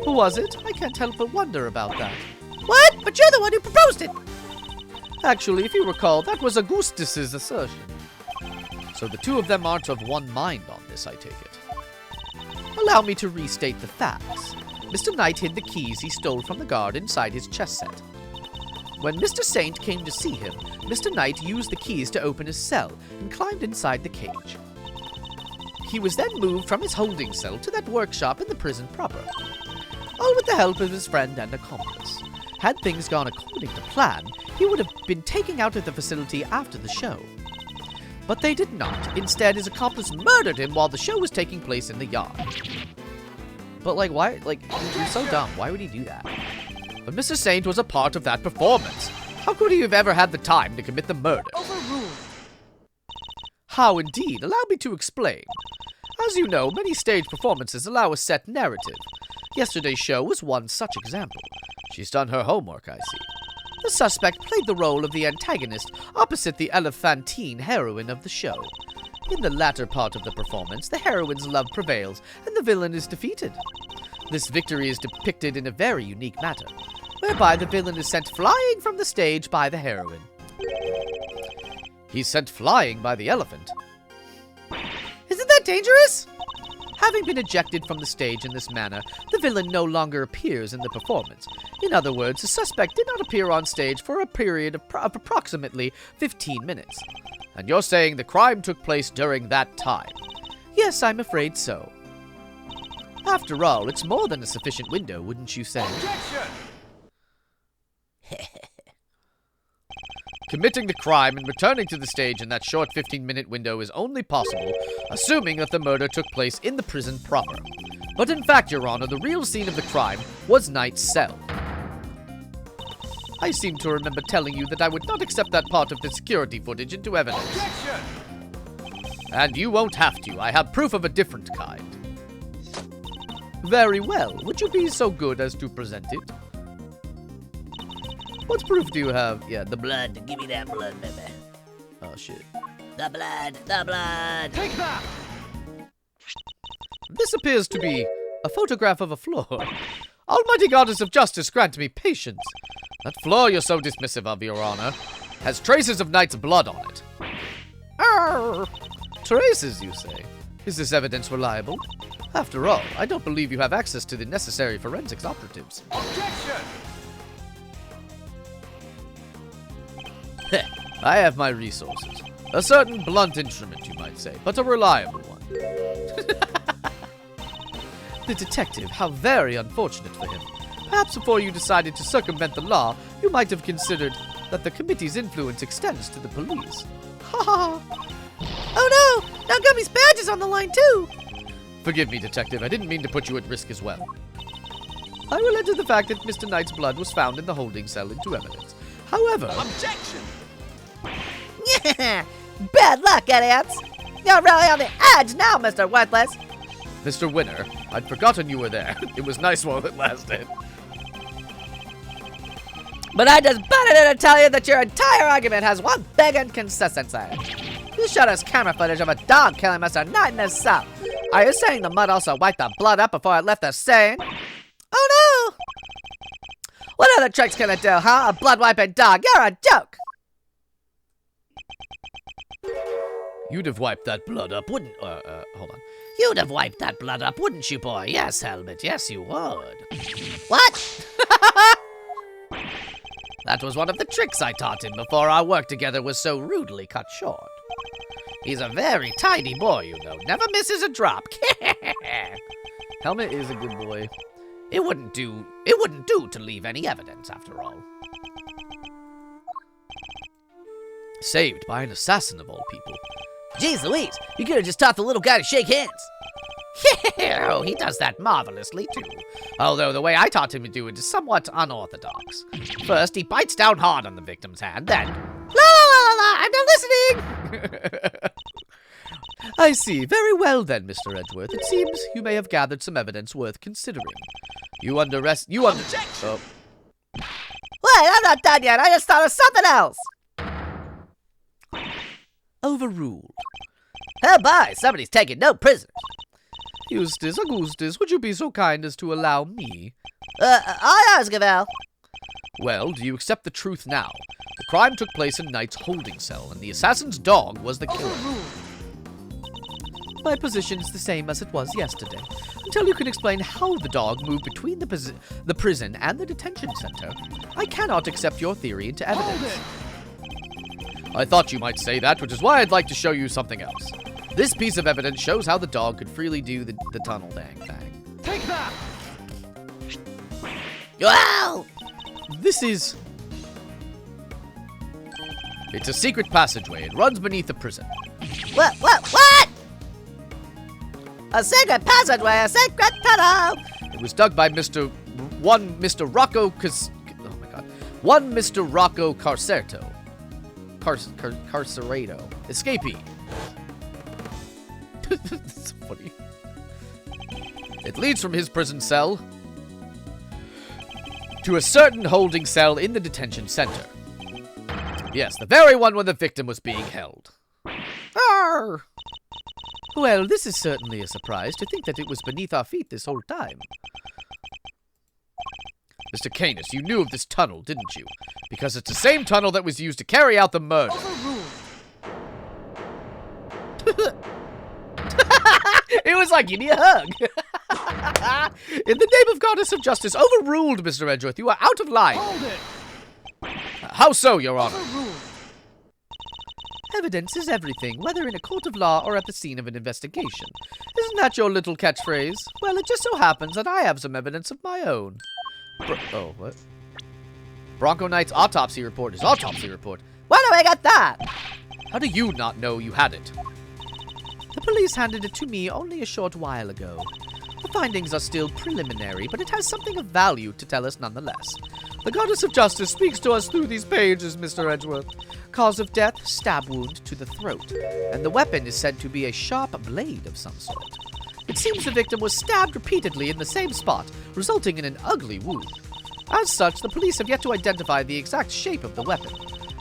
Who was it? I can't help but wonder about that. What? But you're the one who proposed it! Actually, if you recall, that was Augustus's assertion. So the two of them aren't of one mind on this, I take it. Allow me to restate the facts. Mr. Knight hid the keys he stole from the guard inside his chess set. When Mr. Saint came to see him, Mr. Knight used the keys to open his cell and climbed inside the cage. He was then moved from his holding cell to that workshop in the prison proper, all with the help of his friend and accomplice. Had things gone according to plan, he would have been taken out of the facility after the show. But they did not. Instead, his accomplice murdered him while the show was taking place in the yard. But, like, why? Like, he's so dumb. Why would he do that? But Mr. Saint was a part of that performance. How could he have ever had the time to commit the murder? Overruled. How indeed? Allow me to explain. As you know, many stage performances allow a set narrative. Yesterday's show was one such example. She's done her homework, I see. The suspect played the role of the antagonist opposite the elephantine heroine of the show. In the latter part of the performance, the heroine's love prevails and the villain is defeated. This victory is depicted in a very unique manner, whereby the villain is sent flying from the stage by the heroine. He's sent flying by the elephant. Isn't that dangerous? Having been ejected from the stage in this manner, the villain no longer appears in the performance. In other words, the suspect did not appear on stage for a period of approximately 15 minutes. And you're saying the crime took place during that time? Yes, I'm afraid so. After all, it's more than a sufficient window, wouldn't you say? Objection! Committing the crime and returning to the stage in that short 15-minute window is only possible, assuming that the murder took place in the prison proper. But in fact, Your Honor, the real scene of the crime was Knight's cell. I seem to remember telling you that I would not accept that part of the security footage into evidence. Objection! And you won't have to. I have proof of a different kind. Very well. Would you be so good as to present it? What proof do you have? Yeah, the blood. Blood, give me that blood, baby. Oh, shit. The blood. Take that! This appears to be a photograph of a floor. Almighty Goddess of Justice, grant me patience. That floor you're so dismissive of, Your Honor, has traces of Knight's blood on it. Arr! Traces, you say? Is this evidence reliable? After all, I don't believe you have access to the necessary forensics operatives. Objection! I have my resources. A certain blunt instrument, you might say, but a reliable one. The detective, how very unfortunate for him. Perhaps before you decided to circumvent the law, you might have considered that the committee's influence extends to the police. Ha ha! Oh no! Now Gummy's badge is on the line too! Forgive me, Detective. I didn't mean to put you at risk as well. I will enter the fact that Mr. Knight's blood was found in the holding cell into evidence. However... Objection! Yeah! Bad luck, idiots! You're really on the edge now, Mr. Worthless! Mr. Winner, I'd forgotten you were there. It was nice while it lasted. But I just butted in to tell you that your entire argument has one big inconsistency. You showed us camera footage of a dog killing Mr. Knight in his cell. Are you saying the mud also wiped the blood up before it left the scene? Oh no! What other tricks can it do, huh? A blood-wiping dog, you're a joke! You'd have wiped that blood up, wouldn't... hold on. You'd have wiped that blood up, wouldn't you, boy? Yes, Helmet, yes you would. What? That was one of the tricks I taught him before our work together was so rudely cut short. He's a very tidy boy, you know. Never misses a drop. Helmet is a good boy. It wouldn't do to leave any evidence, after all. Saved by an assassin of all people. Jeez Louise, you could have just taught the little guy to shake hands. Oh, he does that marvelously, too. Although the way I taught him to do it is somewhat unorthodox. First, he bites down hard on the victim's hand, then... La la la la, I'm not listening! I see. Very well then, Mr. Edgeworth. It seems you may have gathered some evidence worth considering. Wait, I'm not done yet. I just thought of something else. Overruled. Oh boy, somebody's taking no prisoners. Augustus, would you be so kind as to allow me? Aye, Osgavel. Well, do you accept the truth now? The crime took place in Knight's holding cell, and the assassin's dog was the killer. My position is the same as it was yesterday. Until you can explain how the dog moved between the prison and the detention center, I cannot accept your theory into evidence. I thought you might say that, which is why I'd like to show you something else. This piece of evidence shows how the dog could freely do the tunnel dang thing. Take that! Wow! This is... It's a secret passageway. It runs beneath the prison. What? A secret passageway, a secret tunnel! It was dug by Mr. Rocco Carcerto. Carcerado. Escapee. funny. It leads from his prison cell to a certain holding cell in the detention center. Yes, the very one where the victim was being held. Arr! Well, this is certainly a surprise to think that it was beneath our feet this whole time. Mr. Canis, you knew of this tunnel, didn't you? Because it's the same tunnel that was used to carry out the murder. It was like, give me a hug. In the name of Goddess of Justice, overruled, Mr. Edgeworth. You are out of line. Hold it! How so, Your Honor? Evidence is everything, whether in a court of law or at the scene of an investigation. Isn't that your little catchphrase? Well, it just so happens that I have some evidence of my own. What? Bronco Knight's autopsy report is autopsy report. Where do I get that? How do you not know you had it? The police handed it to me only a short while ago. The findings are still preliminary, but it has something of value to tell us nonetheless. The Goddess of Justice speaks to us through these pages, Mr. Edgeworth. Cause of death, stab wound to the throat, and the weapon is said to be a sharp blade of some sort. It seems the victim was stabbed repeatedly in the same spot, resulting in an ugly wound. As such, the police have yet to identify the exact shape of the weapon,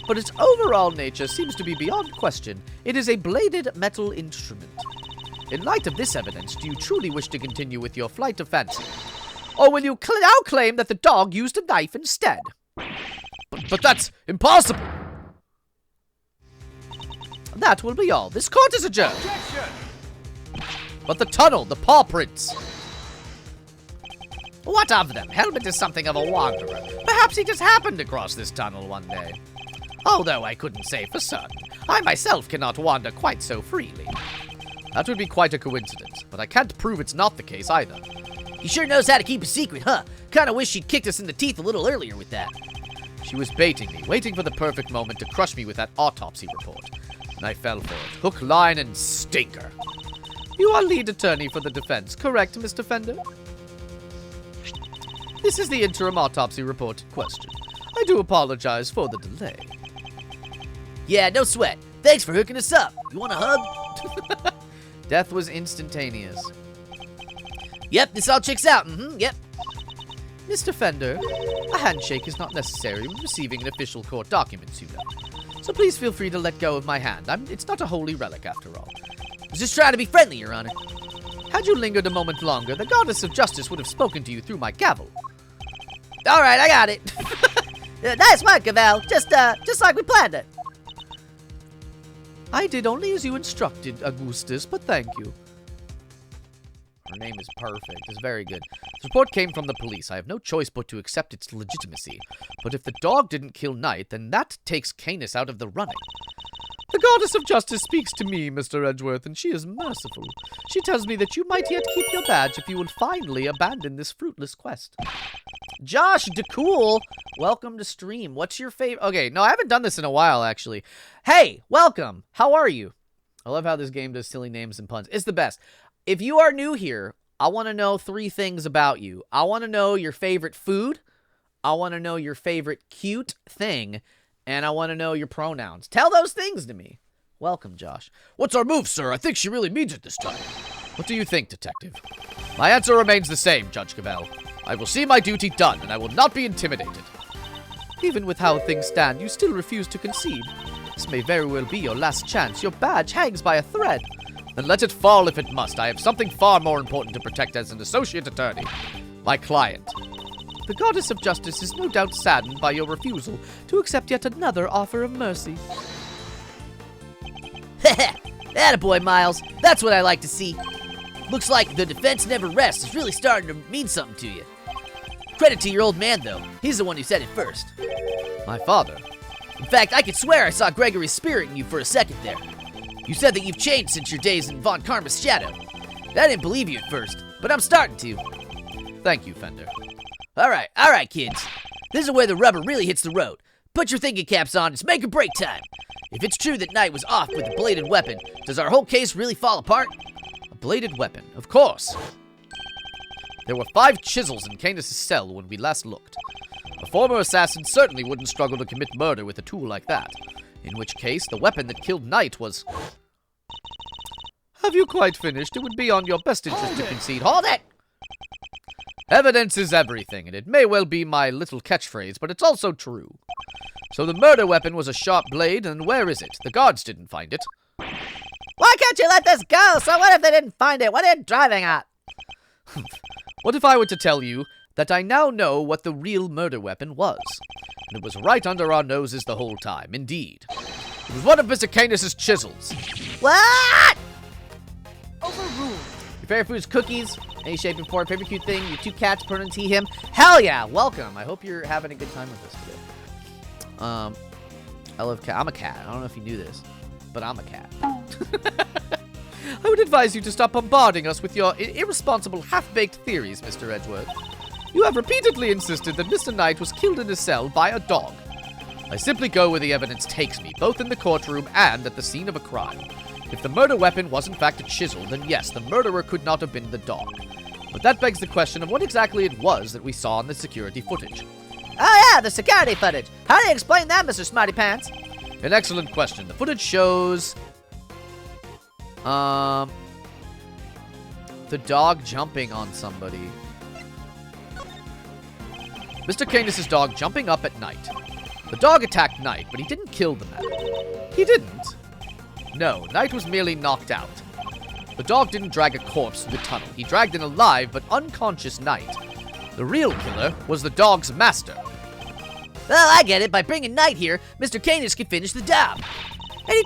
but its overall nature seems to be beyond question. It is a bladed metal instrument. In light of this evidence, do you truly wish to continue with your flight of fancy? Or will you now claim that the dog used a knife instead? But that's impossible! That will be all. This court is adjourned. Objection! But the tunnel, the paw prints. What of them? Helmet is something of a wanderer. Perhaps he just happened to cross this tunnel one day. Although I couldn't say for certain. I myself cannot wander quite so freely. That would be quite a coincidence, but I can't prove it's not the case either. He sure knows how to keep a secret, huh? Kinda wish she'd kicked us in the teeth a little earlier with that. She was baiting me, waiting for the perfect moment to crush me with that autopsy report. And I fell for it. Hook, line, and stinker. You are lead attorney for the defense, correct, Mr. Fender? This is the interim autopsy report in question. I do apologize for the delay. Yeah, no sweat. Thanks for hooking us up. You want a hug? Death was instantaneous. Yep, this all checks out. Yep. Mr. Fender, a handshake is not necessary when receiving an official court documents, you know. So please feel free to let go of my hand. It's not a holy relic, after all. I was just trying to be friendly, Your Honor. Had you lingered a moment longer, the Goddess of Justice would have spoken to you through my gavel. All right, I got it. Nice work, Gavel. Just like we planned it. I did only as you instructed, Augustus, but thank you. Her name is perfect. It's very good. This report came from the police. I have no choice but to accept its legitimacy. But if the dog didn't kill Knight, then that takes Canis out of the running. The Goddess of Justice speaks to me, Mr. Edgeworth, and she is merciful. She tells me that you might yet keep your badge if you will finally abandon this fruitless quest. Josh DeCool, welcome to stream. What's your favorite? Okay, no, I haven't done this in a while, actually. Hey, welcome. How are you? I love how this game does silly names and puns. It's the best. If you are new here, I want to know 3 things about you. I want to know your favorite food. I want to know your favorite cute thing. And I want to know your pronouns. Tell those things to me. Welcome, Josh. What's our move, sir? I think she really means it this time. What do you think, detective? My answer remains the same, Judge Cavell. I will see my duty done, and I will not be intimidated. Even with how things stand, you still refuse to concede. This may very well be your last chance. Your badge hangs by a thread. Then let it fall if it must. I have something far more important to protect as an associate attorney. My client. The Goddess of Justice is no doubt saddened by your refusal to accept yet another offer of mercy. Attaboy, Miles. That's what I like to see. Looks like the defense never rests is really starting to mean something to you. Credit to your old man, though. He's the one who said it first. My father. In fact, I could swear I saw Gregory's spirit in you for a second there. You said that you've changed since your days in Von Karma's shadow. I didn't believe you at first, but I'm starting to. Thank you, Fender. All right, kids. This is where the rubber really hits the road. Put your thinking caps on. It's make or break time. If it's true that Knight was off with a bladed weapon, does our whole case really fall apart? A bladed weapon, of course. There were 5 chisels in Canis' cell when we last looked. A former assassin certainly wouldn't struggle to commit murder with a tool like that. In which case, the weapon that killed Knight was... Have you quite finished? It would be on your best interest to concede. Hold it! Evidence is everything, and it may well be my little catchphrase, but it's also true. So the murder weapon was a sharp blade, and where is it? The guards didn't find it. Why can't you let this go? So what if they didn't find it? What are you driving at? What if I were to tell you that I now know what the real murder weapon was? And it was right under our noses the whole time, indeed. It was one of Mr. Canis's chisels. What? Overruled. Your favorite food is cookies, any shape and form, favorite cute thing, your 2 cats, pronoun he, him. Hell yeah, welcome. I hope you're having a good time with us today. I love cat. I'm a cat. I don't know if you knew this, but I'm a cat. I would advise you to stop bombarding us with your irresponsible, half-baked theories, Mr. Edgeworth. You have repeatedly insisted that Mr. Knight was killed in his cell by a dog. I simply go where the evidence takes me, both in the courtroom and at the scene of a crime. If the murder weapon was in fact a chisel, then yes, the murderer could not have been the dog. But that begs the question of what exactly it was that we saw in the security footage. Oh yeah, the security footage. How do you explain that, Mr. Smarty Pants? An excellent question. The footage shows... the dog jumping on somebody. Mr. Canis's dog jumping up at Knight. The dog attacked Knight, but he didn't kill the man. He didn't. No, Knight was merely knocked out. The dog didn't drag a corpse through the tunnel. He dragged an alive but unconscious Knight. The real killer was the dog's master. Well, I get it. By bringing Knight here, Mr. Canis could finish the job. And he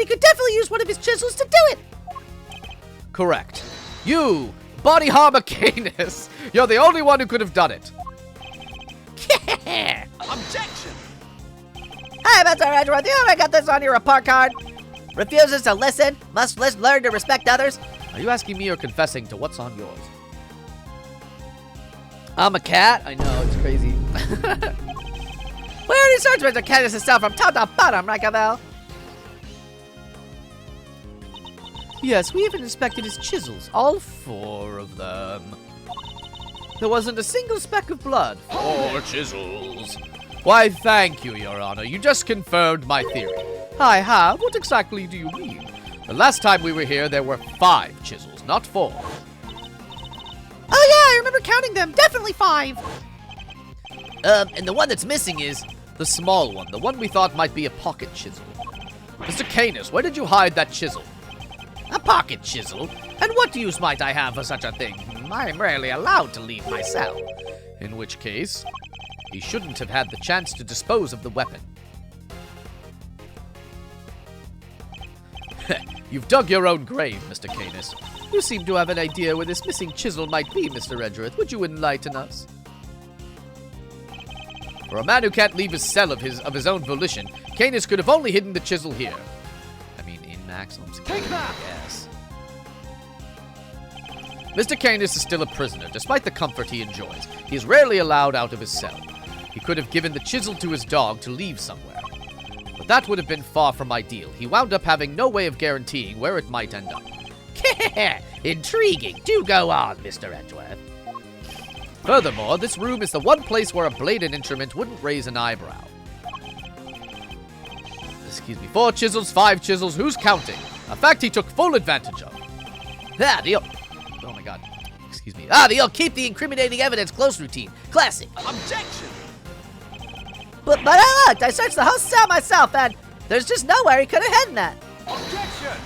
could definitely use one of his chisels to do it. Correct. You, Body Harbour Canis, you're the only one who could have done it. Objection! Hey, Mr. Edgeworth, you ever got this on your report card? Refuses to listen, must learn to respect others. Are you asking me or confessing to what's on yours? I'm a cat? I know, it's crazy. We already searched Mr. Canis' cell from top to bottom, right, Gavel? Yes, we even inspected his chisels, all 4 of them. There wasn't a single speck of blood. 4 chisels. Why, thank you, Your Honor. You just confirmed my theory. I have? What exactly do you mean? The last time we were here, there were 5 chisels, not 4. Oh yeah, I remember counting them. Definitely 5. And the one that's missing is... The small one, the one we thought might be a pocket chisel. Mr. Canis, where did you hide that chisel? A pocket chisel? And what use might I have for such a thing? I am rarely allowed to leave my cell. In which case, he shouldn't have had the chance to dispose of the weapon. You've dug your own grave, Mr. Canis. You seem to have an idea where this missing chisel might be, Mr. Edgeworth. Would you enlighten us? For a man who can't leave his cell of his own volition, Canis could have only hidden the chisel here. I mean, in maximum security, I guess. Mr. Canis is still a prisoner, despite the comfort he enjoys. He is rarely allowed out of his cell. He could have given the chisel to his dog to leave somewhere. But that would have been far from ideal. He wound up having no way of guaranteeing where it might end up. Intriguing. Do go on, Mr. Edgeworth. Furthermore, this room is the one place where a bladed instrument wouldn't raise an eyebrow. Excuse me, 4 chisels, 5 chisels, who's counting? A fact he took full advantage of. Oh my god. Excuse me. The keep the incriminating evidence close routine. Classic. Objection! But I looked. I searched the whole cell myself, and there's just nowhere he could have hidden that. Objection!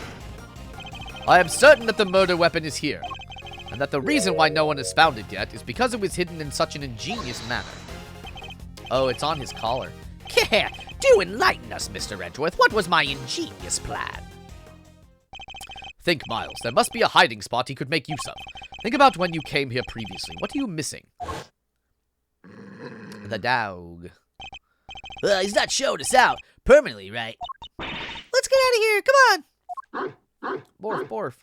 I am certain that the murder weapon is here, and that the reason why no one has found it yet is because it was hidden in such an ingenious manner. Oh, it's on his collar. Do enlighten us, Mr. Edgeworth. What was my ingenious plan? Think, Miles. There must be a hiding spot he could make use of. Think about when you came here previously. What are you missing? The dog. He's not showing us out permanently, right? Let's get out of here. Come on. Borf, borf.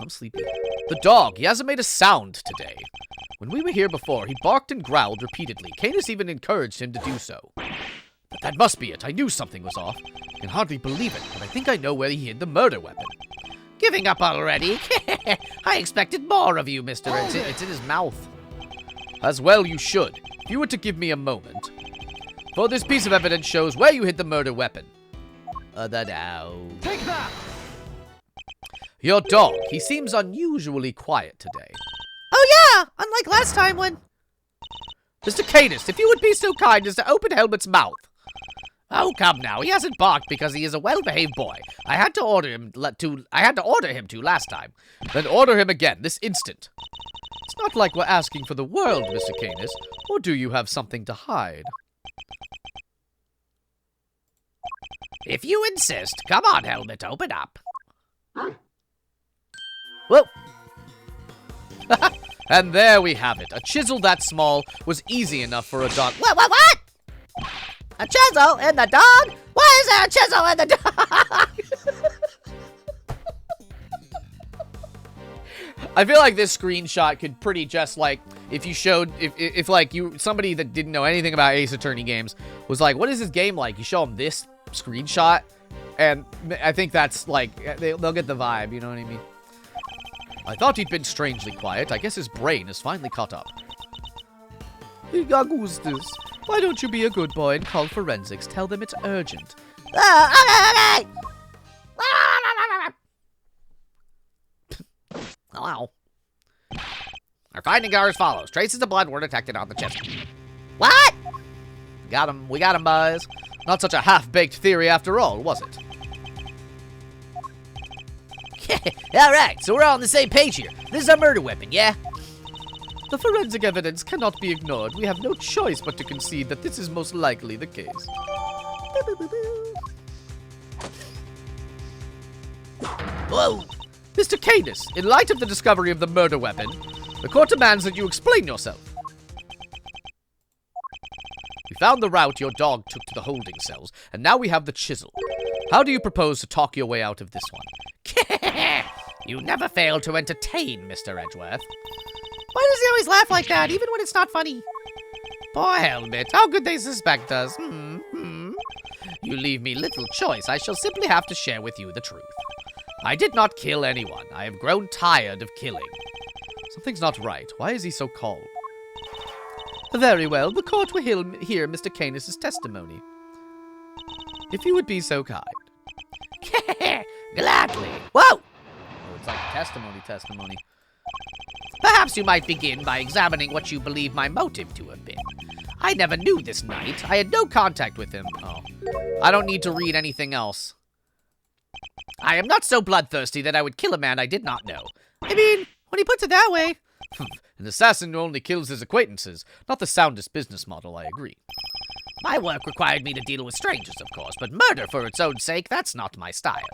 I'm sleepy. The dog. He hasn't made a sound today. When we were here before, he barked and growled repeatedly. Canis even encouraged him to do so. But that must be it. I knew something was off. I can hardly believe it, but I think I know where he hid the murder weapon. Giving up already? I expected more of you, Mr. It's in his mouth. As well you should. If you were to give me a moment. For this piece of evidence shows where you hid the murder weapon. Take that! Your dog. He seems unusually quiet today. Oh yeah! Unlike last time when... Mr. Canis, if you would be so kind as to open Helmet's mouth. Oh, come now. He hasn't barked because he is a well-behaved boy. I had to order him to last time. Then order him again, this instant. It's not like we're asking for the world, Mr. Canis. Or do you have something to hide? If you insist, come on, Helmet, open up. Whoa! And there we have it. A chisel that small was easy enough for a dog. What? A chisel in the dog? Why is there a chisel in the dog? I feel like this screenshot could pretty just like if you showed if like somebody that didn't know anything about Ace Attorney games was like, what is this game like? You show them this screenshot, and I think that's like they'll get the vibe. You know what I mean? I thought he'd been strangely quiet. I guess his brain has finally caught up. Augustus, why don't you be a good boy and call forensics? Tell them it's urgent. Hello. Our findings are as follows. Traces of blood were detected on the chest. What? We got him, boys. Not such a half-baked theory after all, was it? All right, so we're all on the same page here. This is a murder weapon, yeah? The forensic evidence cannot be ignored. We have no choice but to concede that this is most likely the case. Whoa. Mr. Canis, in light of the discovery of the murder weapon, the court demands that you explain yourself. We found the route your dog took to the holding cells, and now we have the chisel. How do you propose to talk your way out of this one? You never fail to entertain, Mr. Edgeworth. Why does he always laugh like that, even when it's not funny? Poor Helmet, how could they suspect us? You leave me little choice. I shall simply have to share with you the truth. I did not kill anyone. I have grown tired of killing. Something's not right. Why is he so calm? Very well, the court will hear Mr. Canis' testimony. If you would be so kind. Gladly. Whoa! Oh, it's like testimony. Perhaps you might begin by examining what you believe my motive to have been. I never knew this knight. I had no contact with him. Oh. I don't need to read anything else. I am not so bloodthirsty that I would kill a man I did not know. I mean, when he puts it that way... An assassin who only kills his acquaintances. Not the soundest business model, I agree. My work required me to deal with strangers, of course, but murder for its own sake, that's not my style.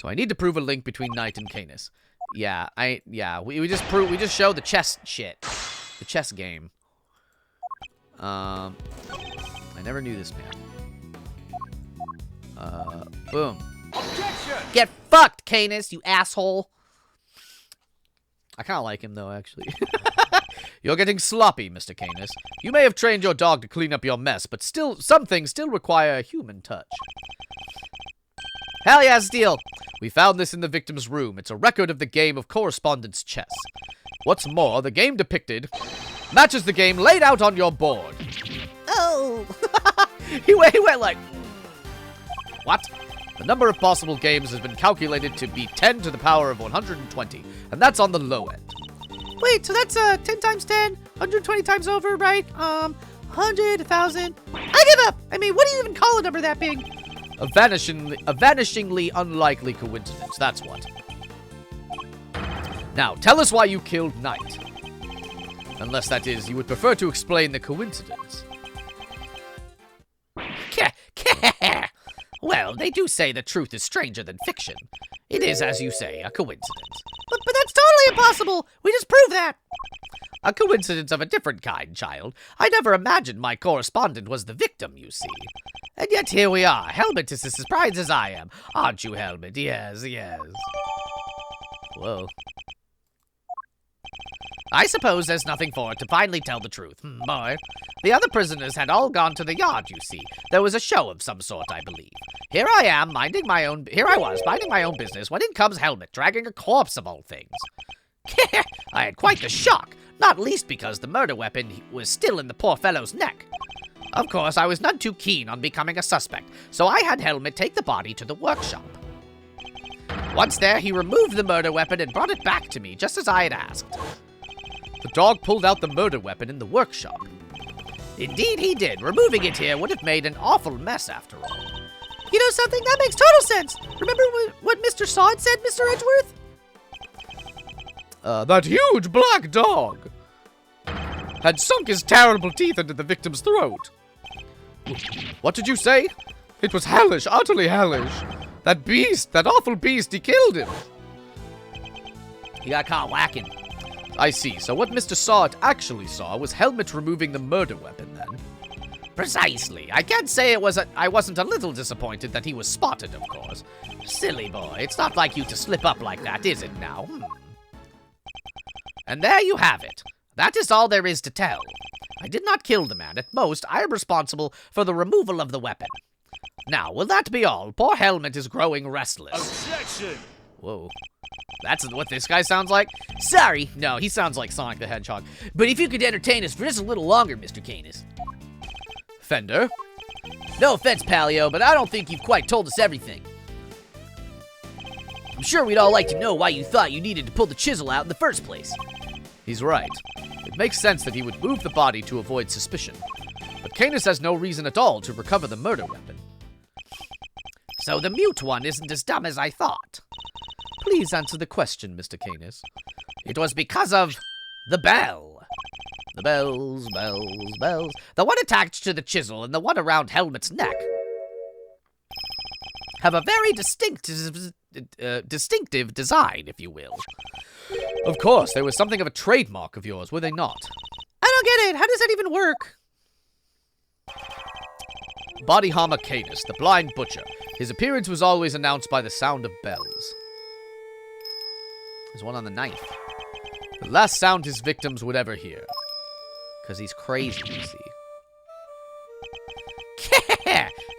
So I need to prove a link between Knight and Canis. We just show the chess shit. The chess game. I never knew this man. Boom. Objection! Get fucked, Canis, you asshole! I kind of like him, though, actually. You're getting sloppy, Mr. Canis. You may have trained your dog to clean up your mess, but some things still require a human touch. Hell yeah, Steele! We found this in the victim's room. It's a record of the game of correspondence chess. What's more, the game depicted matches the game laid out on your board. Oh! He went like... What? The number of possible games has been calculated to be 10 to the power of 120, and that's on the low end. Wait, so that's 10 times 10, 120 times over, right? 100, 1,000. I give up! I mean, what do you even call a number that big? A vanishingly unlikely coincidence, that's what. Now, tell us why you killed Knight. Unless, that is, you would prefer to explain the coincidence. Well, they do say the truth is stranger than fiction. It is, as you say, a coincidence. But that's totally impossible! We just proved that! A coincidence of a different kind, child. I never imagined my correspondent was the victim, you see. And yet here we are. Helmet is as surprised as I am. Aren't you, Helmet? Yes. Whoa. I suppose there's nothing for it to finally tell the truth, boy. The other prisoners had all gone to the yard, you see. There was a show of some sort, I believe. Here I was, minding my own business, when in comes Helmet, dragging a corpse of all things. I had quite the shock, not least because the murder weapon was still in the poor fellow's neck. Of course, I was none too keen on becoming a suspect, so I had Helmet take the body to the workshop. Once there, he removed the murder weapon and brought it back to me, just as I had asked. The dog pulled out the murder weapon in the workshop. Indeed he did. Removing it here would have made an awful mess after all. You know something? That makes total sense. Remember what Mr. Sod said, Mr. Edgeworth? That huge black dog had sunk his terrible teeth into the victim's throat. What did you say? It was hellish, utterly hellish. That beast, that awful beast, he killed him. He got caught whacking. I see. So what Mr. Sod actually saw was Helmet removing the murder weapon then. Precisely. I can't say I wasn't a little disappointed that he was spotted, of course. Silly boy, it's not like you to slip up like that, is it now? And there you have it. That is all there is to tell. I did not kill the man. At most, I am responsible for the removal of the weapon. Now, will that be all? Poor Helmet is growing restless. Objection! Whoa. That's what this guy sounds like? Sorry. No, he sounds like Sonic the Hedgehog. But if you could entertain us for just a little longer, Mr. Canis. Fender? No offense, Palio, but I don't think you've quite told us everything. I'm sure we'd all like to know why you thought you needed to pull the chisel out in the first place. He's right. It makes sense that he would move the body to avoid suspicion. But Canis has no reason at all to recover the murder weapon. So the mute one isn't as dumb as I thought. Please answer the question, Mr. Canis. It was because of the bell. The bells, bells, bells. The one attached to the chisel and the one around Helmet's neck have a very distinctive design, if you will. Of course, they were something of a trademark of yours, were they not? I don't get it. How does that even work? Body Hama Canis, the blind butcher. His appearance was always announced by the sound of bells. There's one on the knife. The last sound his victims would ever hear. Because he's crazy, you see.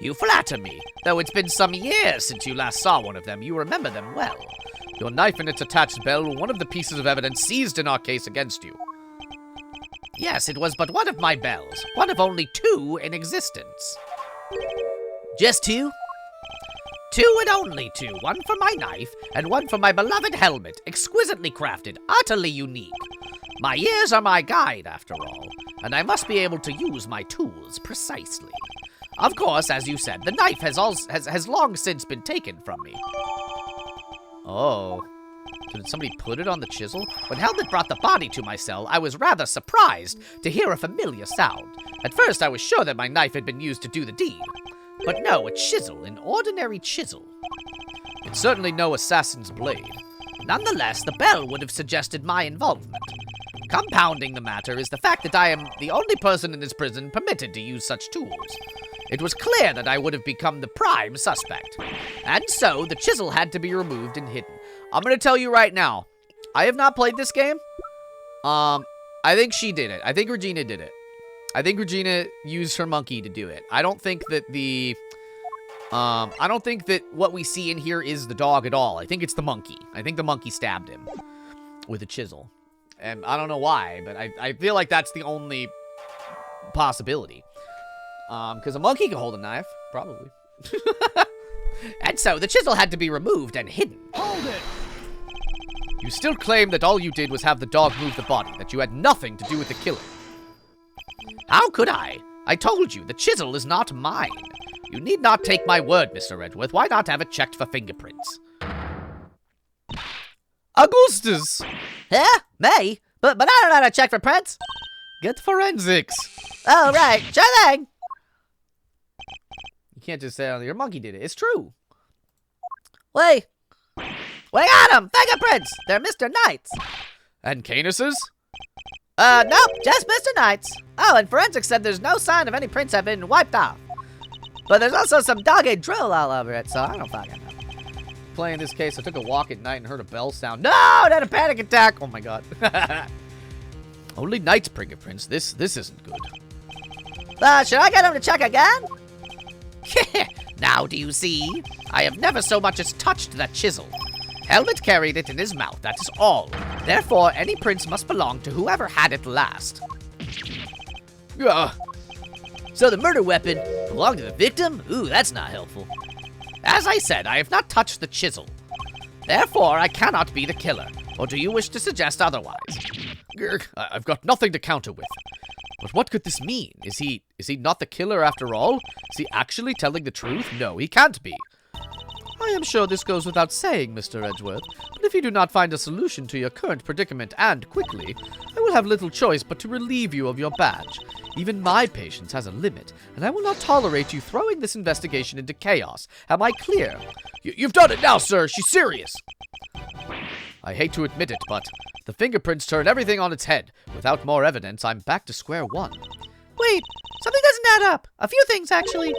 You flatter me. Though it's been some years since you last saw one of them, you remember them well. Your knife and its attached bell were one of the pieces of evidence seized in our case against you. Yes, it was but one of my bells. One of only two in existence. Just two? Two and only two. One for my knife, and one for my beloved helmet. Exquisitely crafted, utterly unique. My ears are my guide, after all, and I must be able to use my tools precisely. Of course, as you said, the knife has long since been taken from me. Oh. Did somebody put it on the chisel? When Helmet brought the body to my cell, I was rather surprised to hear a familiar sound. At first, I was sure that my knife had been used to do the deed. But no, a chisel, an ordinary chisel. It's certainly no assassin's blade. Nonetheless, the bell would have suggested my involvement. Compounding the matter is the fact that I am the only person in this prison permitted to use such tools. It was clear that I would have become the prime suspect. And so, the chisel had to be removed and hidden. I'm going to tell you right now, I have not played this game. I think she did it. I think Regina did it. I think Regina used her monkey to do it. I don't think that what we see in here is the dog at all. I think it's the monkey. I think the monkey stabbed him with a chisel. And I don't know why, but I feel like that's the only possibility. Because a monkey can hold a knife, probably. And so the chisel had to be removed and hidden. Hold it! You still claim that all you did was have the dog move the body, that you had nothing to do with the killing. How could I? I told you, the chisel is not mine. You need not take my word, Mr. Edgeworth. Why not have it checked for fingerprints? Augustus! Huh? Me? But I don't know how to check for prints. Get forensics. Oh, right. Sure thing. You can't just say, oh, your monkey did it. It's true. We got him! Fingerprints! They're Mr. Knight's. And Canis's? Nope, just Mr. Knight's. Oh, and forensics said there's no sign of any prints have been wiped off. But there's also some dogged drill all over it, so I don't fucking know. Playing this case, I took a walk at night and heard a bell sound. No, I had a panic attack. Oh my god. Only Knight's fingerprints. This isn't good. Should I get him to check again? Now do you see? I have never so much as touched that chisel. Helmet carried it in his mouth, that is all. Therefore, any prints must belong to whoever had it last. So the murder weapon belonged to the victim? Ooh, that's not helpful. As I said, I have not touched the chisel. Therefore, I cannot be the killer. Or do you wish to suggest otherwise? Grr, I've got nothing to counter with. But what could this mean? Is he not the killer after all? Is he actually telling the truth? No, he can't be. I am sure this goes without saying, Mr. Edgeworth, but if you do not find a solution to your current predicament, and quickly, I will have little choice but to relieve you of your badge. Even my patience has a limit, and I will not tolerate you throwing this investigation into chaos. Am I clear? You've done it now, sir. She's serious. I hate to admit it, but the fingerprints turn everything on its head. Without more evidence, I'm back to square one. Wait, something doesn't add up. A few things, actually.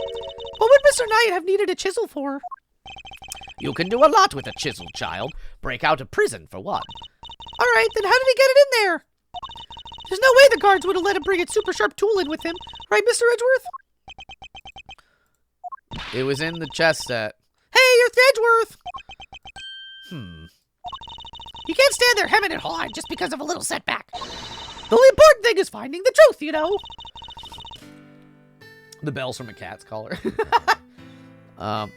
What would Mr. Knight have needed a chisel for? You can do a lot with a chisel, child. Break out of prison, for one. All right, then how did he get it in there? There's no way the guards would have let him bring its super sharp tool in with him. Right, Mr. Edgeworth? It was in the chess set. Hey, you're Edgeworth! You can't stand there hemming and hawing just because of a little setback. The only important thing is finding the truth, you know? The bells from a cat's collar. No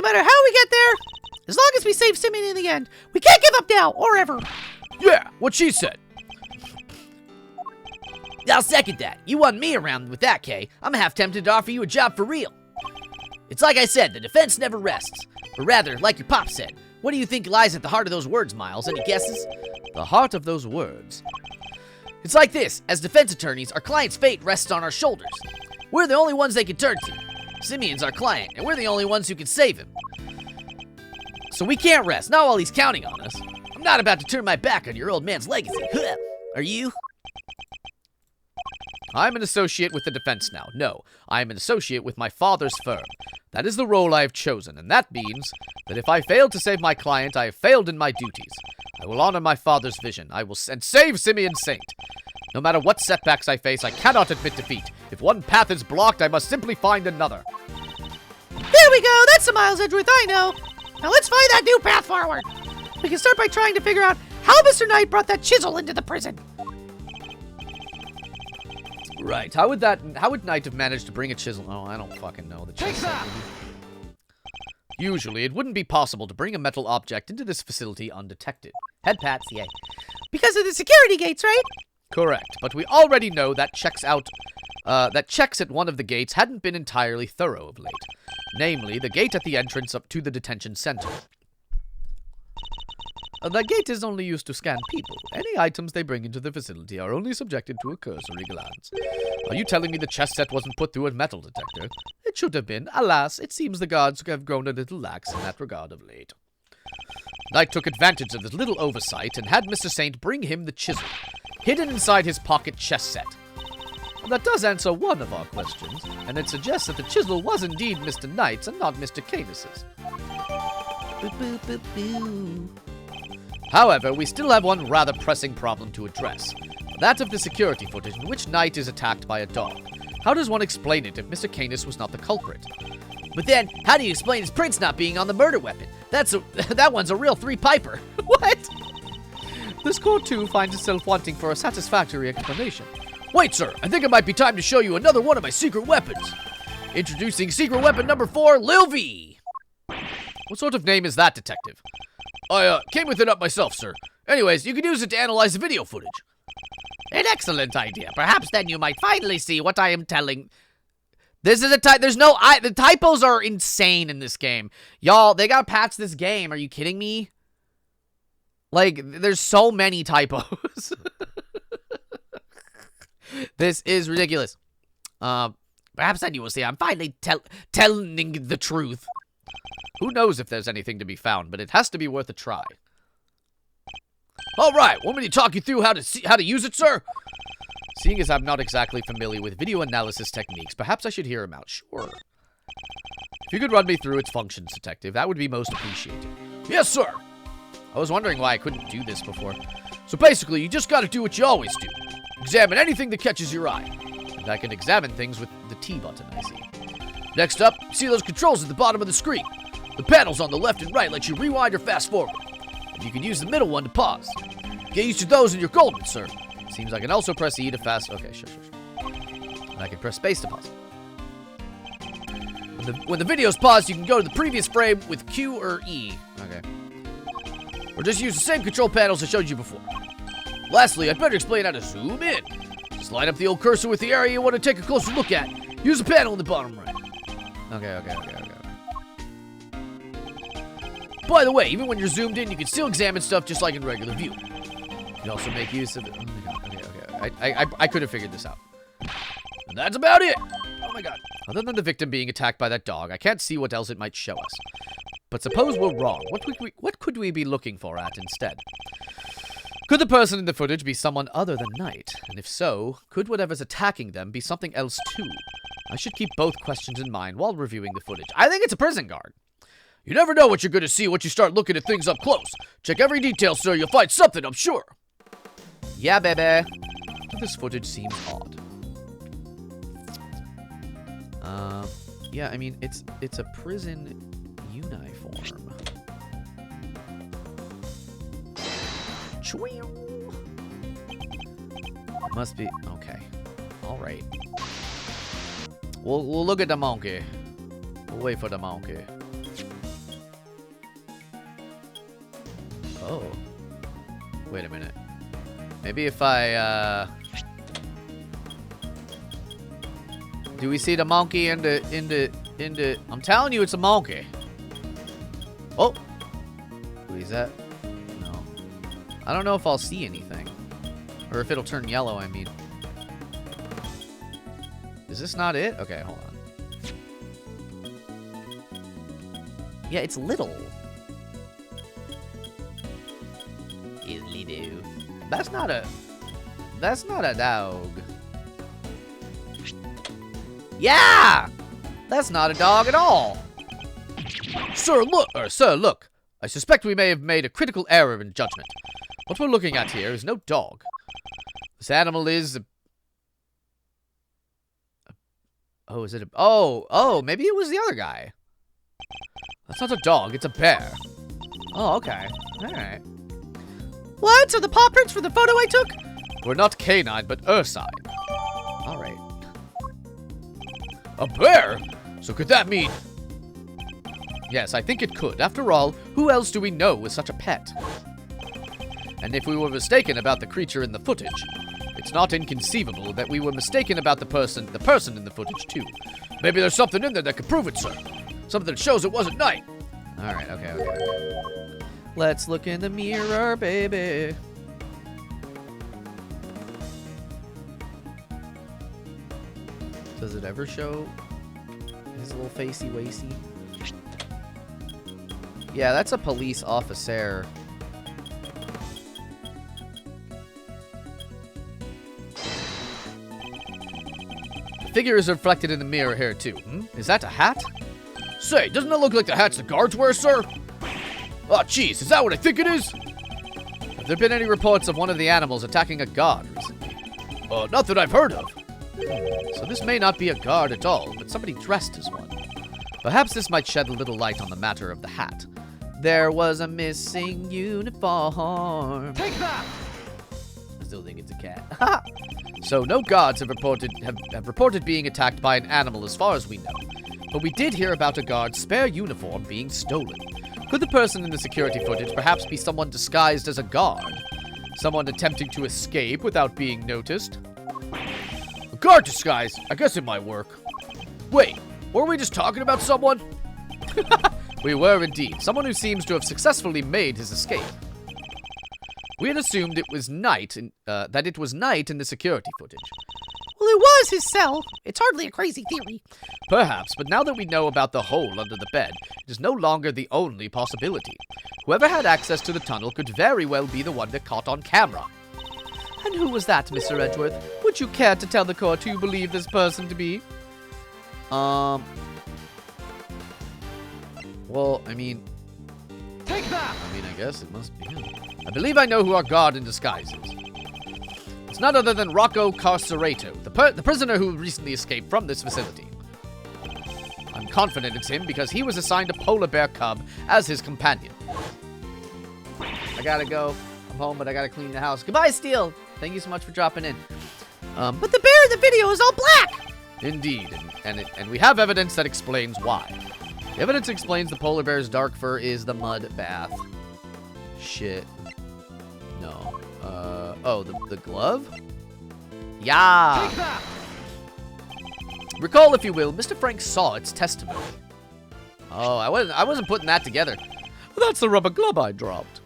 matter how we get there, as long as we save Simeon in the end, we can't give up now, or ever. Yeah, what she said. I'll second that. You won me around with that, Kay. I'm half tempted to offer you a job for real. It's like I said, the defense never rests. Or rather, like your pop said, what do you think lies at the heart of those words, Miles? Any guesses? The heart of those words. It's like this. As defense attorneys, our client's fate rests on our shoulders. We're the only ones they can turn to. Simeon's our client, and we're the only ones who can save him. So we can't rest, not while he's counting on us. I'm not about to turn my back on your old man's legacy. Are you? I'm an associate with the defense now. No, I am an associate with my father's firm. That is the role I have chosen, and that means that if I fail to save my client, I have failed in my duties. I will honor my father's vision. I will save Simeon Saint. No matter what setbacks I face, I cannot admit defeat. If one path is blocked, I must simply find another. There we go. That's the Miles Edgeworth I know. Now let's find that new path forward. We can start by trying to figure out how Mr. Knight brought that chisel into the prison. Right. How would Knight have managed to bring a chisel? Oh, I don't fucking know. Usually, it wouldn't be possible to bring a metal object into this facility undetected. Head pats, yay. Because of the security gates, right? Correct, but we already know that checks at one of the gates hadn't been entirely thorough of late. Namely, the gate at the entrance up to the detention center. The gate is only used to scan people. Any items they bring into the facility are only subjected to a cursory glance. Are you telling me the chess set wasn't put through a metal detector? It should have been. Alas, it seems the guards have grown a little lax in that regard of late. Knight took advantage of this little oversight and had Mr. Saint bring him the chisel, hidden inside his pocket chess set. That does answer one of our questions, and it suggests that the chisel was indeed Mr. Knight's and not Mr. Canis's. Boo, boo, boo, boo. However, we still have one rather pressing problem to address. That of the security footage in which Knight is attacked by a dog. How does one explain it if Mr. Canis was not the culprit? But then, how do you explain his prints not being on the murder weapon? That one's a real three-piper. What? This court, too, finds itself wanting for a satisfactory explanation. Wait, sir, I think it might be time to show you another one of my secret weapons. Introducing secret weapon number 4, Lil V. What sort of name is that, detective? I came with it up myself, sir. Anyways, you can use it to analyze the video footage. An excellent idea. Perhaps then you might finally see what I am telling. This is the typos are insane in this game. Y'all, they gotta patch this game. Are you kidding me? Like, there's so many typos. This is ridiculous. Perhaps then you will see I'm finally telling the truth. Who knows if there's anything to be found, but it has to be worth a try. All right, want me to talk you through how to use it, sir? Seeing as I'm not exactly familiar with video analysis techniques, perhaps I should hear him out. Sure. If you could run me through its functions, detective, that would be most appreciated. Yes, sir. I was wondering why I couldn't do this before. So basically, you just gotta do what you always do. Examine anything that catches your eye. And I can examine things with the T button, I see. Next up, see those controls at the bottom of the screen. The panels on the left and right let you rewind or fast forward. And you can use the middle one to pause. Get used to those and you're golden, sir. Seems I can also press E to fast... Okay, sure. And I can press space to pause. When the video's paused, you can go to the previous frame with Q or E. Okay. Or just use the same control panels I showed you before. Lastly, I'd better explain how to zoom in. Just line up the old cursor with the area you want to take a closer look at. Use the panel in the bottom right. Okay. By the way, even when you're zoomed in, you can still examine stuff just like in regular view. You can also make use of it. Oh my god, okay. I could have figured this out. And that's about it. Oh my god. Other than the victim being attacked by that dog, I can't see what else it might show us. But suppose we're wrong. What could we be looking for at instead? Could the person in the footage be someone other than Knight? And if so, could whatever's attacking them be something else too? I should keep both questions in mind while reviewing the footage. I think it's a prison guard. You never know what you're going to see once you start looking at things up close. Check every detail, sir. You'll find something, I'm sure. Yeah, baby. This footage seems odd. Yeah, I mean, it's a prison uniform. Must be okay. All right. We'll look at the monkey. We'll wait for the monkey. Oh. Wait a minute. Maybe if I do we see the monkey in the I'm telling you it's a monkey. Oh. Is that? No. I don't know if I'll see anything. Or if it'll turn yellow, I mean. Is this not it? Okay, hold on. Yeah, it's little. That's not a dog. Yeah! That's not a dog at all. Sir, look. I suspect we may have made a critical error in judgment. What we're looking at here is no dog. This animal is... Oh, is it a... Oh, maybe it was the other guy. That's not a dog, it's a bear. Oh, okay. Alright. What? So the paw prints for the photo I took? We're not canine, but ursine. Alright. A bear? So could that mean... Yes, I think it could. After all, who else do we know with such a pet? And if we were mistaken about the creature in the footage, it's not inconceivable that we were mistaken about the person in the footage too. Maybe there's something in there that could prove it, sir. Something that shows it wasn't Knight. Alright, okay. Let's look in the mirror, baby. Does it ever show his little facey wacy? Yeah, that's a police officer. The figure is reflected in the mirror here, too. Is that a hat? Say, doesn't it look like the hats the guards wear, sir? Oh, jeez, is that what I think it is? Have there been any reports of one of the animals attacking a guard recently? Not that I've heard of. So this may not be a guard at all, but somebody dressed as one. Perhaps this might shed a little light on the matter of the hat. There was a missing uniform. Take that! I still think it's a cat. So no guards have reported being attacked by an animal as far as we know. But we did hear about a guard's spare uniform being stolen. Could the person in the security footage perhaps be someone disguised as a guard? Someone attempting to escape without being noticed? A guard disguise? I guess it might work. Wait, were we just talking about someone? We were indeed. Someone who seems to have successfully made his escape. We had assumed it was Knight, that it was Knight in the security footage. Well, it was his cell. It's hardly a crazy theory. Perhaps, but now that we know about the hole under the bed, it is no longer the only possibility. Whoever had access to the tunnel could very well be the one that caught on camera. And who was that, Mr. Edgeworth? Would you care to tell the court who you believe this person to be? Well, I mean... Take that! I guess it must be him. I believe I know who our guard in disguise is. It's none other than Rocco Carcerato, the prisoner who recently escaped from this facility. I'm confident it's him because he was assigned a polar bear cub as his companion. I gotta go. I'm home, but I gotta clean the house. Goodbye, Steel. Thank you so much for dropping in. But the bear in the video is all black. Indeed, and we have evidence that explains why. The evidence explains the polar bear's dark fur is the mud bath. Shit. No. Oh, the glove? Yeah. Recall, if you will, Mr. Frank saw its testimony. Oh, I wasn't putting that together. That's the rubber glove I dropped.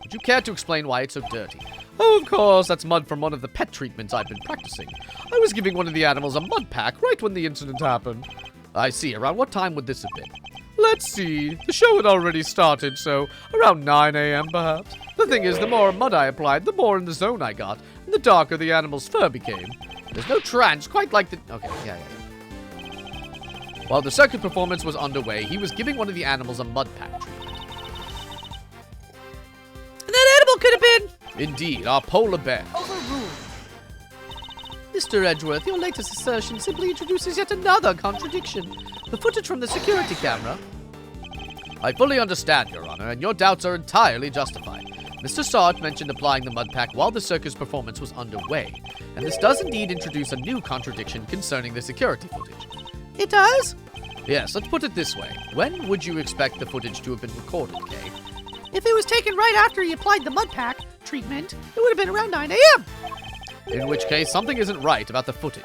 Would you care to explain why it's so dirty? Oh, of course, that's mud from one of the pet treatments I've been practicing. I was giving one of the animals a mud pack right when the incident happened. I see. Around what time would this have been? Let's see. The show had already started, so around 9 a.m. perhaps. The thing is, the more mud I applied, the more in the zone I got, and the darker the animal's fur became. There's no trance quite like the... Okay, yeah. While the circus performance was underway, he was giving one of the animals a mud pack treatment. And that animal could have been... Indeed, our polar bear. Overruled. Mr. Edgeworth, your latest assertion simply introduces yet another contradiction. The footage from the security camera... I fully understand, Your Honor, and your doubts are entirely justified. Mr. Sart mentioned applying the mud pack while the circus performance was underway, and this does indeed introduce a new contradiction concerning the security footage. It does? Yes, let's put it this way. When would you expect the footage to have been recorded, Kay? If it was taken right after he applied the mud pack treatment, it would have been around 9 a.m. In which case, something isn't right about the footage.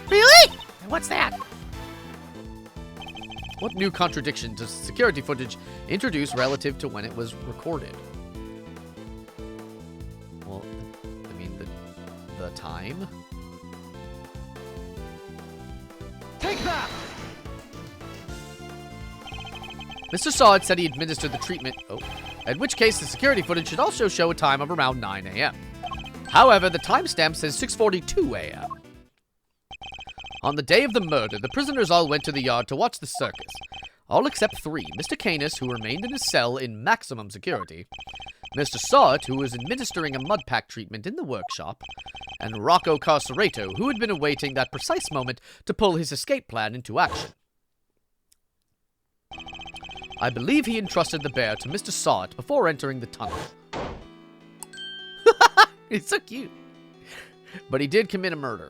Really? And what's that? What new contradiction does security footage introduce relative to when it was recorded? Well, I mean, the time? Take that! Mr. Sard said he administered the treatment, in which case the security footage should also show a time of around 9 a.m. However, the timestamp says 6:42 a.m. On the day of the murder, the prisoners all went to the yard to watch the circus. All except 3, Mr. Canis, who remained in his cell in maximum security, Mr. Sart, who was administering a mud pack treatment in the workshop, and Rocco Carcerato, who had been awaiting that precise moment to pull his escape plan into action. I believe he entrusted the bear to Mr. Sart before entering the tunnel. He's so cute. But he did commit a murder.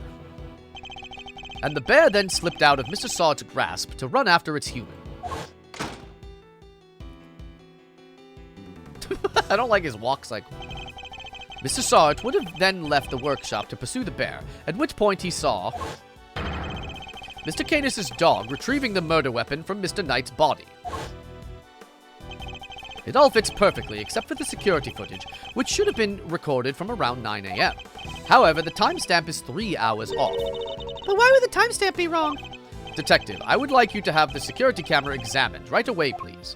And the bear then slipped out of Mr. Sart's grasp to run after its human. I don't like his walk cycle. Mr. Sart would have then left the workshop to pursue the bear, at which point he saw Mr. Canis' dog retrieving the murder weapon from Mr. Knight's body. It all fits perfectly, except for the security footage, which should have been recorded from around 9 a.m. However, the timestamp is 3 hours off. But why would the timestamp be wrong? Detective, I would like you to have the security camera examined right away, please.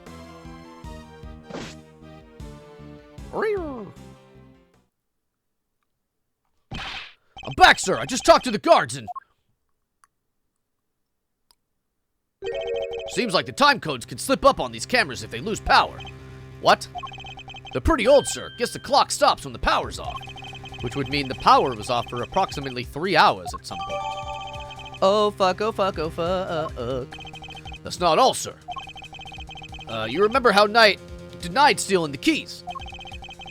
I'm back, sir. I just talked to the guards and... Seems like the time codes can slip up on these cameras if they lose power. What? They're pretty old, sir. Guess the clock stops when the power's off. Which would mean the power was off for approximately 3 hours at some point. Oh fuck, oh fuck, oh fuck. That's not all, sir. You remember how Knight denied stealing the keys?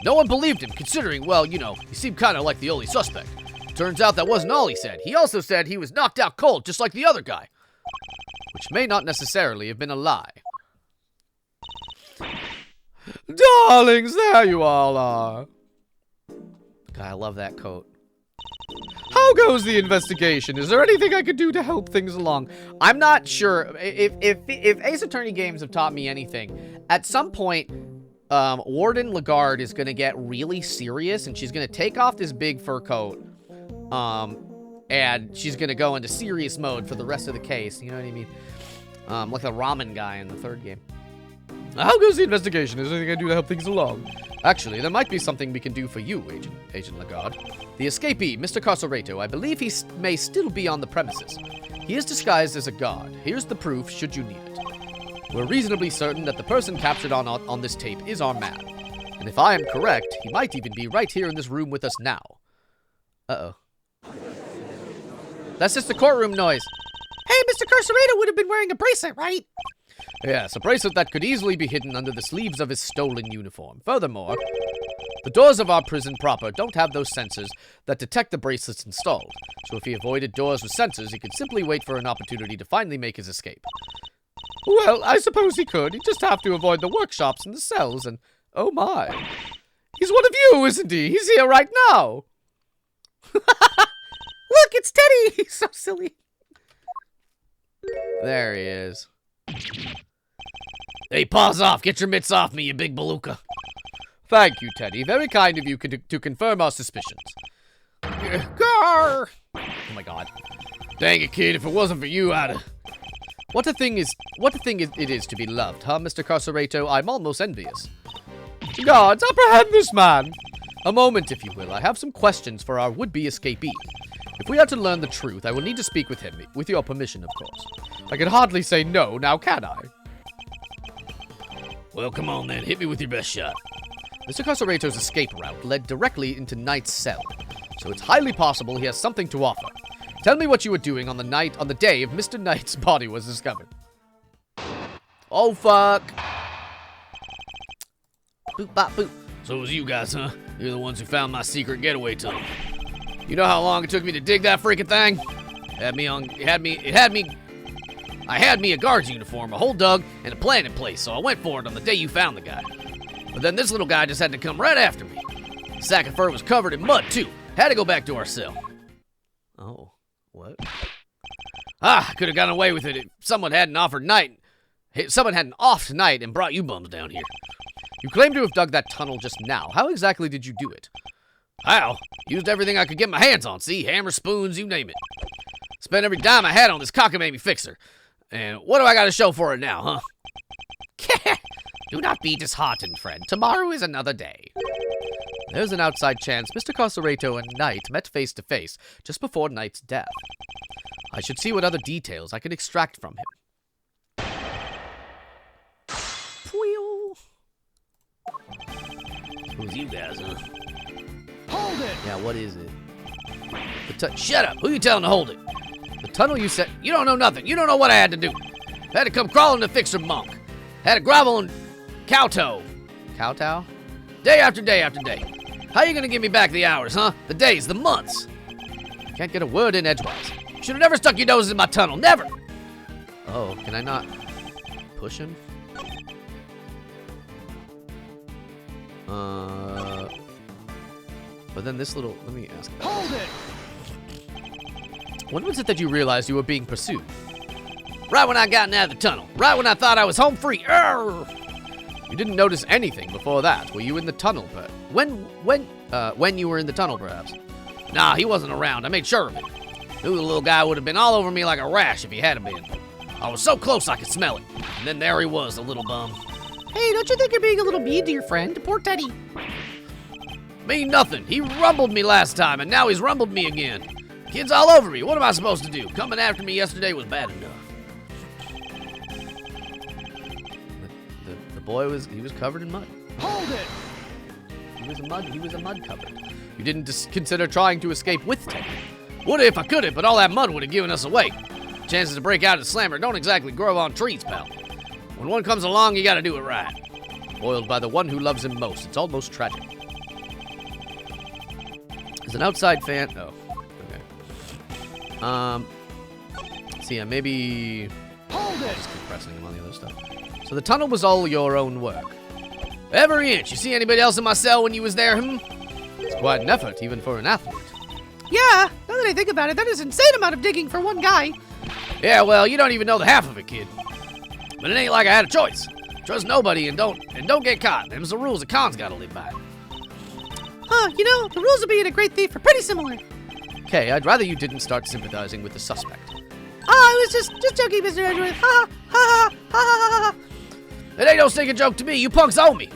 No one believed him, considering, well, you know, he seemed kind of like the only suspect. Turns out that wasn't all he said. He also said he was knocked out cold, just like the other guy. Which may not necessarily have been a lie. Darlings, there you all are. God, I love that coat. How goes the investigation? Is there anything I could do to help things along? I'm not sure. If Ace Attorney games have taught me anything, at some point, Warden Lagarde is going to get really serious, and she's going to take off this big fur coat, and she's going to go into serious mode for the rest of the case. You know what I mean? Like the ramen guy in the 3rd game. How goes the investigation? Is there anything I do to help things along? Actually, there might be something we can do for you, Agent Lagarde. The escapee, Mr. Carcerato, I believe he may still be on the premises. He is disguised as a guard. Here's the proof, should you need it. We're reasonably certain that the person captured on this tape is our man. And if I am correct, he might even be right here in this room with us now. Uh-oh. That's just the courtroom noise. Hey, Mr. Carcerato would have been wearing a bracelet, right? Yes, a bracelet that could easily be hidden under the sleeves of his stolen uniform. Furthermore, The doors of our prison proper don't have those sensors that detect the bracelets installed, so if he avoided doors with sensors, he could simply wait for an opportunity to finally make his escape. Well, I suppose he could. He'd just have to avoid the workshops and the cells, and oh my. He's one of you, isn't he? He's here right now. Look, it's Teddy! He's so silly. There he is. Hey, paws off. Get your mitts off me, you big beluga. Thank you, Teddy. Very kind of you to confirm our suspicions. Gar! Oh my god. Dang it, kid. If it wasn't for you, I'd have... What a thing it is to be loved, huh, Mr. Carcerato? I'm almost envious. Guards, apprehend this man! A moment, if you will. I have some questions for our would-be escapee. If we are to learn the truth, I will need to speak with him, with your permission, of course. I can hardly say no, now can I? Well, come on then. Hit me with your best shot. Mr. Carcerato's escape route led directly into Knight's cell, so it's highly possible he has something to offer. Tell me what you were doing on the day of Mr. Knight's body was discovered. Oh, fuck. Boop, bop, boop. So it was you guys, huh? You're the ones who found my secret getaway tunnel. You know how long it took me to dig that freaking thing? I had me a guard's uniform, a hole dug, and a plan in place, so I went for it on the day you found the guy. But then this little guy just had to come right after me. The sack of fur was covered in mud, too. Had to go back to our cell. Oh, what? I could have gotten away with it if someone hadn't off tonight and brought you bums down here. You claim to have dug that tunnel just now. How exactly did you do it? How? Used everything I could get my hands on, see? Hammer, spoons, you name it. Spent every dime I had on this cockamamie fixer. And what do I got to show for it now, huh? Do not be disheartened, friend. Tomorrow is another day. There's an outside chance Mr. Carcerato and Knight met face to face just before Knight's death. I should see what other details I can extract from him. It was you guys, huh? Hold it! Yeah, what is it? Shut up! Who you telling to hold it? The tunnel you said... You don't know nothing. You don't know what I had to do. Had to come crawling to fix a monk. Had to grovel and kowtow. Kowtow? Day after day after day. How you gonna give me back the hours, huh? The days, the months. Can't get a word in edgewise. Should have never stuck your noses in my tunnel. Never! Oh, can I not push him? But then this little... Let me ask that. Hold it! When was it that you realized you were being pursued? Right when I got out of the tunnel. Right when I thought I was home free. You didn't notice anything before that. Were you in the tunnel? But when you were in the tunnel, perhaps? Nah, he wasn't around. I made sure of it. Knew the little guy would have been all over me like a rash if he hadn't been. I was so close I could smell it. And then there he was, the little bum. Hey, don't you think you're being a little mean to your friend? Poor Teddy. Mean nothing. He rumbled me last time, and now he's rumbled me again. Kid's all over me. What am I supposed to do? Coming after me yesterday was bad enough. The boy was covered in mud. Hold it! He was a mud covered. You didn't consider trying to escape with Teddy. Would have if I could have, but all that mud would have given us away. Chances to break out of the slammer don't exactly grow on trees, pal. When one comes along, you gotta do it right. Spoiled by the one who loves him most. It's almost tragic. As an outside fan... Oh, okay. So yeah, maybe... Hold it! I'll just keep pressing him on the other stuff. So the tunnel was all your own work. Every inch. You see anybody else in my cell when you was there, It's quite an effort, even for an athlete. Yeah, now that I think about it, that is an insane amount of digging for one guy. Yeah, well, you don't even know the half of it, kid. But it ain't like I had a choice. Trust nobody and don't get caught. Them's the rules the con's gotta live by. Huh, you know, the rules of being a great thief are pretty similar. Okay, I'd rather you didn't start sympathizing with the suspect. I was just joking, Mr. Edgeworth. Ha ha ha ha ha ha. It ain't no stinking joke to me. You punks owe me.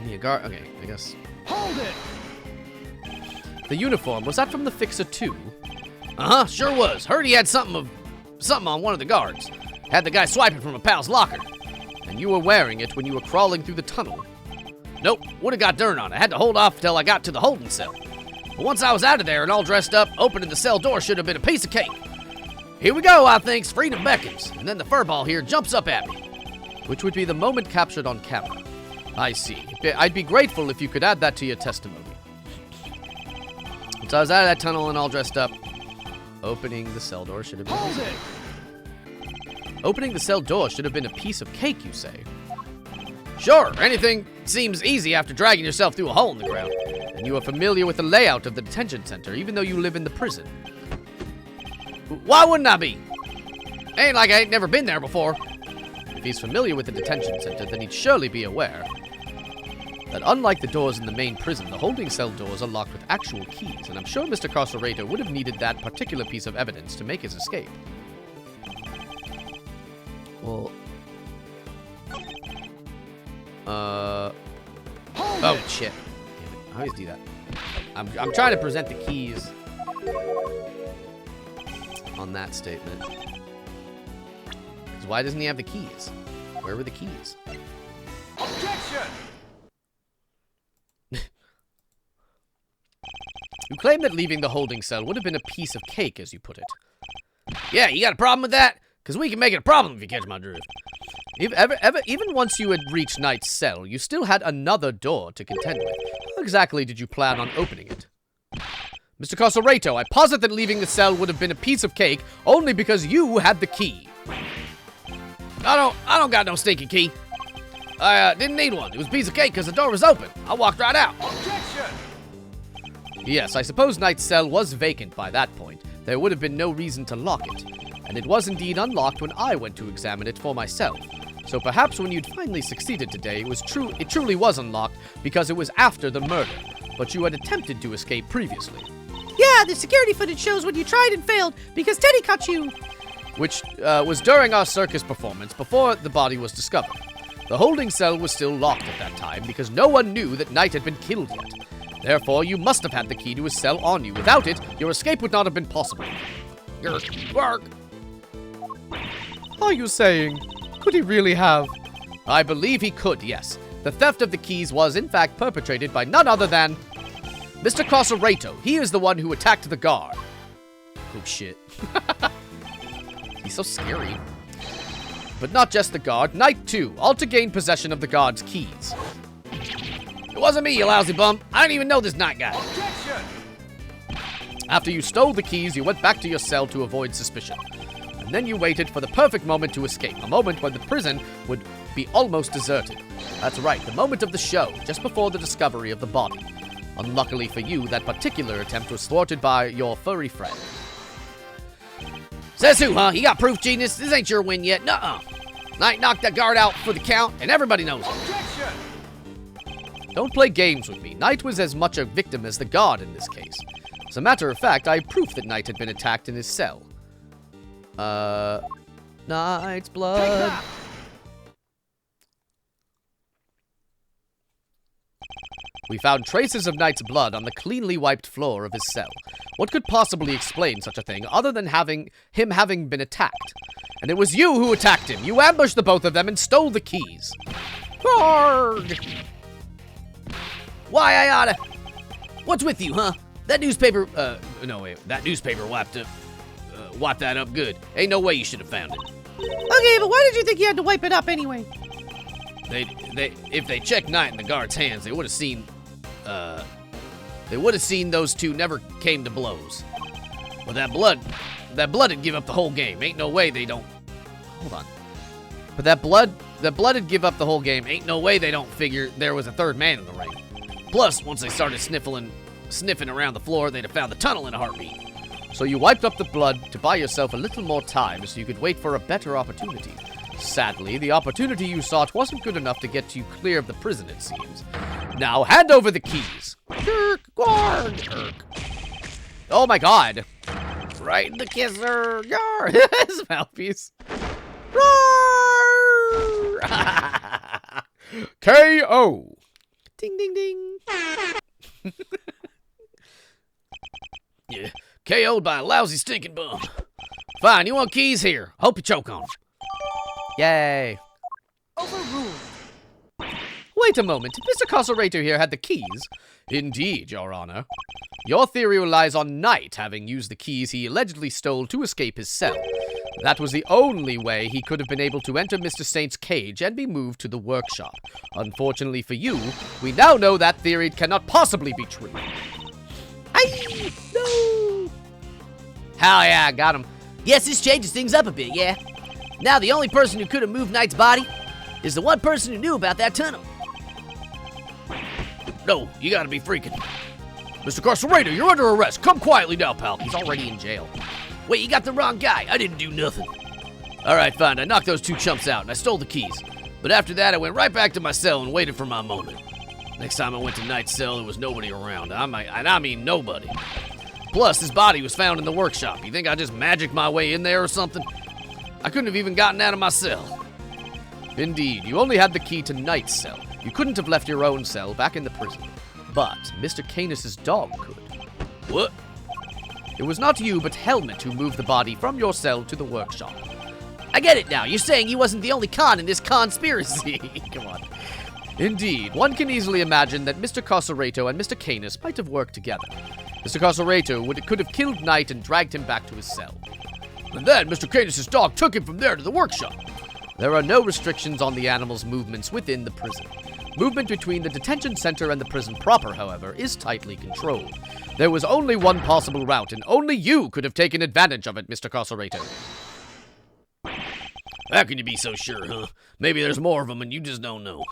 Okay, I guess. Hold it! The uniform, was that from the fixer too? Uh-huh, sure was. Heard he had something on one of the guards. Had the guy swiping from a pal's locker. And you were wearing it when you were crawling through the tunnel? Nope, would have got dirt on it. Had to hold off till I got to the holding cell. But once I was out of there and all dressed up, opening the cell door should have been a piece of cake. Here we go, I thinks. Freedom beckons. And then the furball here jumps up at me. Which would be the moment captured on camera. I see. I'd be grateful if you could add that to your testimony. So I was out of that tunnel and all dressed up. Opening the cell door should have been... Hold it! Opening the cell door should have been a piece of cake, you say? Sure, anything seems easy after dragging yourself through a hole in the ground. And you are familiar with the layout of the detention center, even though you live in the prison. Why wouldn't I be? Ain't like I ain't never been there before. If he's familiar with the detention center, then he'd surely be aware that unlike the doors in the main prison, the holding cell doors are locked with actual keys, and I'm sure Mr. Carcerator would have needed that particular piece of evidence to make his escape. Well... Oh, shit. Damn it. I always do that. I'm trying to present the keys on that statement. Because why doesn't he have the keys? Where were the keys? Objection! You claim that leaving the holding cell would have been a piece of cake, as you put it. Yeah, you got a problem with that? Because we can make it a problem if you catch my drift. Even once you had reached Knight's cell, you still had another door to contend with. How exactly did you plan on opening it? Mr. Carcerato, I posit that leaving the cell would have been a piece of cake only because you had the key. I don't got no stinking key. I didn't need one. It was a piece of cake because the door was open. I walked right out. Objection! Yes, I suppose Knight's cell was vacant by that point. There would have been no reason to lock it. And it was indeed unlocked when I went to examine it for myself. So perhaps when you'd finally succeeded today, it truly was unlocked because it was after the murder. But you had attempted to escape previously. Yeah, the security footage shows when you tried and failed because Teddy caught you. Which was during our circus performance before the body was discovered. The holding cell was still locked at that time because no one knew that Knight had been killed yet. Therefore, you must have had the key to his cell on you. Without it, your escape would not have been possible. Work. Are you saying? Could he really have? I believe he could, yes. The theft of the keys was, in fact, perpetrated by none other than Mr. Carcerato. He is the one who attacked the guard. Oh, shit. He's so scary. But not just the guard, Knight too, all to gain possession of the guard's keys. It wasn't me, you lousy bum. I don't even know this Knight guy. Objection! After you stole the keys, you went back to your cell to avoid suspicion. And then you waited for the perfect moment to escape, a moment when the prison would be almost deserted. That's right, the moment of the show, just before the discovery of the body. Unluckily for you, that particular attempt was thwarted by your furry friend. Says who, huh? You got proof, genius? This ain't your win yet. Nuh-uh. Knight knocked that guard out for the count, and everybody knows it. Objection! Don't play games with me. Knight was as much a victim as the guard in this case. As a matter of fact, I have proof that Knight had been attacked in his cell. Knight's blood. We found traces of Knight's blood on the cleanly wiped floor of his cell. What could possibly explain such a thing other than him having been attacked? And it was you who attacked him. You ambushed the both of them and stole the keys. Guard! Why, I oughta... What's with you, huh? That newspaper... no, wait. That newspaper wiped that up good. Ain't no way you should have found it. Okay, but why did you think you had to wipe it up anyway? If they checked Knight in the guard's hands, they would have seen... They would have seen those two never came to blows. But that blood'd give up the whole game. Ain't no way they don't... Hold on. But that blood'd give up the whole game. Ain't no way they don't figure there was a third man in the ring. Plus, once they started sniffing around the floor, they'd have found the tunnel in a heartbeat. So you wiped up the blood to buy yourself a little more time so you could wait for a better opportunity. Sadly, the opportunity you sought wasn't good enough to get you clear of the prison, it seems. Now, hand over the keys. Kirk, guard. Kirk. Oh my god. Right in the kisser. Yar. His mouthpiece. Roar. K.O. Ding, ding, ding. Yeah, KO'd by a lousy stinking bum. Fine, you want keys here? Hope you choke on them. Yay. Overruled. Wait a moment. Mr. Carcerator here had the keys. Indeed, Your Honor. Your theory relies on Knight having used the keys he allegedly stole to escape his cell. That was the only way he could have been able to enter Mr. Saint's cage and be moved to the workshop. Unfortunately for you, we now know that theory cannot possibly be true. Aye! No! Hell yeah, I got him. Yes, this changes things up a bit, yeah? Now the only person who could have moved Knight's body is the one person who knew about that tunnel. No, you gotta be freaking. Mr. Carcerado, you're under arrest. Come quietly now, pal. He's already in jail. Wait, you got the wrong guy. I didn't do nothing. All right, fine. I knocked those two chumps out, and I stole the keys. But after that, I went right back to my cell and waited for my moment. Next time I went to Knight's cell, there was nobody around. I mean nobody. Plus, his body was found in the workshop. You think I just magicked my way in there or something? I couldn't have even gotten out of my cell. Indeed, you only had the key to Knight's cell. You couldn't have left your own cell back in the prison. But Mr. Canis's dog could. What? It was not you, but Helmet who moved the body from your cell to the workshop. I get it now. You're saying he wasn't the only con in this conspiracy. Come on. Indeed, one can easily imagine that Mr. Carcerado and Mr. Canis might have worked together. Mr. Carcerado could have killed Knight and dragged him back to his cell. And then Mr. Canis's dog took him from there to the workshop. There are no restrictions on the animal's movements within the prison. Movement between the detention center and the prison proper, however, is tightly controlled. There was only one possible route, and only you could have taken advantage of it, Mr. Carcerado. How can you be so sure, huh? Maybe there's more of them and you just don't know.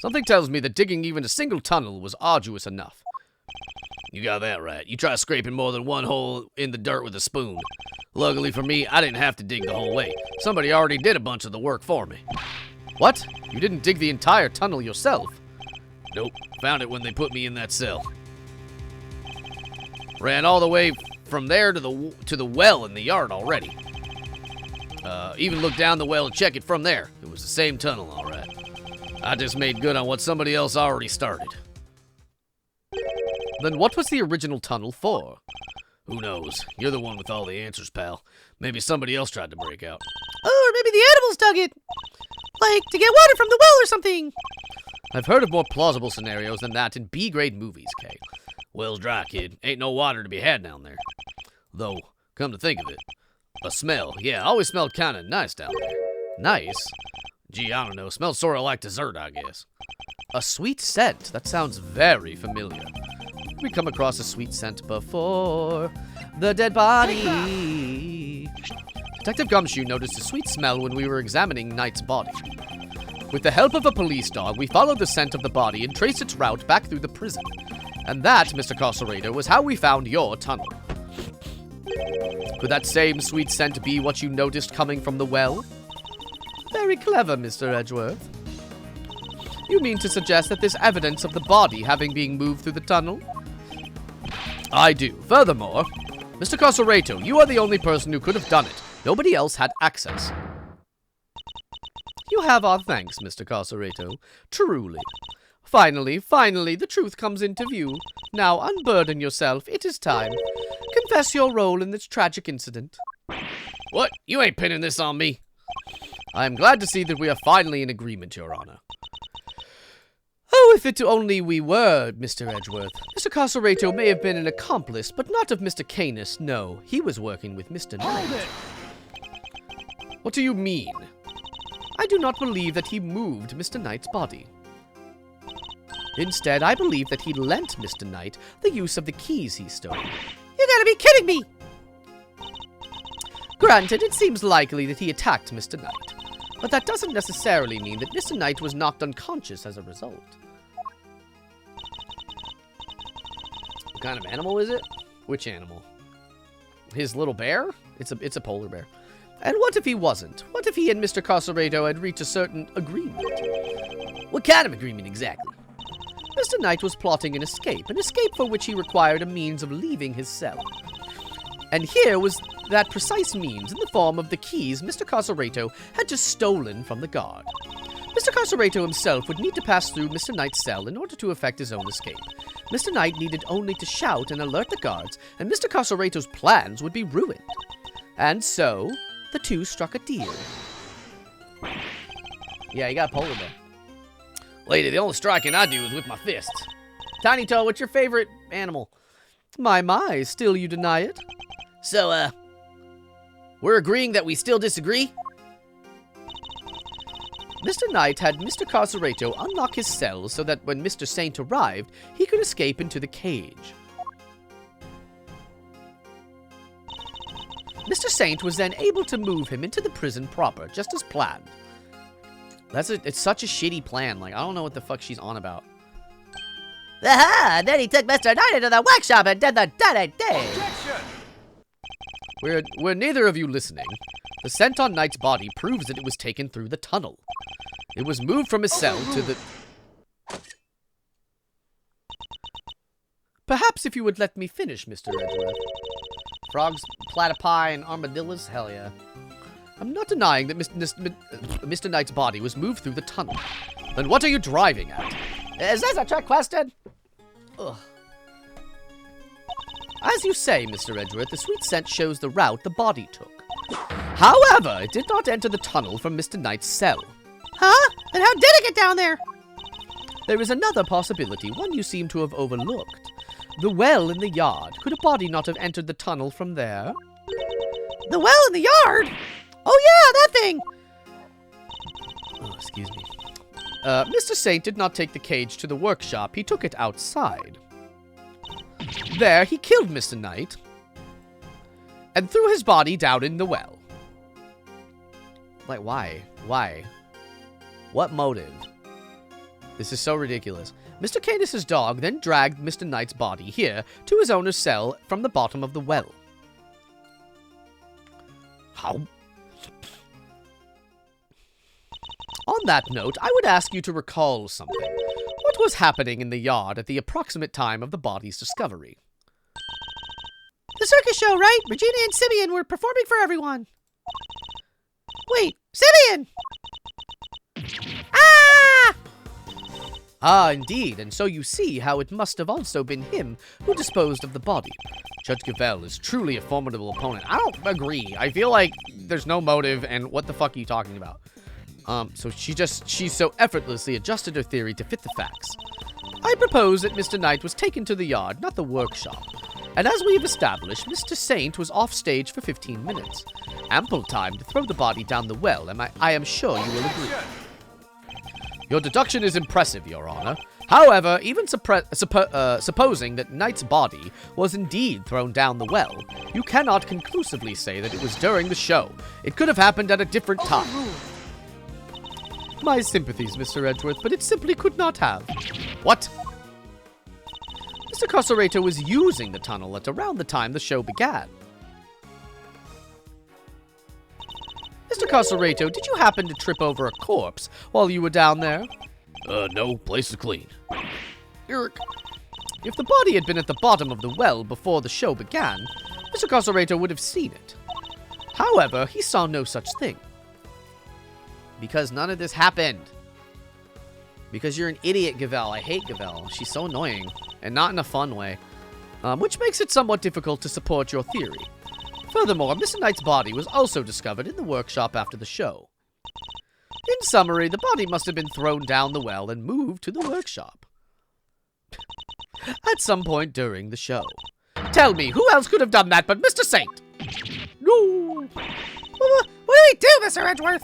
Something tells me that digging even a single tunnel was arduous enough. You got that right. You try scraping more than one hole in the dirt with a spoon. Luckily for me, I didn't have to dig the whole way. Somebody already did a bunch of the work for me. What? You didn't dig the entire tunnel yourself? Nope. Found it when they put me in that cell. Ran all the way from there to the well in the yard already. Even looked down the well and checked it from there. It was the same tunnel, all right. I just made good on what somebody else already started. Then what was the original tunnel for? Who knows? You're the one with all the answers, pal. Maybe somebody else tried to break out. Or maybe the animals dug it. Like, to get water from the well or something. I've heard of more plausible scenarios than that in B-grade movies, Kay. Well's dry, kid. Ain't no water to be had down there. Though, come to think of it, a smell. Yeah, always smelled kind of nice down there. Nice. Gee, I don't know. Smelled sort of like dessert, I guess. A sweet scent? That sounds very familiar. We come across a sweet scent before. The dead body. Detective Gumshoe noticed a sweet smell when we were examining Knight's body. With the help of a police dog, we followed the scent of the body and traced its route back through the prison. And that, Mr. Carcerado, was how we found your tunnel. Could that same sweet scent be what you noticed coming from the well? Very clever, Mr. Edgeworth. You mean to suggest that there's evidence of the body having been moved through the tunnel? I do. Furthermore, Mr. Carcerado, you are the only person who could have done it. Nobody else had access. You have our thanks, Mr. Carcerado. Truly. Finally, the truth comes into view. Now unburden yourself. It is time. Confess your role in this tragic incident. What? You ain't pinning this on me. I am glad to see that we are finally in agreement, Your Honor. Oh, if it only we were, Mr. Edgeworth. Mr. Carcerado may have been an accomplice, but not of Mr. Canis. No, he was working with Mr. Knight. What do you mean? I do not believe that he moved Mr. Knight's body. Instead, I believe that he lent Mr. Knight the use of the keys he stole. You gotta be kidding me! Granted, it seems likely that he attacked Mr. Knight, but that doesn't necessarily mean that Mr. Knight was knocked unconscious as a result. What kind of animal is it? Which animal? His little bear? It's a polar bear. And what if he wasn't? What if he and Mr. Carcerado had reached a certain agreement? What kind of agreement exactly? Mr. Knight was plotting an escape for which he required a means of leaving his cell. And here was that precise means in the form of the keys Mr. Carcerado had just stolen from the guard. Mr. Carcerado himself would need to pass through Mr. Knight's cell in order to effect his own escape. Mr. Knight needed only to shout and alert the guards, and Mr. Carcerado's plans would be ruined. And so, the two struck a deal. Yeah, you got a polar bear. Lady, the only striking I do is with my fists. Tiny Toe, what's your favorite animal? My, still you deny it? So, We're agreeing that we still disagree? Mr. Knight had Mr. Carcereto unlock his cell so that when Mr. Saint arrived, he could escape into the cage. Mr. Saint was then able to move him into the prison proper, just as planned. It's such a shitty plan. Like, I don't know what the fuck she's on about. Aha! And then he took Mr. Knight into the workshop and did the dirty thing. Objection! We're neither of you listening. The scent on Knight's body proves that it was taken through the tunnel. It was moved from his cell to the... Perhaps if you would let me finish, Mr. Edgeworth. Frogs, platypi, and armadillos? Hell yeah. I'm not denying that Mr. Knight's body was moved through the tunnel. Then what are you driving at? Is this a trick question? Ugh. As you say, Mr. Edgeworth, the sweet scent shows the route the body took. However, it did not enter the tunnel from Mr. Knight's cell. Huh? And how did it get down there? There is another possibility, one you seem to have overlooked. The well in the yard. Could a body not have entered the tunnel from there? The well in the yard? Oh yeah, that thing! Oh, excuse me. Mr. Saint did not take the cage to the workshop. He took it outside. There, he killed Mr. Knight and threw his body down in the well. Like, why? Why? What motive? This is so ridiculous. Mr. Cadis's dog then dragged Mr. Knight's body here to his owner's cell from the bottom of the well. How? On that note, I would ask you to recall something. What was happening in the yard at the approximate time of the body's discovery? The circus show, right? Regina and Simeon were performing for everyone. Wait, Simeon! Ah! Ah, indeed, and so you see how it must have also been him who disposed of the body. Judge Gavelle is truly a formidable opponent. I don't agree. I feel like there's no motive, and what the fuck are you talking about? So she so effortlessly adjusted her theory to fit the facts. I propose that Mr. Knight was taken to the yard, not the workshop. And as we've established, Mr. Saint was off stage for 15 minutes. Ample time to throw the body down the well, and I am sure you will agree. Your deduction is impressive, Your Honor. However, even supposing that Knight's body was indeed thrown down the well, you cannot conclusively say that it was during the show. It could have happened at a different time. My sympathies, Mr. Edgeworth, but it simply could not have. What? Mr. Carcereto was using the tunnel at around the time the show began. Mr. Carcereto, did you happen to trip over a corpse while you were down there? No, place is clean. Irk. If the body had been at the bottom of the well before the show began, Mr. Carcereto would have seen it. However, he saw no such thing. Because none of this happened. Because you're an idiot, Gavelle. I hate Gavelle. She's so annoying. And not in a fun way. Which makes it somewhat difficult to support your theory. Furthermore, Mr. Knight's body was also discovered in the workshop after the show. In summary, the body must have been thrown down the well and moved to the workshop. At some point during the show. Tell me, who else could have done that but Mr. Saint? No. What do we do, Mr. Edgeworth?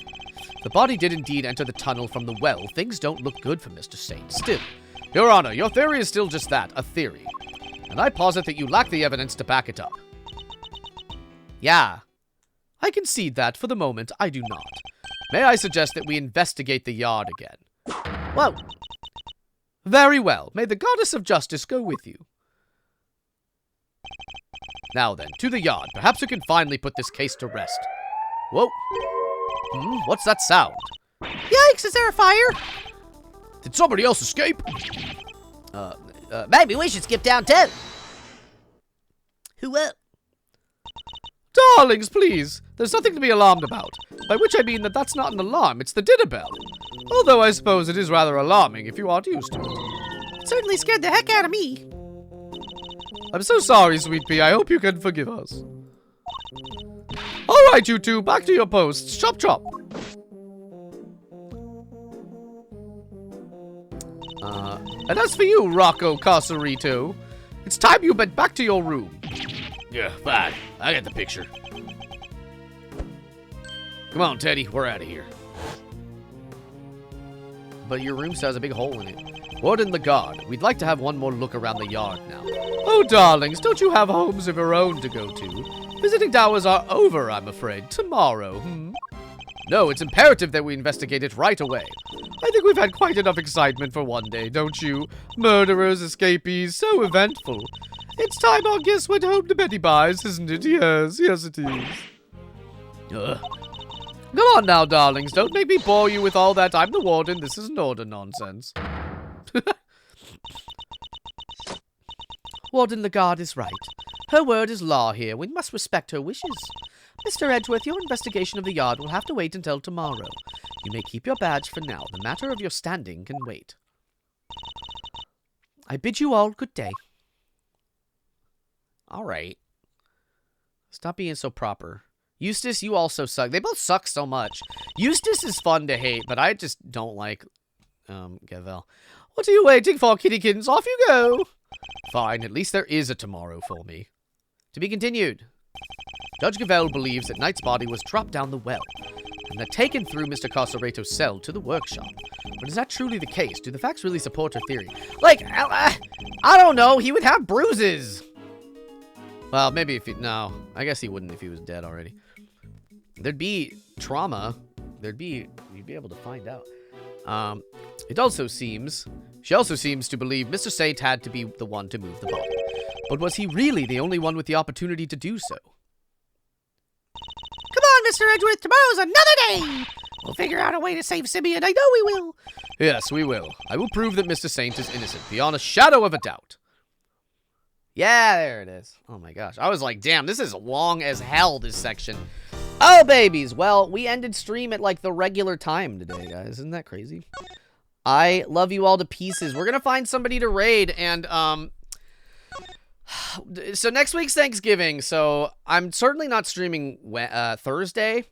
The body did indeed enter the tunnel from the well. Things don't look good for Mr. Saint. Still, Your Honor, your theory is still just that, a theory. And I posit that you lack the evidence to back it up. Yeah. I concede that, for the moment, I do not. May I suggest that we investigate the yard again? Whoa. Very well. May the goddess of justice go with you. Now then, to the yard. Perhaps we can finally put this case to rest. Whoa. What's that sound? Yikes, is there a fire? Did somebody else escape? Maybe we should skip down too. Who up? Darlings, please. There's nothing to be alarmed about. By which I mean that that's not an alarm, it's the dinner bell. Although I suppose it is rather alarming if you aren't used to it. It certainly scared the heck out of me. I'm so sorry, sweet pea. I hope you can forgive us. All right, you two, back to your posts. Chop, chop. And as for you, Rocco Carcerito, it's time you went back to your room. Yeah, fine. I get the picture. Come on, Teddy, we're out of here. But your room still has a big hole in it. Warden Lagarde, we'd like to have one more look around the yard now. Oh, darlings, don't you have homes of your own to go to? Visiting hours are over, I'm afraid. Tomorrow, No, it's imperative that we investigate it right away. I think we've had quite enough excitement for one day, don't you? Murderers, escapees, so eventful. It's time our guests went home to Betty Buys, isn't it? Yes, yes it is. Come on now, darlings, don't make me bore you with all that I'm the warden, this is an order nonsense. Warden Lagarde is right. Her word is law here. We must respect her wishes. Mr. Edgeworth, your investigation of the yard will have to wait until tomorrow. You may keep your badge for now. The matter of your standing can wait. I bid you all good day. All right. Stop being so proper. Eustace, you also suck. They both suck so much. Eustace is fun to hate, but I just don't like Gavel. What are you waiting for, kitty kittens? Off you go. Fine, at least there is a tomorrow for me. To be continued. Judge Gavel believes that Knight's body was dropped down the well, and that taken through Mr. Carcerato's cell to the workshop. But is that truly the case? Do the facts really support her theory? Like, I don't know. He would have bruises. Well, maybe if he... No, I guess he wouldn't if he was dead already. There'd be trauma. You'd be able to find out. It also seems... She also seems to believe Mr. Saint had to be the one to move the body. But was he really the only one with the opportunity to do so? Come on, Mr. Edgeworth, tomorrow's another day! We'll figure out a way to save Simeon, I know we will! Yes, we will. I will prove that Mr. Saint is innocent, beyond a shadow of a doubt. Yeah, there it is. Oh my gosh. I was like, damn, this is long as hell, this section. Oh, babies. Well, we ended stream at, like, the regular time today, guys. Isn't that crazy? I love you all to pieces. We're gonna find somebody to raid, and, so next week's Thanksgiving, so I'm certainly not streaming Thursday.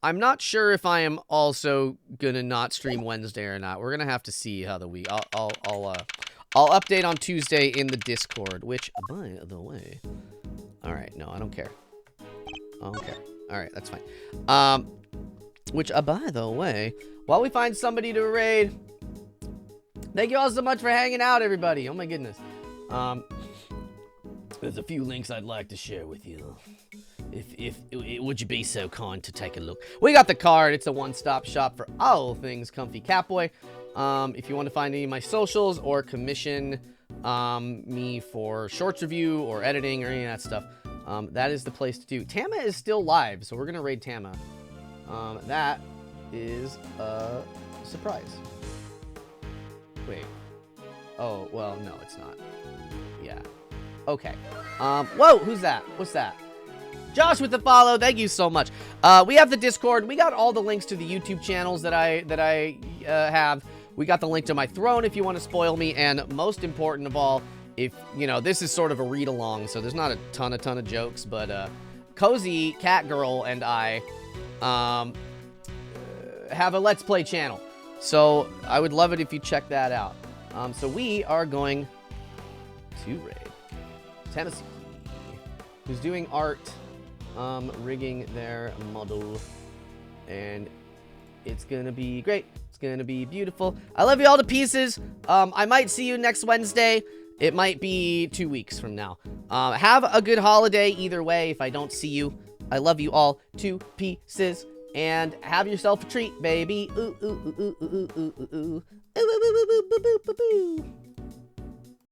I'm not sure if I am also gonna not stream Wednesday or not. We're gonna have to see how the week... I'll update on Tuesday in the Discord, which, by the way... Alright, no, I don't care. I don't care. Alright, that's fine. Which, by the way, while we find somebody to raid... Thank you all so much for hanging out, everybody. Oh my goodness. There's a few links I'd like to share with you. Would you be so kind to take a look? We got the card. It's a one-stop shop for all things comfy Catboy. If you want to find any of my socials or commission me for shorts review or editing or any of that stuff, that is the place to do. Tama is still live, so we're going to raid Tama. That is a surprise. Wait. Oh, well, no, it's not. Yeah. Okay. Whoa, who's that? What's that? Josh with the follow. Thank you so much. We have the Discord. We got all the links to the YouTube channels that I have. We got the link to my throne if you want to spoil me. And most important of all, if, you know, this is sort of a read-along, so there's not a ton of jokes, but Cozy, Cat Girl, and I have a Let's Play channel. So I would love it if you check that out. So we are going to raid Tennessee, who's doing art, rigging their model, and it's gonna be great. It's gonna be beautiful. I love you all to pieces. I might see you next Wednesday. It might be 2 weeks from now. Have a good holiday either way if I don't see you. I love you all to pieces. And have yourself a treat, baby. Ooh, ooh, ooh, ooh, ooh, ooh, ooh, ooh. Ooh, ooh, ooh, ooh, ooh, ooh, ooh, ooh.